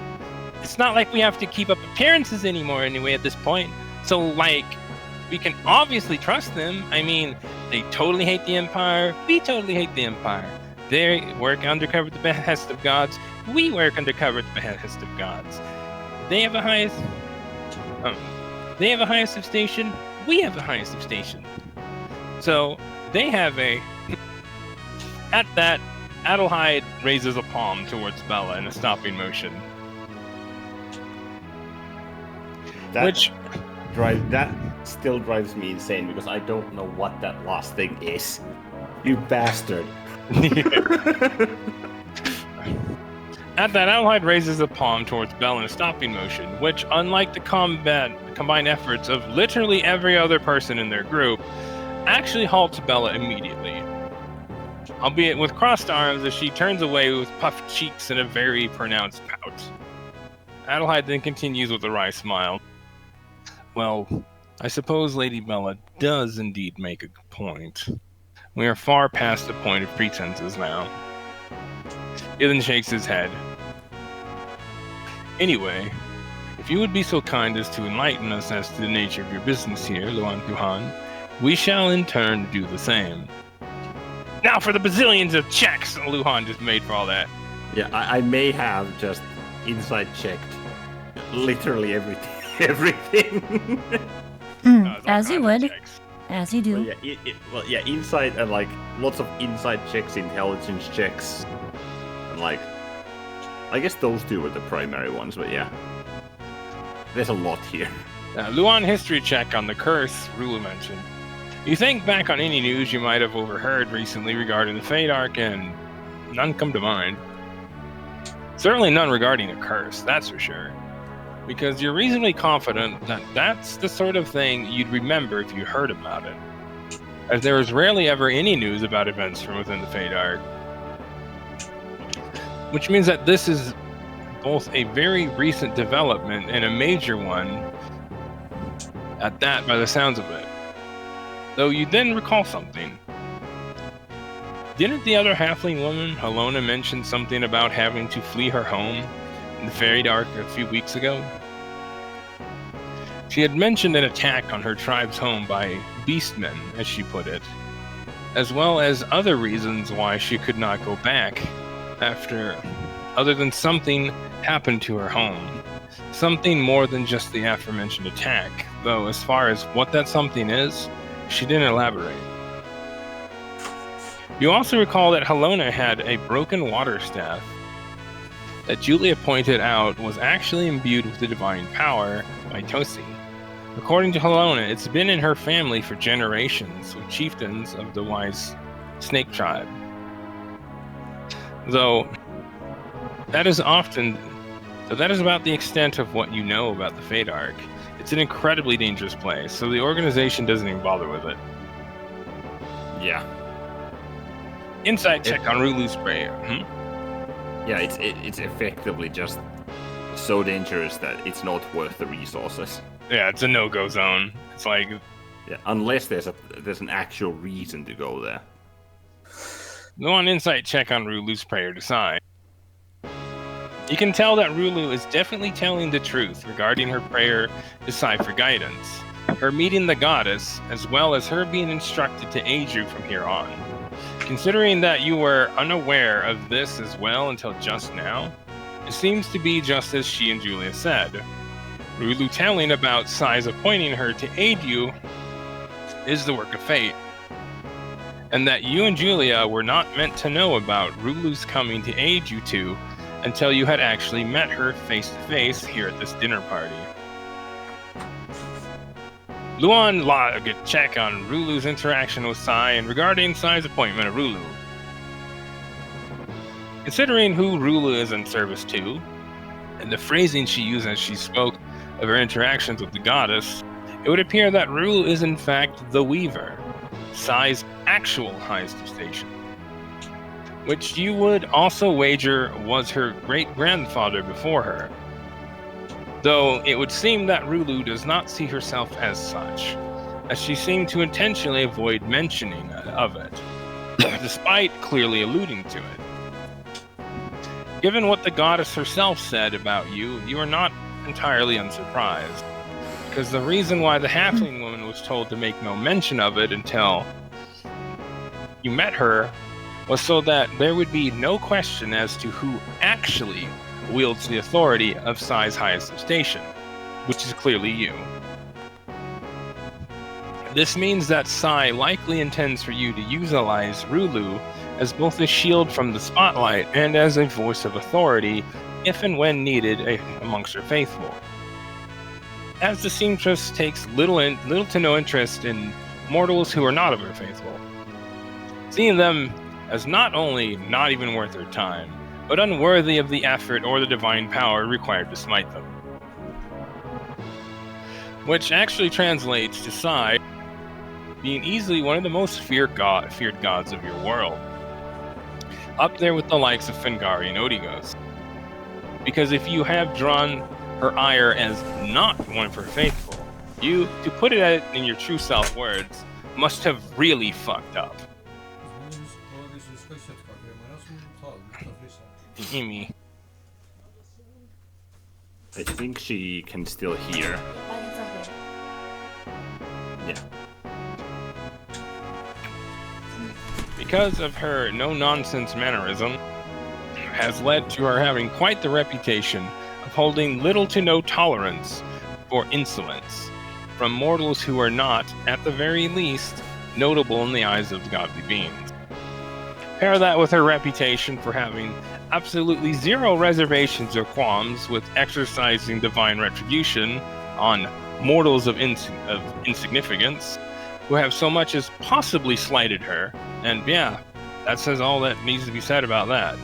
It's not like we have to keep up appearances anymore anyway at this point. So, like, we can obviously trust them. I mean, they totally hate the Empire. We totally hate the Empire. They work undercover at the behest of gods. We work undercover at the behest of gods. They have the highest of station. We have the highest of station. So they have a. At that, Adelheid raises a palm towards Bella in a stopping motion. That still drives me insane because I don't know what that last thing is. You bastard. At that, Adelheid raises a palm towards Bella in a stopping motion, which, unlike the combined efforts of literally every other person in their group, actually halts Bella immediately. Albeit with crossed arms as she turns away with puffed cheeks and a very pronounced pout. Adelheid then continues with a wry smile. Well, I suppose Lady Bella does indeed make a good point. We are far past the point of pretenses now. He then shakes his head. Anyway, if you would be so kind as to enlighten us as to the nature of your business here, Luon Kuhan, we shall in turn do the same. Now for the bazillions of checks Luhan just made for all that. Yeah, I may have just inside checked literally everything. As you would. As you do. Well, yeah, inside and like lots of inside checks, intelligence checks, and like I guess those two were the primary ones, but yeah, there's a lot here. Luon history check on the curse Rula mentioned. You think back on any news you might have overheard recently regarding the Fate Arc, and none come to mind. Certainly none regarding a curse, that's for sure. Because you're reasonably confident that that's the sort of thing you'd remember if you heard about it. As there is rarely ever any news about events from within the Fate Arc. Which means that this is both a very recent development and a major one at that by the sounds of it. Though you then recall something. Didn't the other halfling woman, Helona, mention something about having to flee her home in the Fairy Arc a few weeks ago? She had mentioned an attack on her tribe's home by beastmen, as she put it, as well as other reasons why she could not go back other than something happened to her home. Something more than just the aforementioned attack, though as far as what that something is, She didn't elaborate. You also recall that Helona had a broken water staff that Julia pointed out was actually imbued with the divine power by Tosi. According to Helona, it's been in her family for generations, with chieftains of the wise snake tribe. Though that is about the extent of what you know about the Fate Arc. It's an incredibly dangerous place, so the organization doesn't even bother with it. Yeah. Insight check on Rulu's prayer. Yeah, it's effectively just so dangerous that it's not worth the resources. Yeah, it's a no-go zone. It's like, yeah, unless there's an actual reason to go there. Go on insight check on Rulu's prayer to Sai. You can tell that Rulu is definitely telling the truth regarding her prayer to Sai for guidance, her meeting the goddess, as well as her being instructed to aid you from here on. Considering that you were unaware of this as well until just now, it seems to be just as she and Julia said. Rulu telling about Sai's appointing her to aid you is the work of fate, and that you and Julia were not meant to know about Rulu's coming to aid you two until you had actually met her face to face here at this dinner party. Luon log a check on Rulu's interaction with Sai and regarding Sai's appointment of Rulu. Considering who Rulu is in service to, and the phrasing she used as she spoke of her interactions with the goddess, it would appear that Rulu is in fact the Weaver, Sai's actual highest station, which you would also wager was her great-grandfather before her. Though it would seem that Rulu does not see herself as such, as she seemed to intentionally avoid mentioning of it, despite clearly alluding to it. Given what the goddess herself said about you, you are not entirely unsurprised, because the reason why the halfling woman was told to make no mention of it until you met her was so that there would be no question as to who actually wields the authority of Sai's highest station, which is clearly you. This means that Sai likely intends for you to utilize Rulu as both a shield from the spotlight and as a voice of authority if and when needed amongst her faithful. As the seamstress takes little to no interest in mortals who are not of her faithful, seeing them as not only not even worth her time, but unworthy of the effort or the divine power required to smite them. Which actually translates to Sai being easily one of the most feared gods of your world, up there with the likes of Figaro and Odigos. Because if you have drawn her ire as not one of her faithful, you, to put it in your true self words, must have really fucked up. Amy. I think she can still hear. Yeah. Because of her no-nonsense mannerism, has led to her having quite the reputation of holding little to no tolerance for insolence from mortals who are not, at the very least, notable in the eyes of godly beings. Pair that with her reputation for having absolutely zero reservations or qualms with exercising divine retribution on mortals of insignificance who have so much as possibly slighted her, and yeah, that says all that needs to be said about that.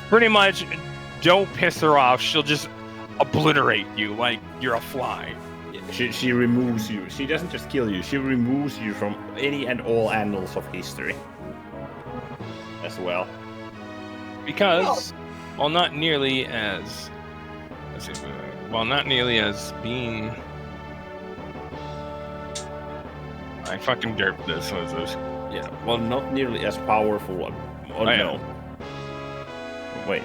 Pretty much, don't piss her off, she'll just obliterate you like you're a fly. She removes you. She doesn't just kill you, she removes you from any and all annals of history as well. Because, while not nearly as being... I fucking derped this. What is this? Yeah, well, not nearly as powerful. Oh, no. Wait.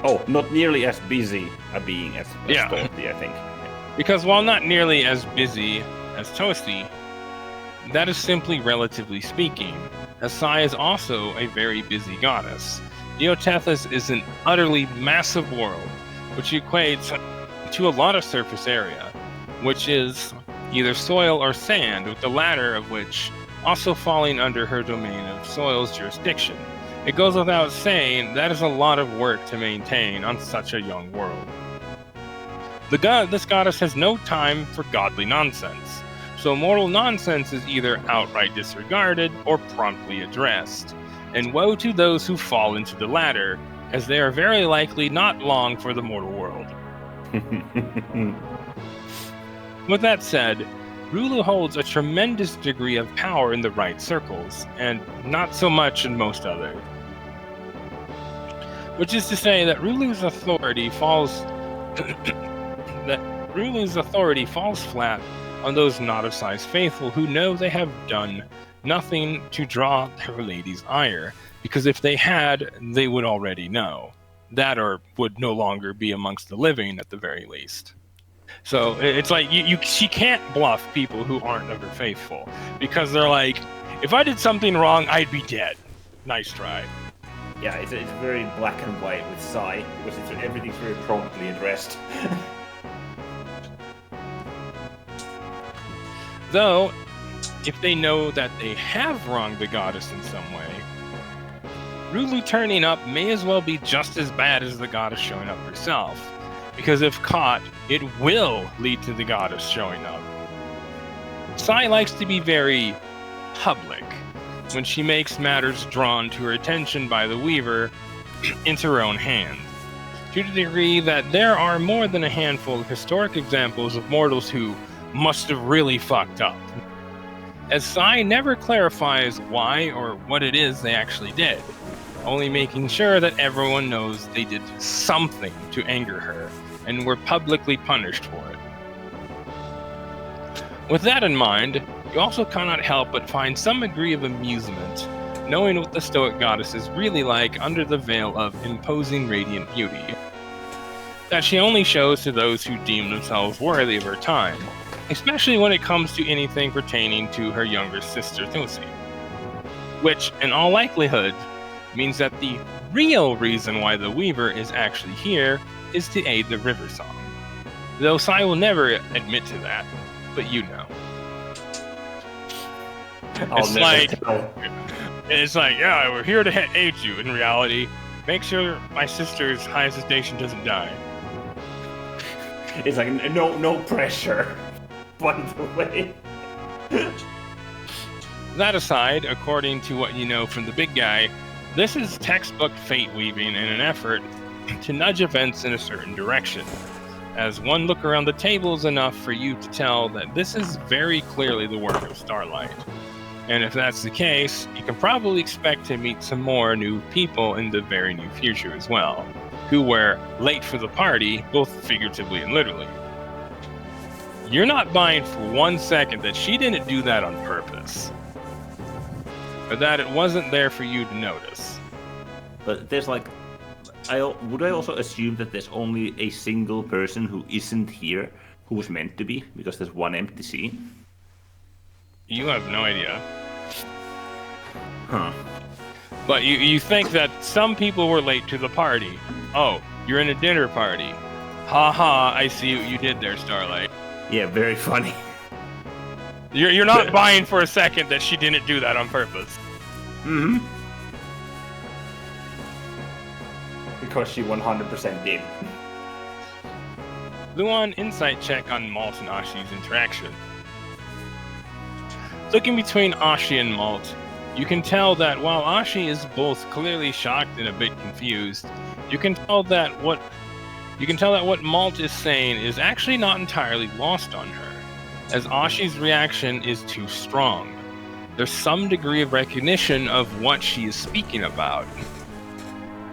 Oh, not nearly as busy a being as Toasty, I think. Yeah. Because while not nearly as busy as Toasty, that is simply relatively speaking, as Sai is also a very busy goddess. Diotethys is an utterly massive world, which equates to a lot of surface area, which is either soil or sand, with the latter of which also falling under her domain of soil's jurisdiction. It goes without saying that is a lot of work to maintain on such a young world. This goddess has no time for godly nonsense, so mortal nonsense is either outright disregarded or promptly addressed. And woe to those who fall into the latter, as they are very likely not long for the mortal world. With that said, Rulu holds a tremendous degree of power in the right circles, and not so much in most other. Which is to say that Rulu's authority falls flat on those not of size faithful who know they have done nothing to draw their lady's ire, because if they had, they would already know. That, or would no longer be amongst the living at the very least. So it's like she can't bluff people who aren't of her faithful, because they're like, if I did something wrong, I'd be dead. Nice try. Yeah, it's very black and white with Sai, because everything's very promptly addressed. Though, if they know that they have wronged the goddess in some way, Rulu turning up may as well be just as bad as the goddess showing up herself. Because if caught, it will lead to the goddess showing up. Sai likes to be very public when she makes matters drawn to her attention by the Weaver into her own hands, to the degree that there are more than a handful of historic examples of mortals who must have really fucked up, as Sai never clarifies why or what it is they actually did, only making sure that everyone knows they did something to anger her and were publicly punished for it. With that in mind, you also cannot help but find some degree of amusement knowing what the Stoic goddess is really like under the veil of imposing radiant beauty, that she only shows to those who deem themselves worthy of her time, especially when it comes to anything pertaining to her younger sister Thusi, which, in all likelihood, means that the real reason why the Weaver is actually here is to aid the River Song. Though Sai will never admit to that, but you know. It's like, yeah, we're here to aid you. In reality, make sure my sister's high station doesn't die. It's like, no pressure. By the way. That aside, according to what you know from the big guy, this is textbook fate weaving in an effort to nudge events in a certain direction, as one look around the table is enough for you to tell that this is very clearly the work of Starlight. And if that's the case, you can probably expect to meet some more new people in the very near future as well, who were late for the party, both figuratively and literally. You're not buying for 1 second that she didn't do that on purpose, or that it wasn't there for you to notice. But there's like, would I also assume that there's only a single person who isn't here who was meant to be, because there's one empty seat? You have no idea. Huh. But you think that some people were late to the party. Oh, you're in a dinner party. Ha ha, I see what you did there, Starlight. Yeah, very funny. You're not buying for a second that she didn't do that on purpose. Mm-hmm. Because she 100% did. Luon insight check on Malt and Ashi's interaction. Looking between Ashi and Malt, you can tell that while Ashi is both clearly shocked and a bit confused, you can tell that what Malt is saying is actually not entirely lost on her, as Ashi's reaction is too strong. There's some degree of recognition of what she is speaking about,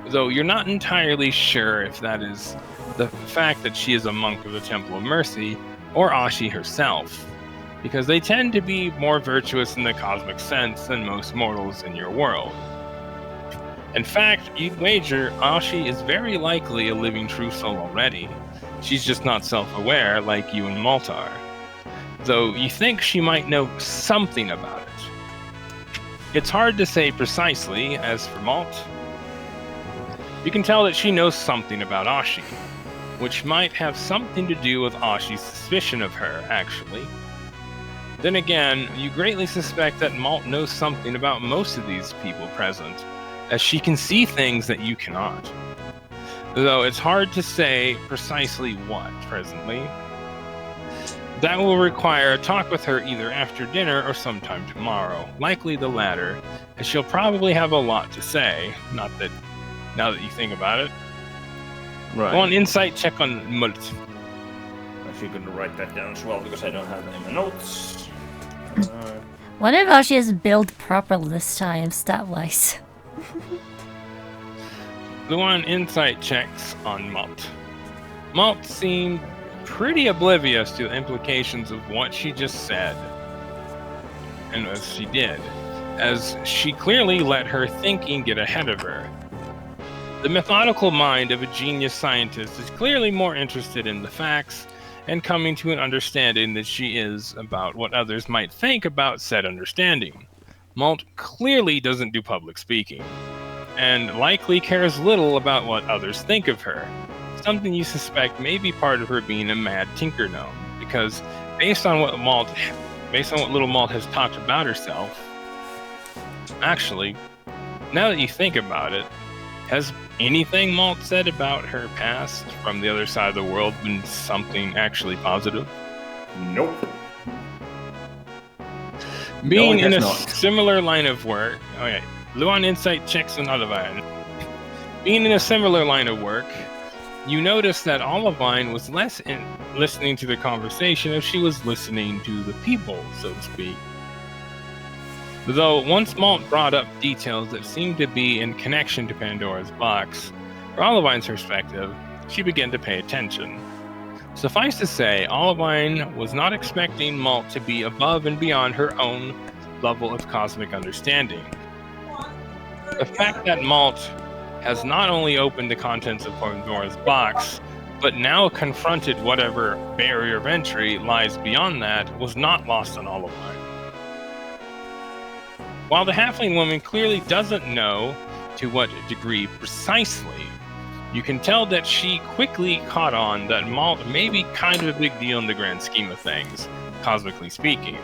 though you're not entirely sure if that is the fact that she is a monk of the Temple of Mercy or Ashi herself, because they tend to be more virtuous in the cosmic sense than most mortals in your world. In fact, you'd wager Ashi is very likely a living true soul already. She's just not self-aware like you and Malt are, though you think she might know something about it. It's hard to say precisely. As for Malt, you can tell that she knows something about Ashi, which might have something to do with Ashi's suspicion of her, actually. Then again, you greatly suspect that Malt knows something about most of these people present, as she can see things that you cannot. Though it's hard to say precisely what, presently. That will require a talk with her either after dinner or sometime tomorrow, likely the latter, as she'll probably have a lot to say, now that you think about it. Right. Go on insight check on Malt. I'm actually going to write that down as well because I don't have that in my notes. Wonder if Ashi is built properly this time, stat-wise. Luon insight checks on Malt. Malt seemed pretty oblivious to the implications of what she just said. And as she did, as she clearly let her thinking get ahead of her. The methodical mind of a genius scientist is clearly more interested in the facts and coming to an understanding than she is about what others might think about said understanding. Malt clearly doesn't do public speaking, and likely cares little about what others think of her. Something you suspect may be part of her being a mad tinker gnome, because based on what little Malt has talked about herself, actually, now that you think about it, has anything Malt said about her past from the other side of the world been something actually positive? Nope. Being in a not. similar line of work, okay, Luon insight checks on Olivine. Being in a similar line of work, you notice that Olivine was less listening to the conversation as she was listening to the people, so to speak. Though once Malt brought up details that seemed to be in connection to Pandora's box, from Olivine's perspective, she began to pay attention. Suffice to say, Olivine was not expecting Malt to be above and beyond her own level of cosmic understanding. The fact that Malt has not only opened the contents of Pandora's box, but now confronted whatever barrier of entry lies beyond that was not lost on Olivine. While the halfling woman clearly doesn't know to what degree precisely, you can tell that she quickly caught on that Malt may be kind of a big deal in the grand scheme of things, cosmically speaking.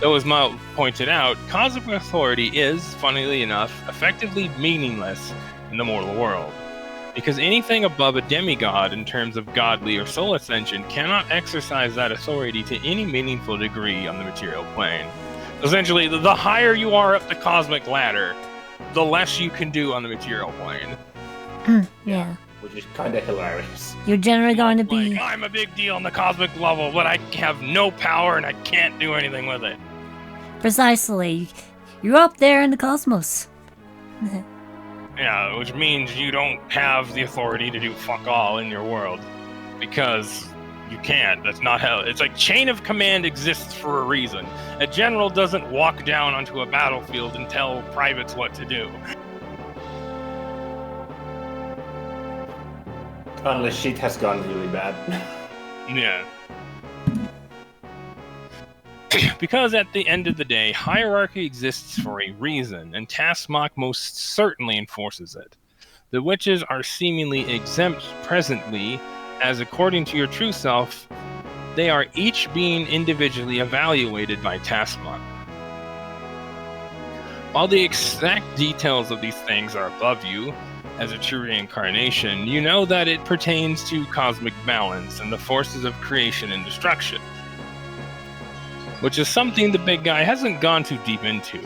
Though, as Malt pointed out, cosmic authority is, funnily enough, effectively meaningless in the mortal world, because anything above a demigod in terms of godly or soul ascension cannot exercise that authority to any meaningful degree on the material plane. Essentially, the higher you are up the cosmic ladder, the less you can do on the material plane. Yeah. Which is kind of hilarious. You're generally going to be... Like, I'm a big deal on the cosmic level, but I have no power and I can't do anything with it. Precisely. You're up there in the cosmos. Yeah, which means you don't have the authority to do fuck all in your world. Because you can't. That's not how... It's like chain of command exists for a reason. A general doesn't walk down onto a battlefield and tell privates what to do. Unless shit has gone really bad. Yeah. Because at the end of the day, hierarchy exists for a reason, and Taskmach most certainly enforces it. The witches are seemingly exempt presently, as according to your true self, they are each being individually evaluated by Taskmach. While the exact details of these things are above you, as a true reincarnation, you know that it pertains to cosmic balance and the forces of creation and destruction. Which is something the big guy hasn't gone too deep into,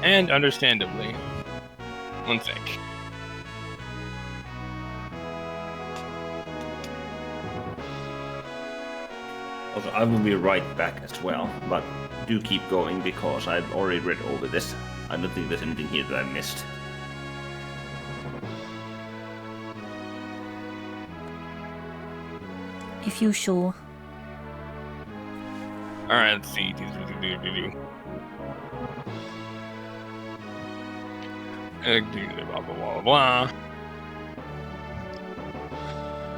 and understandably. One sec. Also, I will be right back as well, but do keep going because I've already read over this. I don't think there's anything here that I missed. If you sure. Alright, let's see. Blah, blah, blah, blah.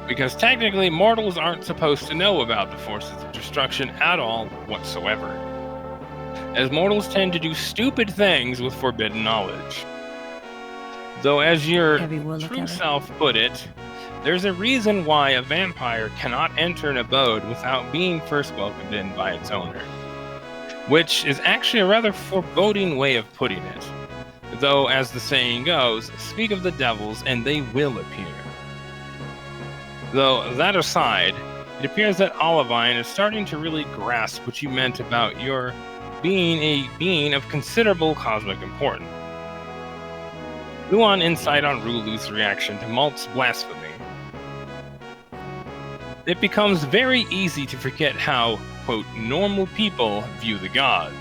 Because technically, mortals aren't supposed to know about the forces of destruction at all whatsoever. As mortals tend to do stupid things with forbidden knowledge. Though as your true self put it, There's a reason why a vampire cannot enter an abode without being first welcomed in by its owner, which is actually a rather foreboding way of putting it. Though, as the saying goes, speak of the devils and they will appear. Though, that aside, it appears that Olivine is starting to really grasp what you meant about your being a being of considerable cosmic importance. Luon insight on Rulu's reaction to Malt's blasphemy. It becomes very easy to forget how, quote, normal people view the god.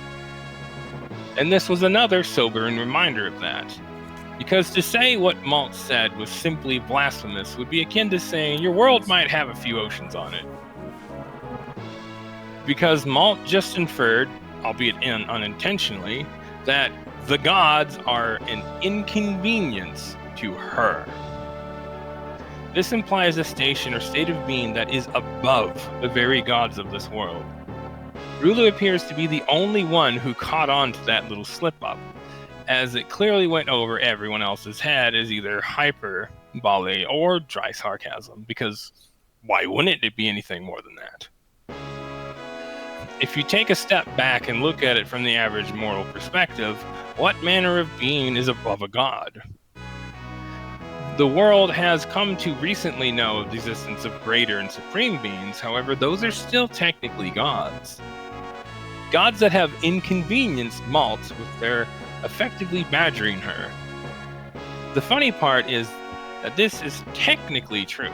And this was another sobering reminder of that. Because to say what Malt said was simply blasphemous would be akin to saying your world might have a few oceans on it. Because Malt just inferred, albeit unintentionally, that the gods are an inconvenience to her. This implies a station or state of being that is above the very gods of this world. Rulu appears to be the only one who caught on to that little slip-up, as it clearly went over everyone else's head as either hyperbole or dry sarcasm, because why wouldn't it be anything more than that? If you take a step back and look at it from the average mortal perspective, what manner of being is above a god? The world has come to recently know of the existence of greater and supreme beings, however, those are still technically gods. Gods that have inconvenienced Malt with their effectively badgering her. The funny part is that this is technically true.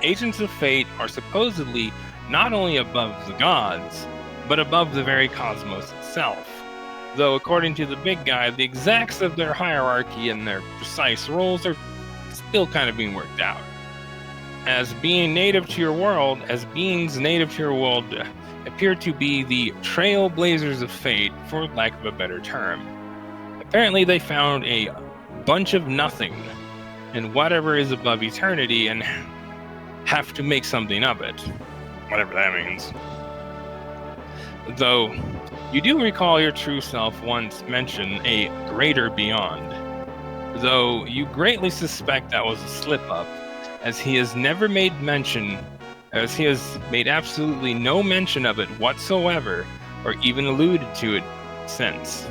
Agents of Fate are supposedly not only above the gods, but above the very cosmos itself. Though according to the big guy, the exacts of their hierarchy and their precise roles are still kind of being worked out. As being native to your world, as beings native to your world appear to be the trailblazers of fate, for lack of a better term. Apparently they found a bunch of nothing in whatever is above eternity and have to make something of it, whatever that means. Though, you do recall your true self once mention a greater beyond, though you greatly suspect that was a slip-up, as he has never made mention, as he has made absolutely no mention of it whatsoever, or even alluded to it since.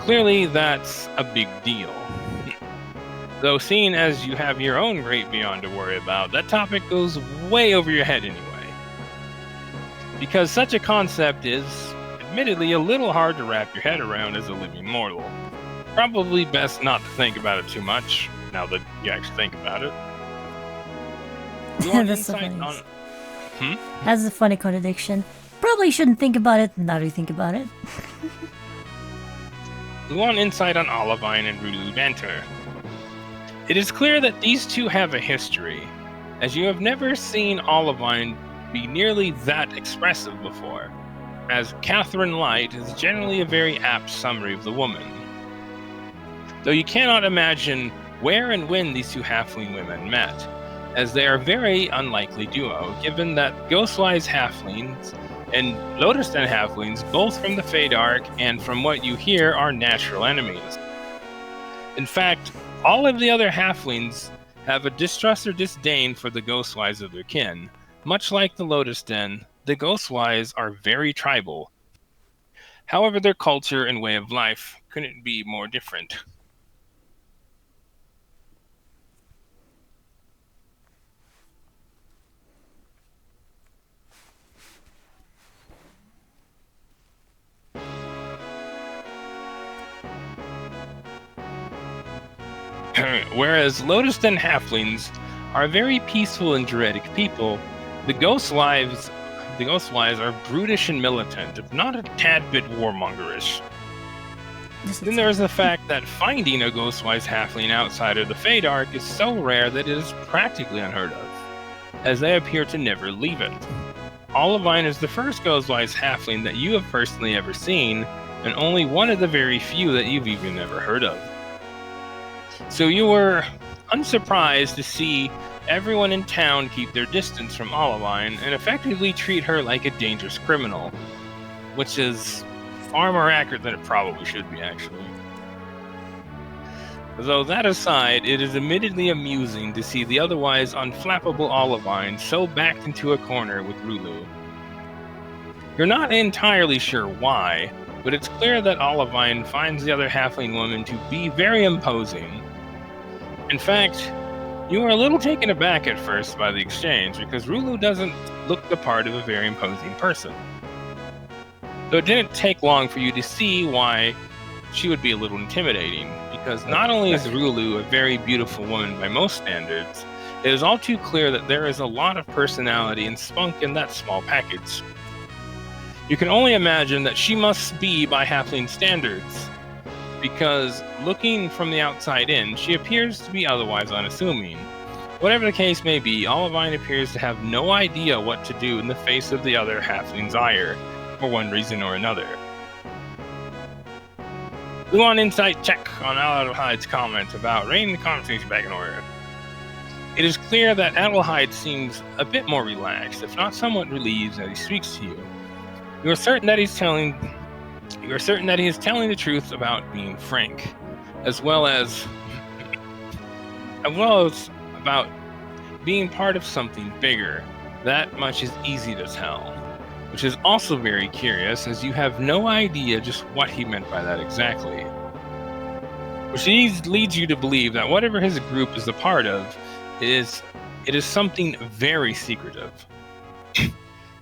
Clearly, that's a big deal. Though seeing as you have your own great beyond to worry about, that topic goes way over your head anyway. Because such a concept is, admittedly, a little hard to wrap your head around as a living mortal. Probably best not to think about it too much, now that you actually think about it. That's so funny. That's a funny contradiction. Probably shouldn't think about it, now do you think about it? You want insight on Olivine and Rulu banter. It is clear that these two have a history, as you have never seen Olivine be nearly that expressive before, as Catherine Light is generally a very apt summary of the woman. Though you cannot imagine where and when these two halfling women met, as they are a very unlikely duo, given that Ghostwise halflings and Lotus Den halflings, both from the Fade Arc and from what you hear, are natural enemies. In fact, all of the other halflings have a distrust or disdain for the Ghostwise of their kin. Much like the Lotus Den, the Ghostwise are very tribal. However, their culture and way of life couldn't be more different. Whereas Lotus Den halflings are very peaceful and druidic people, the Ghostwise are brutish and militant, if not a tad bit warmongerish. Then there is the fact that finding a Ghostwise halfling outside of the Fade Arc is so rare that it is practically unheard of, as they appear to never leave it. Olivine is the first Ghostwise halfling that you have personally ever seen, and only one of the very few that you've even never heard of. So you were unsurprised to see everyone in town keep their distance from Olivine and effectively treat her like a dangerous criminal, which is far more accurate than it probably should be, actually. Though that aside, it is admittedly amusing to see the otherwise unflappable Olivine so backed into a corner with Rulu. You're not entirely sure why, but it's clear that Olivine finds the other halfling woman to be very imposing. In fact, you are a little taken aback at first by the exchange, because Rulu doesn't look the part of a very imposing person. So it didn't take long for you to see why she would be a little intimidating, because not only is Rulu a very beautiful woman by most standards, it is all too clear that there is a lot of personality and spunk in that small package. You can only imagine that she must be by halfling standards, because looking from the outside in, she appears to be otherwise unassuming. Whatever the case may be, Olivine appears to have no idea what to do in the face of the other halfling's ire, for one reason or another. Luon insight check on Adelhide's comment about reining the conversation back in order. It is clear that Adelhide seems a bit more relaxed, if not somewhat relieved, as he speaks to you. You are certain that he is telling the truth about being frank, as well as about being part of something bigger. That much is easy to tell, which is also very curious, as you have no idea just what he meant by that exactly. Which leads you to believe that whatever his group is a part of, it is something very secretive.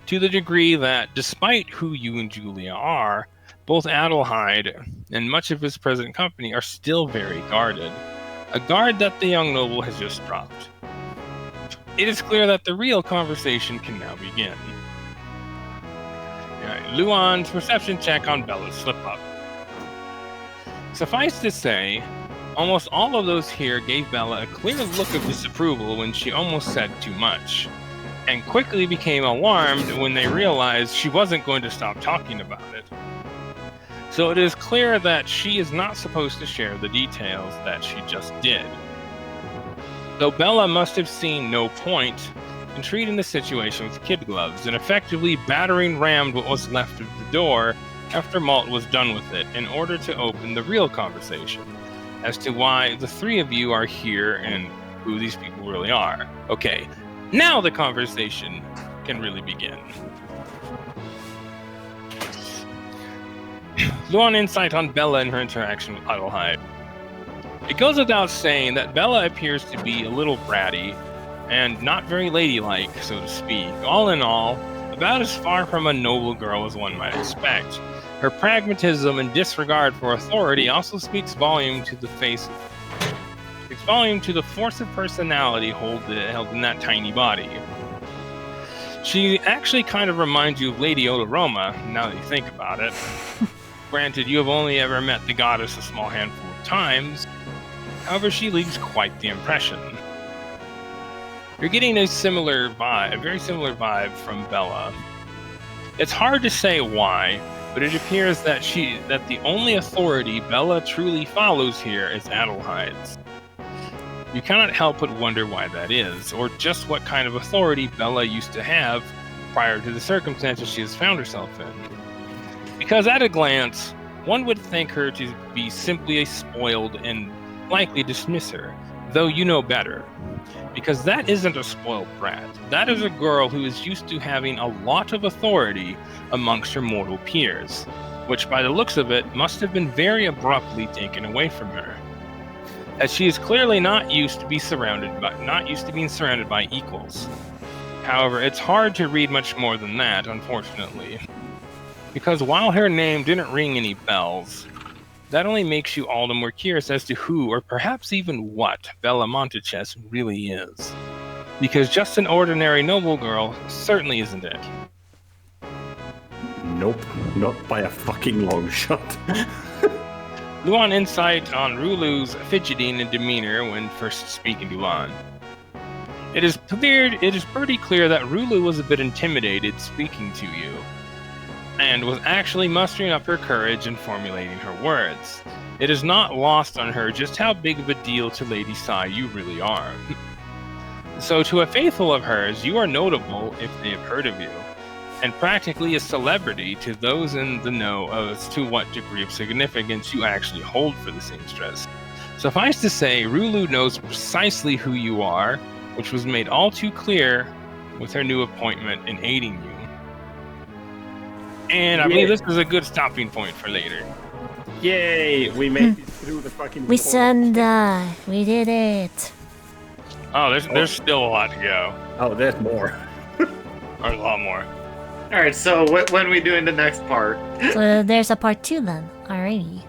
To the degree that, despite who you and Julia are, both Adelhide and much of his present company are still very guarded. A guard that the young noble has just dropped. It is clear that the real conversation can now begin. Luon's perception check on Bella's slip-up. Suffice to say, almost all of those here gave Bella a clear look of disapproval when she almost said too much, and quickly became alarmed when they realized she wasn't going to stop talking about it. So it is clear that she is not supposed to share the details that she just did. Though Bella must have seen no point in treating the situation with kid gloves and effectively battering rammed what was left of the door after Malt was done with it in order to open the real conversation as to why the three of you are here and who these people really are. Okay, now the conversation can really begin. Luon insight on Bella and her interaction with Adelhide. It goes without saying that Bella appears to be a little bratty and not very ladylike, so to speak. All in all, about as far from a noble girl as one might expect. Her pragmatism and disregard for authority also speaks volume to the force of personality held in that tiny body. She actually kind of reminds you of Lady Odoroma, now that you think about it. Granted, you have only ever met the goddess a small handful of times. However, she leaves quite the impression. You're getting a very similar vibe from Bella. It's hard to say why, but it appears that the only authority Bella truly follows here is Adelhide's. You cannot help but wonder why that is, or just what kind of authority Bella used to have prior to the circumstances she has found herself in. Because at a glance, one would think her to be simply a spoiled and likely dismiss her, though you know better. Because that isn't a spoiled brat. That is a girl who is used to having a lot of authority amongst her mortal peers, which by the looks of it must have been very abruptly taken away from her. As she is clearly not used to being surrounded by equals. However, it's hard to read much more than that, unfortunately. Because while her name didn't ring any bells, that only makes you all the more curious as to who, or perhaps even what, Bella Monteches really is. Because just an ordinary noble girl certainly isn't it. Nope, not by a fucking long shot. Luon insight on Rulu's fidgeting and demeanor when first speaking to Luon. It is pretty clear that Rulu was a bit intimidated speaking to you, and was actually mustering up her courage and formulating her words. It is not lost on her just how big of a deal to Lady Sai you really are. So to a faithful of hers, you are notable if they have heard of you, and practically a celebrity to those in the know as to what degree of significance you actually hold for the seamstress. Suffice to say, Rulu knows precisely who you are, which was made all too clear with her new appointment in aiding you. And I believe this is a good stopping point for later. Yay! We made it through the fucking. We surrender. We did it. Oh, there's still a lot to go. Oh, there's more. There's a lot more. All right, so when are we doing the next part? So there's a part 2 then. Alrighty.